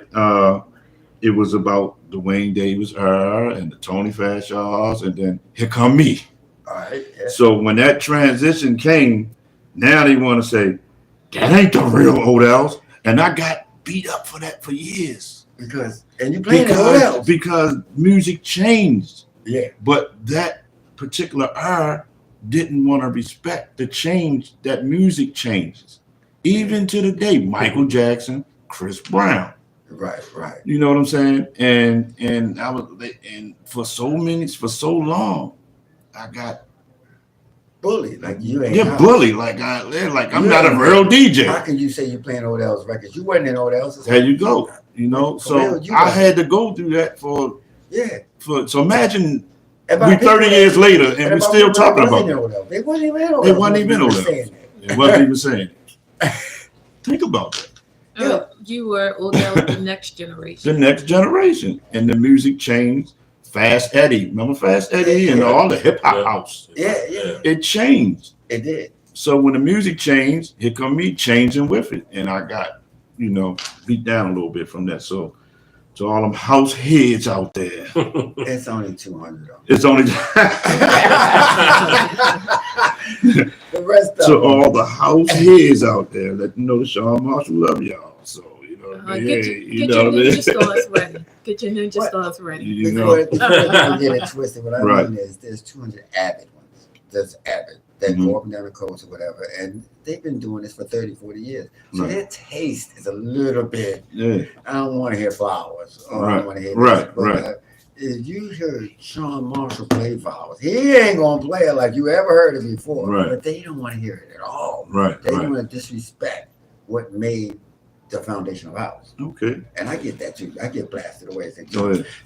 it was about the Wayne Davis era and the Tony Fashaws, and then here come me. All right. Yeah. So when that transition came, now they want to say, that ain't the real Odells. And I got beat up for that for years. Because you playing Odells. Because music changed. Yeah. But that particular era didn't want to respect the change that music changes. Even to the day, Michael Jackson, Chris Brown. Right, right. You know what I'm saying? And I was, and for so long, I got bullied. Like you ain't. Yeah, bullied. Like I'm not a real DJ. How can you say you're playing Odells records? You wasn't in Odells. There you go. You know, so I had to go through that for. So imagine we 30 years later and we're still talking about it. They wasn't even in Odells. They wasn't even in Odells. They wasn't even saying it. Think about that. You were Odell, the next generation. The next generation, and the music changed. Fast Eddie, remember Fast Eddie and all the hip hop house? Yeah. It changed. It did. So when the music changed, here come me changing with it, and I got, beat down a little bit from that. So to all them house heads out there, it's only 200 though. It's only. The rest of so all the house heads out there, let them know Sean Marshall love y'all. So get your ninja stars ready. Get your ninja stars ready. Don't get it twisted. What I mean is, there's 200 avid ones. There's avid that go up and down the coast or whatever, and they've been doing this for 30, 40 years. So their taste is a little bit. Yeah. I don't want to hear Flowers. Or I don't want to hear right. If you heard Sean Marshall play Flowers, he ain't gonna play it like you ever heard it before. Right. But they don't want to hear it at all. Right. They want to disrespect what made the foundation of house. Okay. And I get that too. I get blasted away.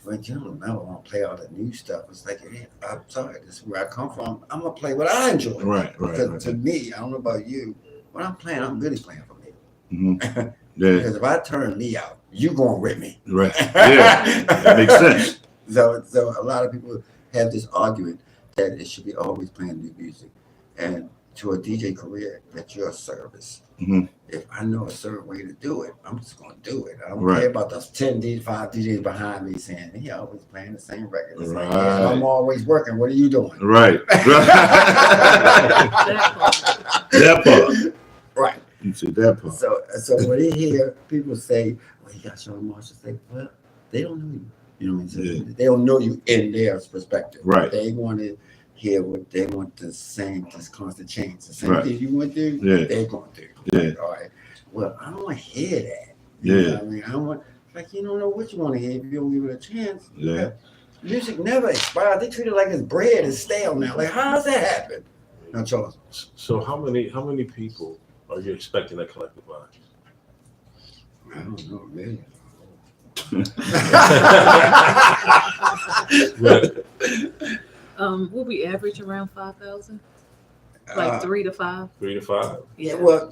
When you don't remember, I want to play all the new stuff. It's like, I'm sorry, this is where I come from. I'm gonna play what I enjoy. Right. Because to me, I don't know about you, when I'm playing, I'm really playing for me. Mm-hmm. Yeah. Because if I turn me out, you gonna rip me. Right. Yeah. That makes sense. So a lot of people have this argument that it should be always playing new music. And to a DJ career, that's your service. Mm-hmm. If I know a certain way to do it, I'm just going to do it. I don't care about those 10 DJs, 5 DJs behind me saying, he always playing the same record. It's like, I'm always working. What are you doing? Right. That part. Right. You said that part. So when you hear people say, well, you got Sean Marshall, say, well, they don't know you. You know what I'm saying? Yeah. They don't know you in their perspective. Right. They want to hear what they want, the same, this constant change. The same thing you want to do, they're going to do. Yeah. All right. Well, I don't want to hear that. You know what I mean, I don't want, you don't know what you want to hear if you don't give it a chance. Yeah. Music never expires. They treat it like it's bread and stale now. Like, how does that happen? No, Charles. So how many people are you expecting at Collective Minds? I don't know, man. Will we average around 5,000? Like 3 to 5? 3 to 5. Yeah. Well,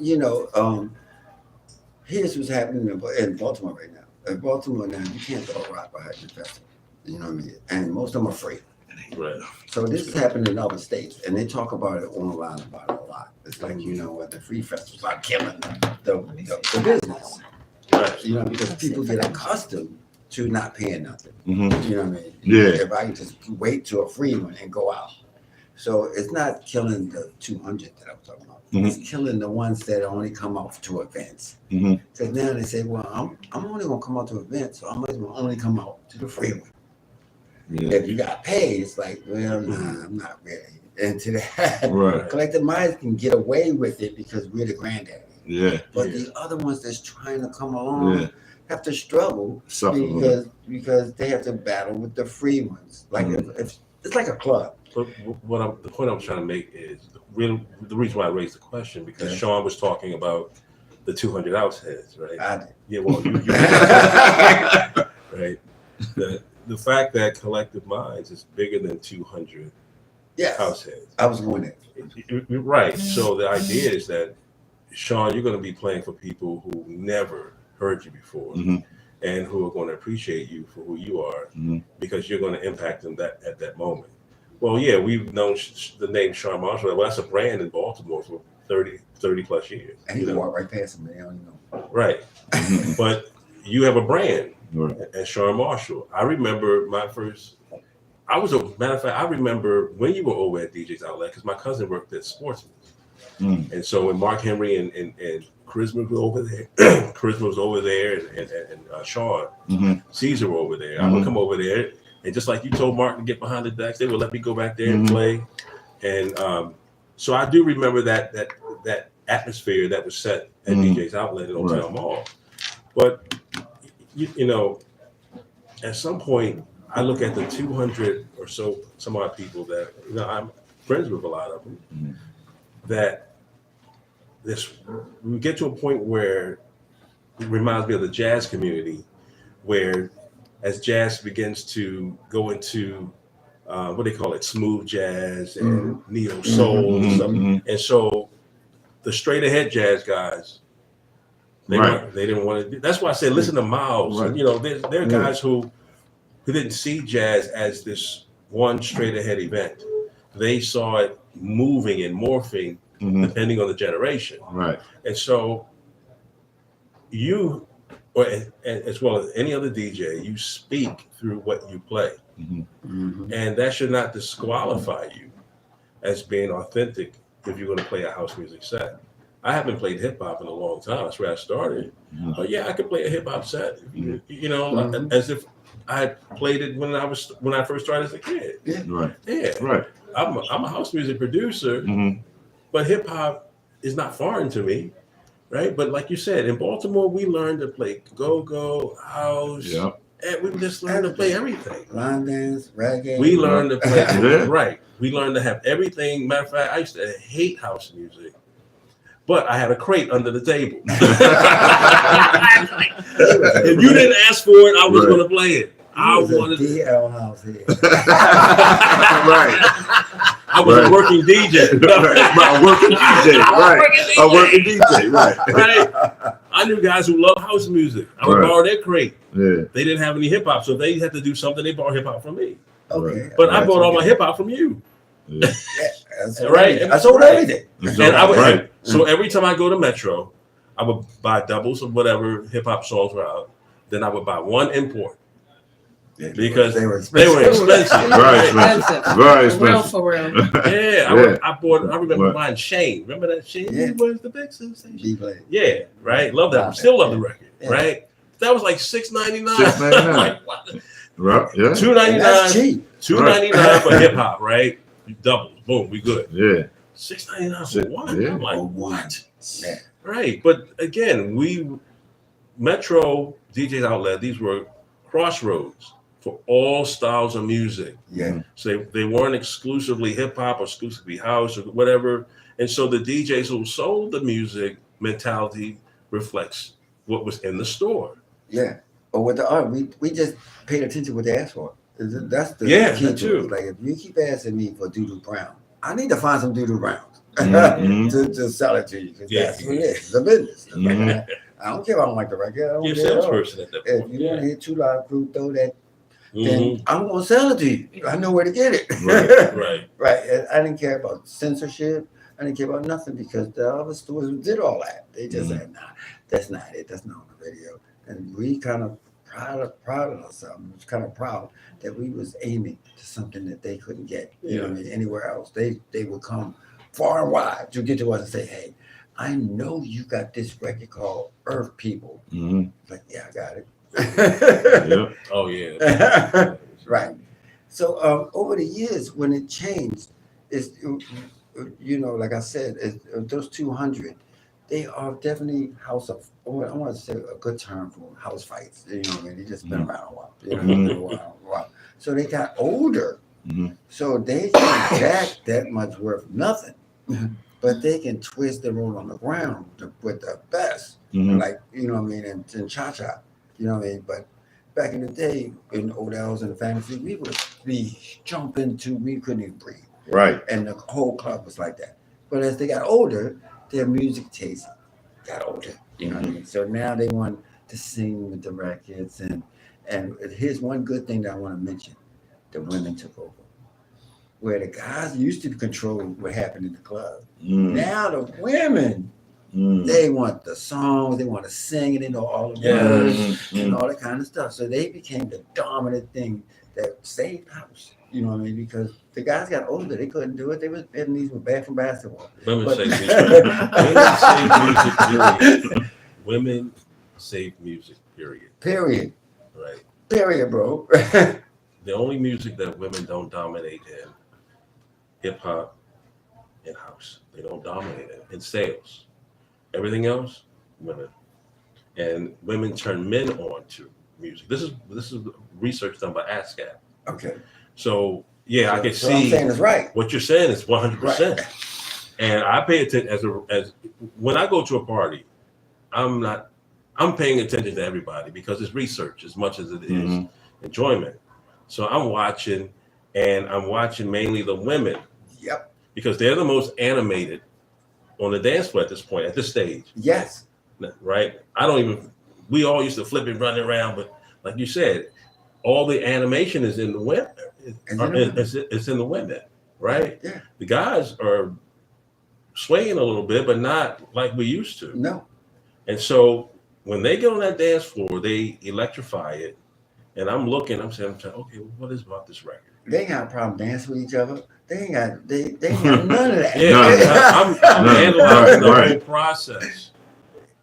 here's what's happening in Baltimore right now. In Baltimore now, you can't throw a rock behind your festival. You know what I mean? And most of them are free. Right. So this is happening in other states, and they talk about it online about it a lot. It's like, the free festivals are killing the business. Right. Because people get accustomed to not paying nothing. Mm-hmm. You know what I mean? Yeah. If I can just wait to a free one and go out. So it's not killing the 200 that I'm talking about. Mm-hmm. It's killing the ones that only come out to events. Mm-hmm. Because now they say, well, I'm only going to come out to events, so I'm only come out to the free one. Yeah. If you got paid, it's like, well, nah, I'm not really into that. Right. Collective Minds can get away with it because we're the granddaddy. Yeah. But the other ones that's trying to come along have to struggle because they have to battle with the free ones. Like if it's like a club. But the point I'm trying to make is the reason why I raised the question, because Sean was talking about the 200 house heads, right? I did. Yeah, well, you right. The fact that Collective Minds is bigger than 200 house heads. I was going there. Right. So the idea is that, Sean, you're going to be playing for people who never heard you before, and who are going to appreciate you for who you are, because you're going to impact them at that moment. Well, yeah, we've known the name Sean Marshall. Well, that's a brand in Baltimore for 30 plus years. And you can walk right past him, they don't even know. Right. But you have a brand Right. and Sean Marshall. I remember my first. I was a matter of fact. I remember when you were over at DJ's Outlet because my cousin worked at Sportsman, and so when Mark Henry and Charisma was over there, Charisma was over there, and Sean Caesar were over there. I would come over there, and just like you told Mark to get behind the decks, they would let me go back there and play, and so I do remember that atmosphere that was set at DJ's Outlet at Hotel Mall, but you know, at some point. I look at the 200 or so some odd people that I'm friends with a lot of them. That we get to a point where it reminds me of the jazz community, where as jazz begins to go into what they call it, smooth jazz and neo soul and stuff, and so the straight ahead jazz guys. They didn't want to. That's why I said listen to Miles. And, there are guys who didn't see jazz as this one straight ahead event. They saw it moving and morphing depending on the generation. Right. And so you, or as well as any other DJ, you speak through what you play. And that should not disqualify you as being authentic if you're going to play a house music set. I haven't played hip hop in a long time. That's where I started. But yeah, I could play a hip hop set, as if I played it when I first started as a kid. I'm a house music producer, but hip hop is not foreign to me, right? But like you said, in Baltimore, we learned to play go-go, house, and we just learned to play everything. Line dance, reggae. We learned to play We learned to have everything. Matter of fact, I used to hate house music. But I had a crate under the table. If you didn't ask for it, I was going to play it. I wanted DL house here. I was a working DJ. A working DJ. Right. I knew guys who love house music. I would borrow their crate. They didn't have any hip hop, so they had to do something. They borrowed hip hop from me. Okay. But I bought all my hip hop from you. That's right. I sold everything. And I would, so every time I go to Metro, I would buy doubles of whatever hip hop songs were out. Then I would buy one import because they were expensive. Very expensive. Very expensive. Real for real. Yeah, I remember buying Shane. Remember that Shane? Yeah. Where's the big sensation? D-Play. Yeah, right. Love that. Still love the record. Right. That was like $6.99. Like, what? Right. Yeah. $2.99. That's cheap. $2.99 for hip hop. Right. You double. Boom. We good. Yeah. $6.99 for what? Yeah. I'm like, what? Yeah. Right. But again, Metro, DJ's Outlet, these were crossroads for all styles of music. Yeah. So they weren't exclusively hip hop or exclusively house or whatever. And so the DJs who sold the music mentality reflects what was in the store. Yeah. Or with the art, we just paid attention to what they asked for. That's the key that to too. it. Like if you keep asking me for Doodoo Brown, I need to find some Doodoo Browns to sell it to you because that's what it is. It's a business. I don't care if I don't like the record. I don't You're a care at all. salesperson at that point. If you want to hit 2 Live Crew, throw that, then I'm gonna sell it to you. I know where to get it. Right. And I didn't care about censorship. I didn't care about nothing because the other stores did all that. They just said, nah, that's not it. That's not on the radio. And we kind of proud of ourselves. I was kind of proud that we was aiming to something that they couldn't get. You know what I mean? Anywhere else. They would come far and wide to get to us and say, hey, I know you got this record called Earth People. Like, yeah, I got it. Oh, yeah. Right. So over the years, when it changed, it's, like I said, those 200, they are definitely I want to say a good term for house fights. You know what I mean? They just been around a while. So they got older. So they can jack that much worth nothing. But they can twist the roll on the ground with the best. Like, you know what I mean, and cha-cha. You know what I mean? But back in the day, in Odell's and Fantasy, we would be jumping to, we couldn't even breathe. Right. And the whole club was like that. But as they got older, their music taste got older. You know what I mean? So now they want to sing with the records. And here's one good thing that I want to mention. The women took over. Where the guys used to control what happened in the club. Now the women They want the songs, they want to sing, and they know all the Yeah. words and all that kind of stuff. So they became the dominant thing that saved house. You know what I mean? Because the guys got older, they couldn't do it. They was and these were bad from basketball. Women But- save music. Women save music. Period. Women save music. Period. Period. Right. Period, bro. The only music that women don't dominate in hip hop and house. They don't dominate in sales. Everything else, women. And women turn men on to music. This is research done by ASCAP. Okay. So yeah, I can So I'm see saying is right. what you're saying is 100%. Right. And I pay attention as when I go to a party, I'm paying attention to everybody because it's research as much as it is enjoyment. So I'm watching mainly the women. Yep. Because they're the most animated on the dance floor at this point, at this stage. Yes. Right? We all used to flip and run around, but like you said, all the animation is in the women. It's in the women, right? Yeah. The guys are swaying a little bit, but not like we used to. No. And so when they get on that dance floor, they electrify it. And I'm saying, okay, what is about this record? They ain't got a problem dancing with each other. They ain't got none of that. Yeah, I'm analyzing the whole process.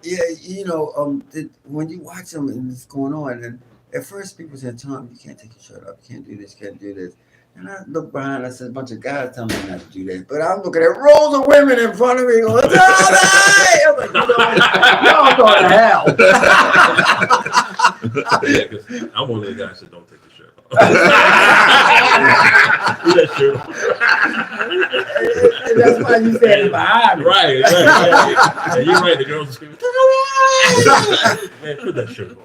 Yeah, you know, when you watch them and it's going on, and at first people said, "Tom, you can't take your shirt off. You can't do this. You can't do this." And I look behind. I said, "A bunch of guys telling me not to do that." But I'm looking at rows of women in front of me going, "Tommy!" I'm like, y'all going to hell. Yeah, 'cause I'm one of the guys that don't take the shirt off. Do that shirt off. And that's why you standing behind me. Right. And you're right. The girls are screaming, man, put that shirt on.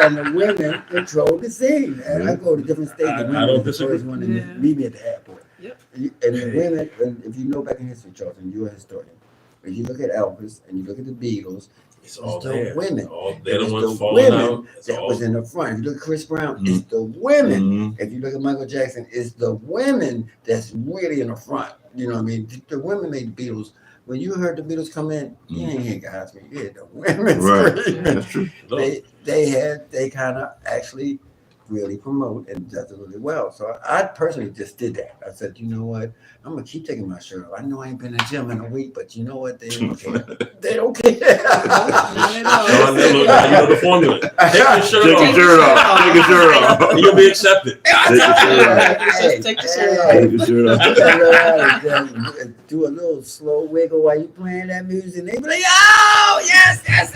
And the women control the scene. And I go to different states. I don't disagree. The one to meet me at the airport. Yep. And the women, and if you know back in history, Charlton, you're a historian. When you look at Elvis and you look at the Beatles, It's all the there. women. They're the It's ones the falling women out. that was in the front. If you look at Chris Brown, it's the women. If you look at Michael Jackson, it's the women that's really in the front. You know what I mean? The women made the Beatles. When you heard the Beatles come in, you ain't hear guys scream. You heard the women scream. That's true. They kind of actually really promote and does it really well. So I personally just did that. I said, you know what? I'm gonna keep taking my shirt off. I know I ain't been in the gym in a week, but you know what? They don't care. They don't care. Sean, you know the formula. Take your shirt Take off. your shirt off. Take your shirt off. And you'll be accepted. Take the shirt off. Take your shirt off. Do a little slow wiggle while you playing that music. They be like, oh, yes, yes.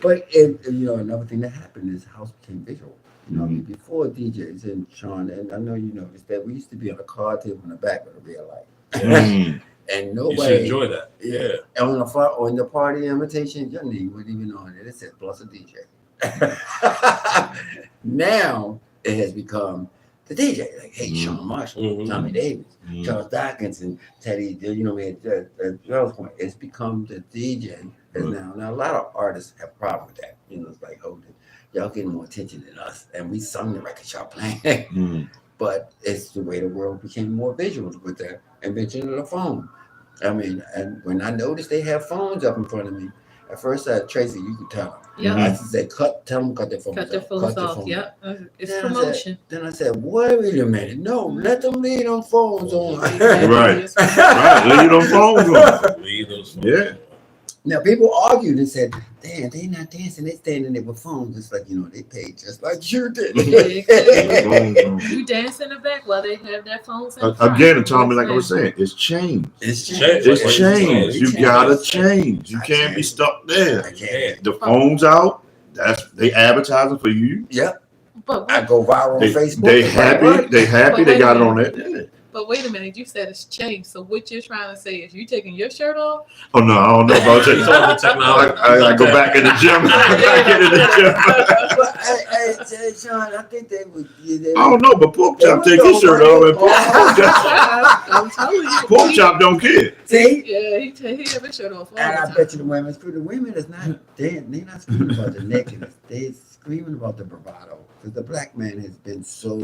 But another thing that happened is house became visual. You know, I mean, before DJs and Sean, and I know you noticed that we used to be on a card table in the back of the real life. And nobody You should enjoy that. Yeah. And on the party invitation, your name wasn't even on it. It said plus a DJ. Now it has become the DJ. Like, hey, Sean Marshall, Tommy Davis, Charles Dawkins, and Teddy. You know, Charles Point. It's become the DJ. Now a lot of artists have a problem with that. You know, it's like, oh, y'all getting more attention than us, and we sung the record y'all playing. But it's the way the world became more visual with the invention of the phone. I mean, and when I noticed they have phones up in front of me, at first I said, Tracy, you could tell them. Yeah. I said, tell them cut their phones Cut their off. phones off. Yeah. It's Then promotion. Then I said, wait a minute. No, let them leave them phones on. Right. Right. Leave them phones on. Leave those phones. Yeah. Now, people argued and said, damn, they not dancing. They standing there with phones. It's like, they paid just like you did. You dance in the back while they have their phones in front. Again, Tommy, like I was saying, it's changed. It's It's changed. You gotta change. You can't be stuck there. I can't. The phone's out. They advertising for you. Yep. But I go viral on Facebook. They happy. They happy. They got it on that. But wait a minute, you said it's changed. So what you're trying to say is you taking your shirt off? Oh no, I don't know about that. I go back in the gym. Hey, Sean, I think they would. I don't know, but Pork Chop take his shirt off and I'm telling you. Pork Chop don't care. See? Yeah, he have his shirt off all And the I time. bet you the women screw. The women is not. They're not screaming about the nakedness. They're screaming about the bravado. Because the black man has been so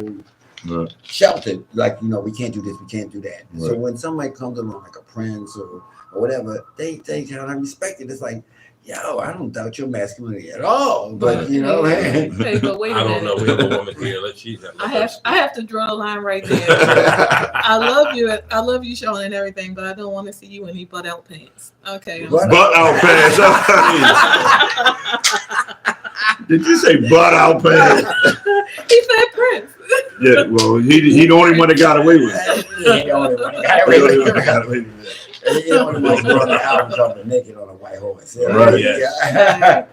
Right. sheltered. Like, we can't do this, we can't do that. So Right. when somebody comes along, like a prince or whatever, they kind of respect it. It's like, yo, I don't doubt your masculinity at all, but Hey, but wait a I don't know. minute. We have a woman here. Let's see. I have to draw a line right there. I love you, Sean, and everything, but I don't want to see you in any butt out pants. Okay. Butt out pants. Did you say butt out pants? He said Prince. Yeah, well, he the only one that got away with it. He the only one that got away with it. He the only one that brought the album jumping naked on a white horse. Right. Yes. Yeah.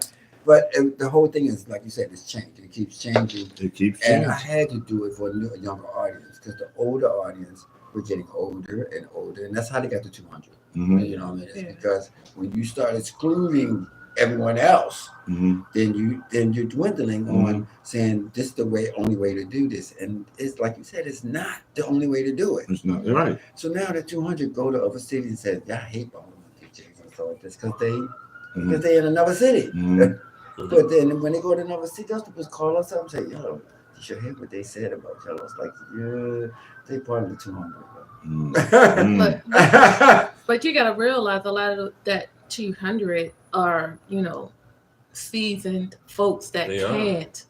But the whole thing is, like you said, it's changing. It keeps changing. It keeps And changing. I had to do it for a younger audience because the older audience were getting older and older, and that's how they got to 200. Mhm. You know what I mean? It's Yeah. because when you start excluding everyone else, Mhm. then you're dwindling on saying this is the only way to do this, and it's like you said, it's not the only way to do it. It's not right. So now the 200 go to other cities and say, "Yeah, I hate Baltimore DJs and stuff like this because they're in another city." Mhm. But then when they go to another city, those people call us up and say, "Yo, you should hear what they said about y'all." It's like, yeah, they part of the 200. But you got to realize a lot of that 200 are, seasoned folks that They are. can't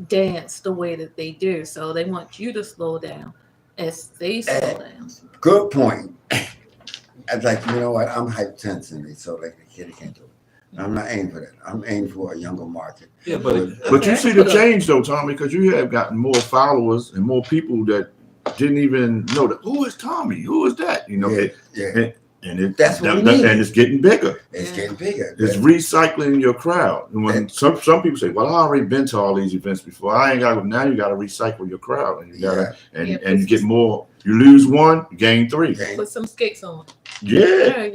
dance the way that they do. So they want you to slow down as they slow down. Good point. I'm like, you know what? I'm hypertensive, so like the kid can't do it. I'm not aiming for that. I'm aiming for a younger market. Yeah, but But you see the change though, Tommy, because you have gotten more followers and more people that didn't even know that. Who is Tommy? Who is that? Yeah. And That's what we need. and it's getting bigger. It's getting bigger. It's recycling your crowd. And when some people say, "Well, I already been to all these events before. I ain't got." Now you got to recycle your crowd, and you got to and you get more. You lose one, you gain three. Put some skates on. Yeah.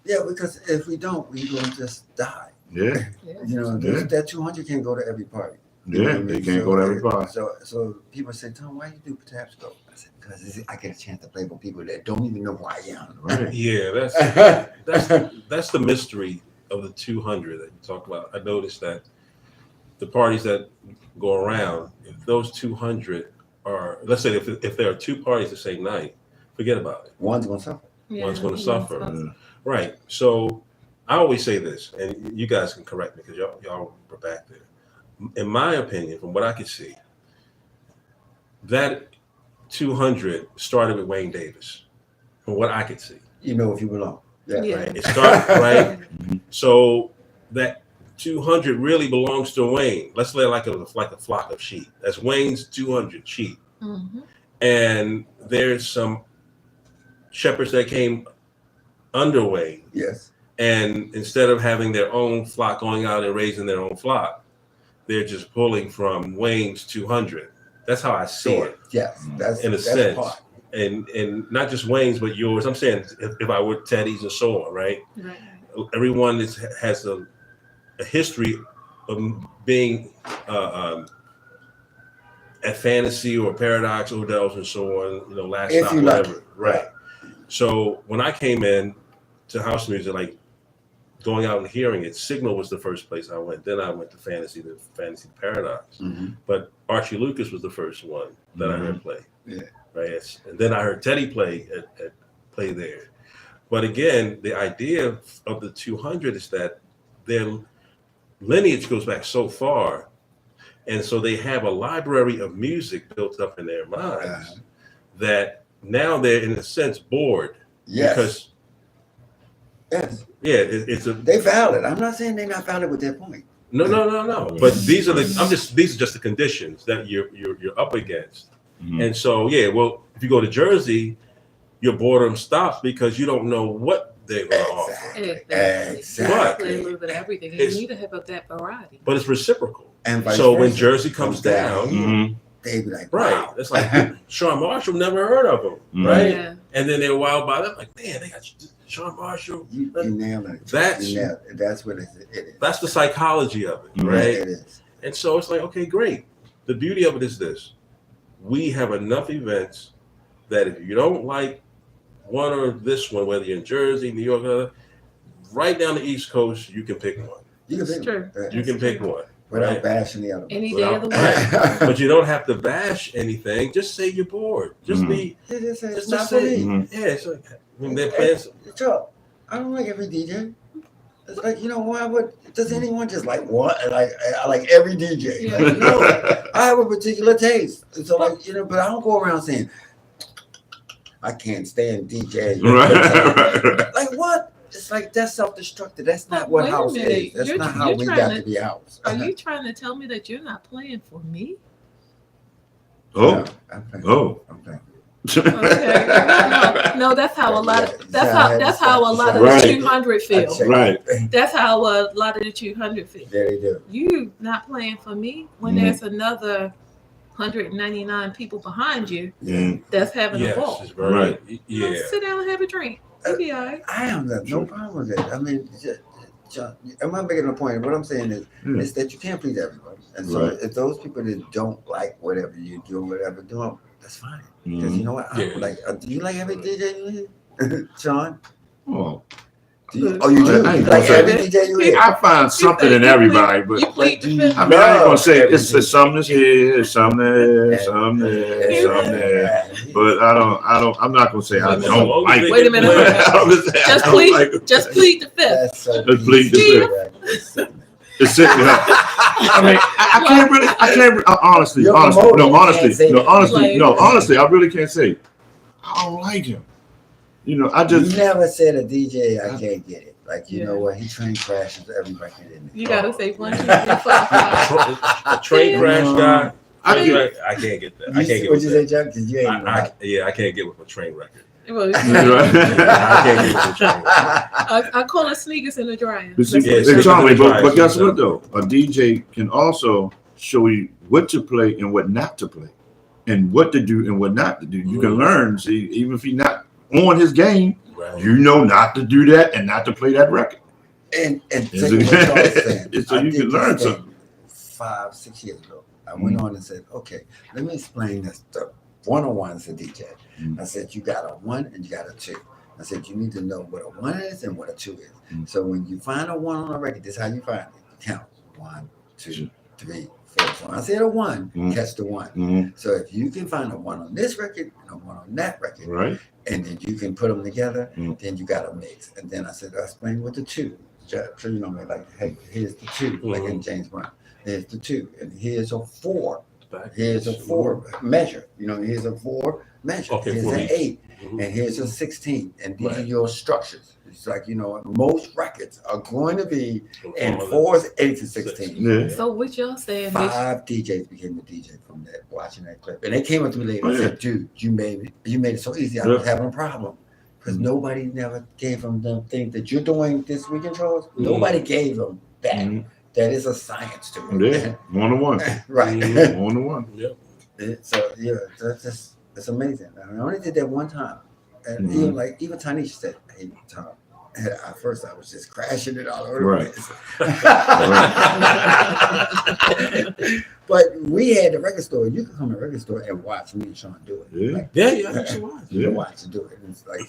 Yeah, because if we don't, we gonna just die. Yeah. That 200 can't go to every party. Yeah, they can't go to every party. So people say, "Tom, why you do Tap Scope?" I said, "Because I get a chance to play with people that don't even know who I am." Right. yeah, that's the mystery of the 200 that you talk about. I noticed that the parties that go around, if those 200 are, let's say, if there are two parties the same night, forget about it. One's gonna suffer. One's going to suffer. Right. So I always say this, and you guys can correct me because y'all were back there. In my opinion, from what I could see, that 200 started with Wayne Davis. From what I could see, if you belong. Yeah. Right. It started right. So that 200 really belongs to Wayne. Let's say like a flock of sheep. That's Wayne's 200 sheep. Mm-hmm. And there's some shepherds that came under Wayne. Yes. And instead of having their own flock going out and raising their own flock, they're just pulling from Wayne's 200. That's how I see it. Yes, that's in a sense. Part. And not just Wayne's, but yours. I'm saying if I were Teddy's and so on, right? Everyone has a history of being at Fantasy or Paradox, Odell's, and so on. Last stop, whatever. Right. So when I came in to house music, like going out and hearing it, Signal was the first place I went. Then I went to Fantasy Paradox. Mm-hmm. But Archie Lucas was the first one that I heard play. Yeah. Right. And then I heard Teddy play there. But again, the idea of the 200 is that their lineage goes back so far. And so they have a library of music built up in their minds that now they're in a sense bored. Yes. Because it's they valid. I'm not saying they're not valid with their point. No. But these are just the conditions that you're up against. Mm-hmm. And so if you go to Jersey, your boredom stops because you don't know what they're going to offer. Exactly. A little bit of everything. You need to have that variety. But it's reciprocal. And so when Jersey comes down, they be like, right. Wow. It's like Sean Marshall, never heard of him, right? Yeah. And then they're wild by them, like, man, they got Sean Marshall. You nailed it. That's what it is. That's the psychology of it, right? It is. And so it's like, okay, great. The beauty of it is this: we have enough events that if you don't like one or this one, whether you're in Jersey, New York, right down the East Coast, you can pick one. You can pick one. You can pick one. without Right. bashing the other one. Any day of the week. Right. But you don't have to bash anything. Just say you're bored. Just be. It's Just not for say. me. Yeah. It's like when they're playing. Joe, I don't like every DJ. It's like, you know, why would does anyone just like what? Like I like every DJ. Yeah. Like, no, I have a particular taste. So like, you know, but I don't go around saying I can't stand DJ. Right. Like what? It's like that's self-destructive. That's not But what wait a house minute. is. That's You're- not how you're we trying got to- to be house. Are you trying to tell me that you're not playing for me? Oh, No, I'm playing. oh. I'm playing. Okay. No, that's how a lot of that's how a lot of Right. the 200 feel. Right. That's how a lot of the 200 feel. Yeah, they do. You not playing for me when Mhm. there's another 199 people behind you Yeah. that's having a Yes. ball. It's very. Right. Yeah. Sit down and have a drink. You'll be all right. I have no problem with it. I mean, am I making a point? What I'm saying is that you can't please everybody. And so Right. if those people that don't like whatever you do, whatever doing, that's fine. Because you know what? Yeah. Do you like every DJ you hear? Sean? Oh, You do? I ain't You gonna like say every that. DJ you hear? I find something in everybody, but You plead the you- fifth. I mean, I ain't gonna say Love it's some that's here, some there, some there, some there. But I'm not gonna say I As don't long as like they it. Wait a minute. I'm just saying I Just don't plead, like it. just plead the fifth. That's so Let's plead the easy. fifth. It's sitting there. I mean, I can't honestly, You're honestly, promoting, no, you can't honestly, say no, that. honestly, no, Like- honestly, I really can't say I don't like him. You know, I You just never said a DJ, I can't get it. Like, you Yeah. know what? He train crashes every record in You gotta say 1, 2, 3, 4, 5. A train crash guy. I I can't. can't get that. I You can't see get what with you that. say, Chuck? Because you ain't I can't get with a train record. Well, I can't get with a train record. I call it sneakers in the dryer. But see, Yeah, exactly, sometimes but guess it's what though? A DJ can also show you what to play and what not to play, and what to do and what not to do. You can learn. See, even if he's not on his game, Right. you know not to do that and not to play that record. And Is take what y'all it- saying. so I you did can learn this thing something. 5-6 years ago. I went on and said, okay, let me explain this stuff. 101 is a DJ. I said, you got a 1 and you got a 2. I said, you need to know what a 1 is and what a 2 is. So when you find a 1 on a record, this is how you find it. You count 1, 2, 3, 4. So when I said a 1, catch the 1. Mm-hmm. So if you can find a 1 on this record and a 1 on that record, Right. and then you can put them together, Mm. then you got a mix. And then I said, I explained what the 2. So you know me, like, hey, here's the 2, like in James Brown. Here's the 2, and here's a 4. Here's a 4 measure. You know, here's a 4 measure. Okay, here's 4 an each. 8, Mhm. and here's a 16. And these are Right. your structures. It's like, you know, most records are going to be in All of 4s, 8s, and 16. Yeah. So what y'all saying? 5 DJs became a DJ from that, watching that clip. And they came up to me later and said, dude, you made it so easy. I was having a problem. Because nobody never gave them the thing that you're doing this weekend, Charles. Nobody gave them that. Mhm. That is a science to it. Yeah. 1-on-1. Right. 1-on-1. Yep. So yeah, that's amazing. I only did that one time. And Mhm. even Tanisha said, hey, Tom. And at first I was just crashing it all over Right. the place. But we had the record store. You could come to the record store and watch me and Sean do it. Yeah. Like, Yeah, yeah, that's a lot. you can watch it do it. And it's like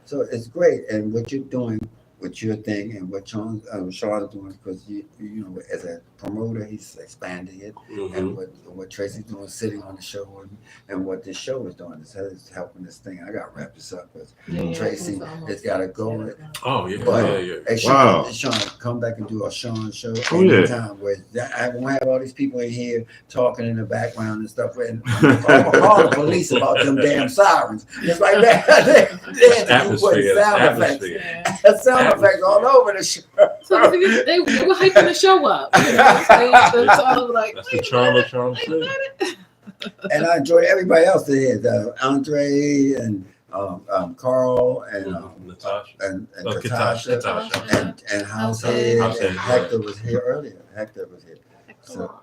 so it's great. And what you're doing with your thing and what Sean is doing, because you know, as a promoter, he's expanding it. And what Tracy's doing, sitting on the show, and what this show is doing is helping this thing. I got to wrap this up because Tracy has got to go. Oh yeah, But yeah. hey, Wow. Sean, come back and do a Sean show Oh, yeah. anytime. Where I won't have all these people in here talking in the background and stuff. And I'm gonna call the police about them damn sirens. It's like that. Atmosphere. Sound effects all over the show. So they were hyping the show up. You know? They sort of like, That's the charm of Charm City. And I enjoyed everybody else there. Andre and Carl and Natasha. and Katasha. Katasha and Househead. Househead, And right. Hector was here earlier. Hector was here. So,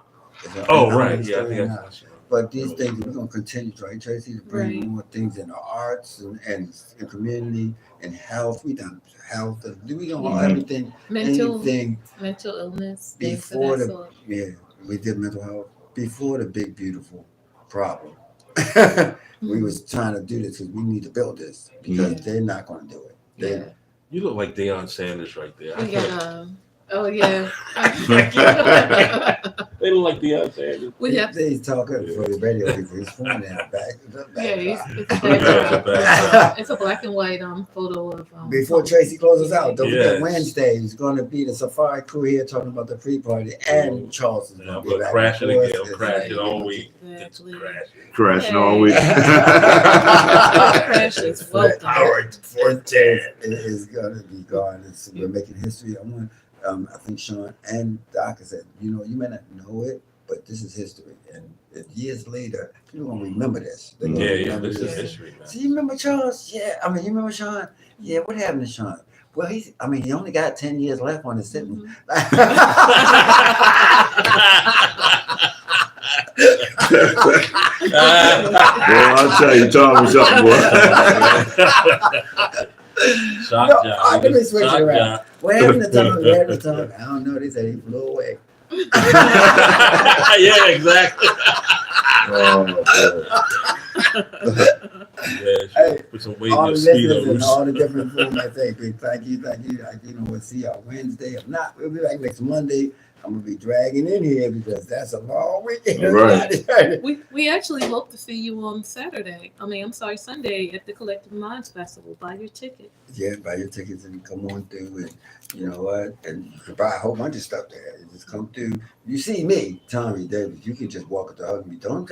Oh and I'm right, in the yeah. I studio think now. I But these things we're gonna continue, right, Tracy, to bring Right. more things in the arts and community and health. We done health and we done all everything, mental anything illness, things of before that the sort. we did mental health before the big beautiful problem. We was trying to do this because we need to build this because they're not gonna do it. Yeah. You look like Deion Sanders right there. I We can't- got Oh yeah. They look like Deion Sanders. We have. He's talking for the radio people. He's phone now back. Yeah, it's a Yeah, backdrop. It's a black and white photo of. Before Tracy closes out, don't Yes. forget Wednesday is going to be the Safari crew here talking about the pre-party, and Charles is Yeah, going I'm to be gonna back. crash it with us. again. I'm crashing all week. Exactly. It's crashing. Crashing all week. Crashes. Welcome. Howard 410 is going to be gone. We're making history. I think Sean and Doc said, you may not know it, but this is history. And years later, people going to remember this. They're gonna Yeah, remember this is history, man. So you remember Charles? Yeah. You remember Sean? Yeah. What happened to Sean? Well, he only got 10 years left on his sentence. Well, I'll tell you, Thommy something, boy. Let me switch it around. What happened to Thommy? I don't know. They said he flew away. Yeah, exactly. Hey, put some weight all in the your listeners and speedos. all the different formats. Thank you. We'll see y'all Wednesday. If not, we'll be back next Monday. I'm gonna be dragging in here because that's a long weekend. Right. We actually hope to see you on Sunday at the Collective Minds Festival. Buy your ticket. Yeah, buy your tickets and come on through, and you know what? And you can buy a whole bunch of stuff there. You just come through. You see me, Thommy Davis. You can just walk up to hug me. Don't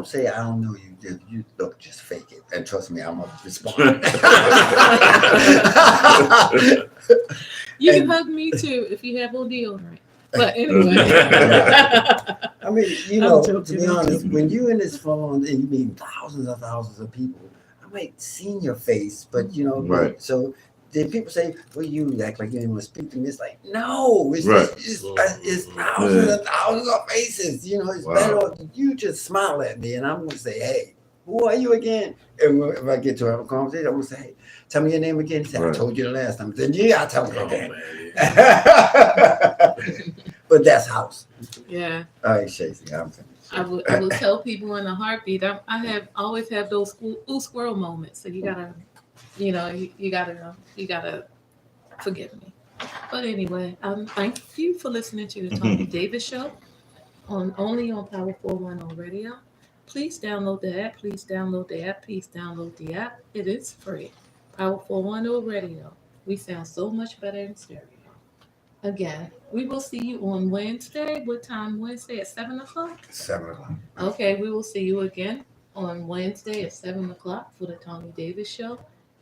say I don't know you. You look, just fake it, and trust me, I'm gonna respond. You can hug me too if you have on deodorant. But anyway. I mean, to be honest, when you're in this phone and you meet thousands of people, I might see your face, but Right. So then people say, well, you act like you didn't want to speak to me. It's like, no, it's Right. it's thousands and thousands of faces. It's Wow. better if you just smile at me, and I'm going to say, hey, who are you again? And if I get to have a conversation, I'm going to say, hey, tell me your name again. He said, Right. I told you the last time. Then yeah, I'll tell you again. Man, But that's house. Yeah. All right, Tracy, I'm finished. I will tell people in a heartbeat. I always have those ooh squirrel moments. So you gotta, you gotta forgive me. But anyway, thank you for listening to the Thommy Davis Show only on Power 410 Radio. Please download the app. Please download the app. It is free. Power 410 Radio. We sound so much better in stereo. Again, we will see you on Wednesday. What time Wednesday? At 7 o'clock? 7 o'clock. Okay, we will see you again on Wednesday at 7 o'clock for the Thommy Davis Show.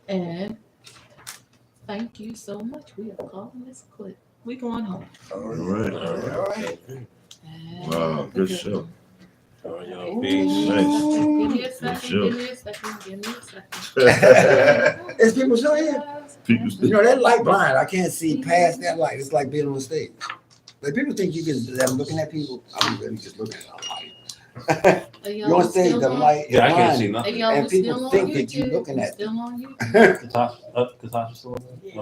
And thank you so much. We are calling this quit. We going home. All right. All right. And Wow, good show. all right, y'all. Ooh, Peace. Nice. Give me a Good second. show. Give me a second. There's people still here. People That light blind. I can't see past that light. It's like being on stage. Like people think you can. I'm looking at people. I'm really just looking at the light. You're on stage. The light is Yeah, I can't see blinding. nothing. Hey, y'all, And we people still on think YouTube. that you're looking We at still on YouTube. Katasha still on there? Okay.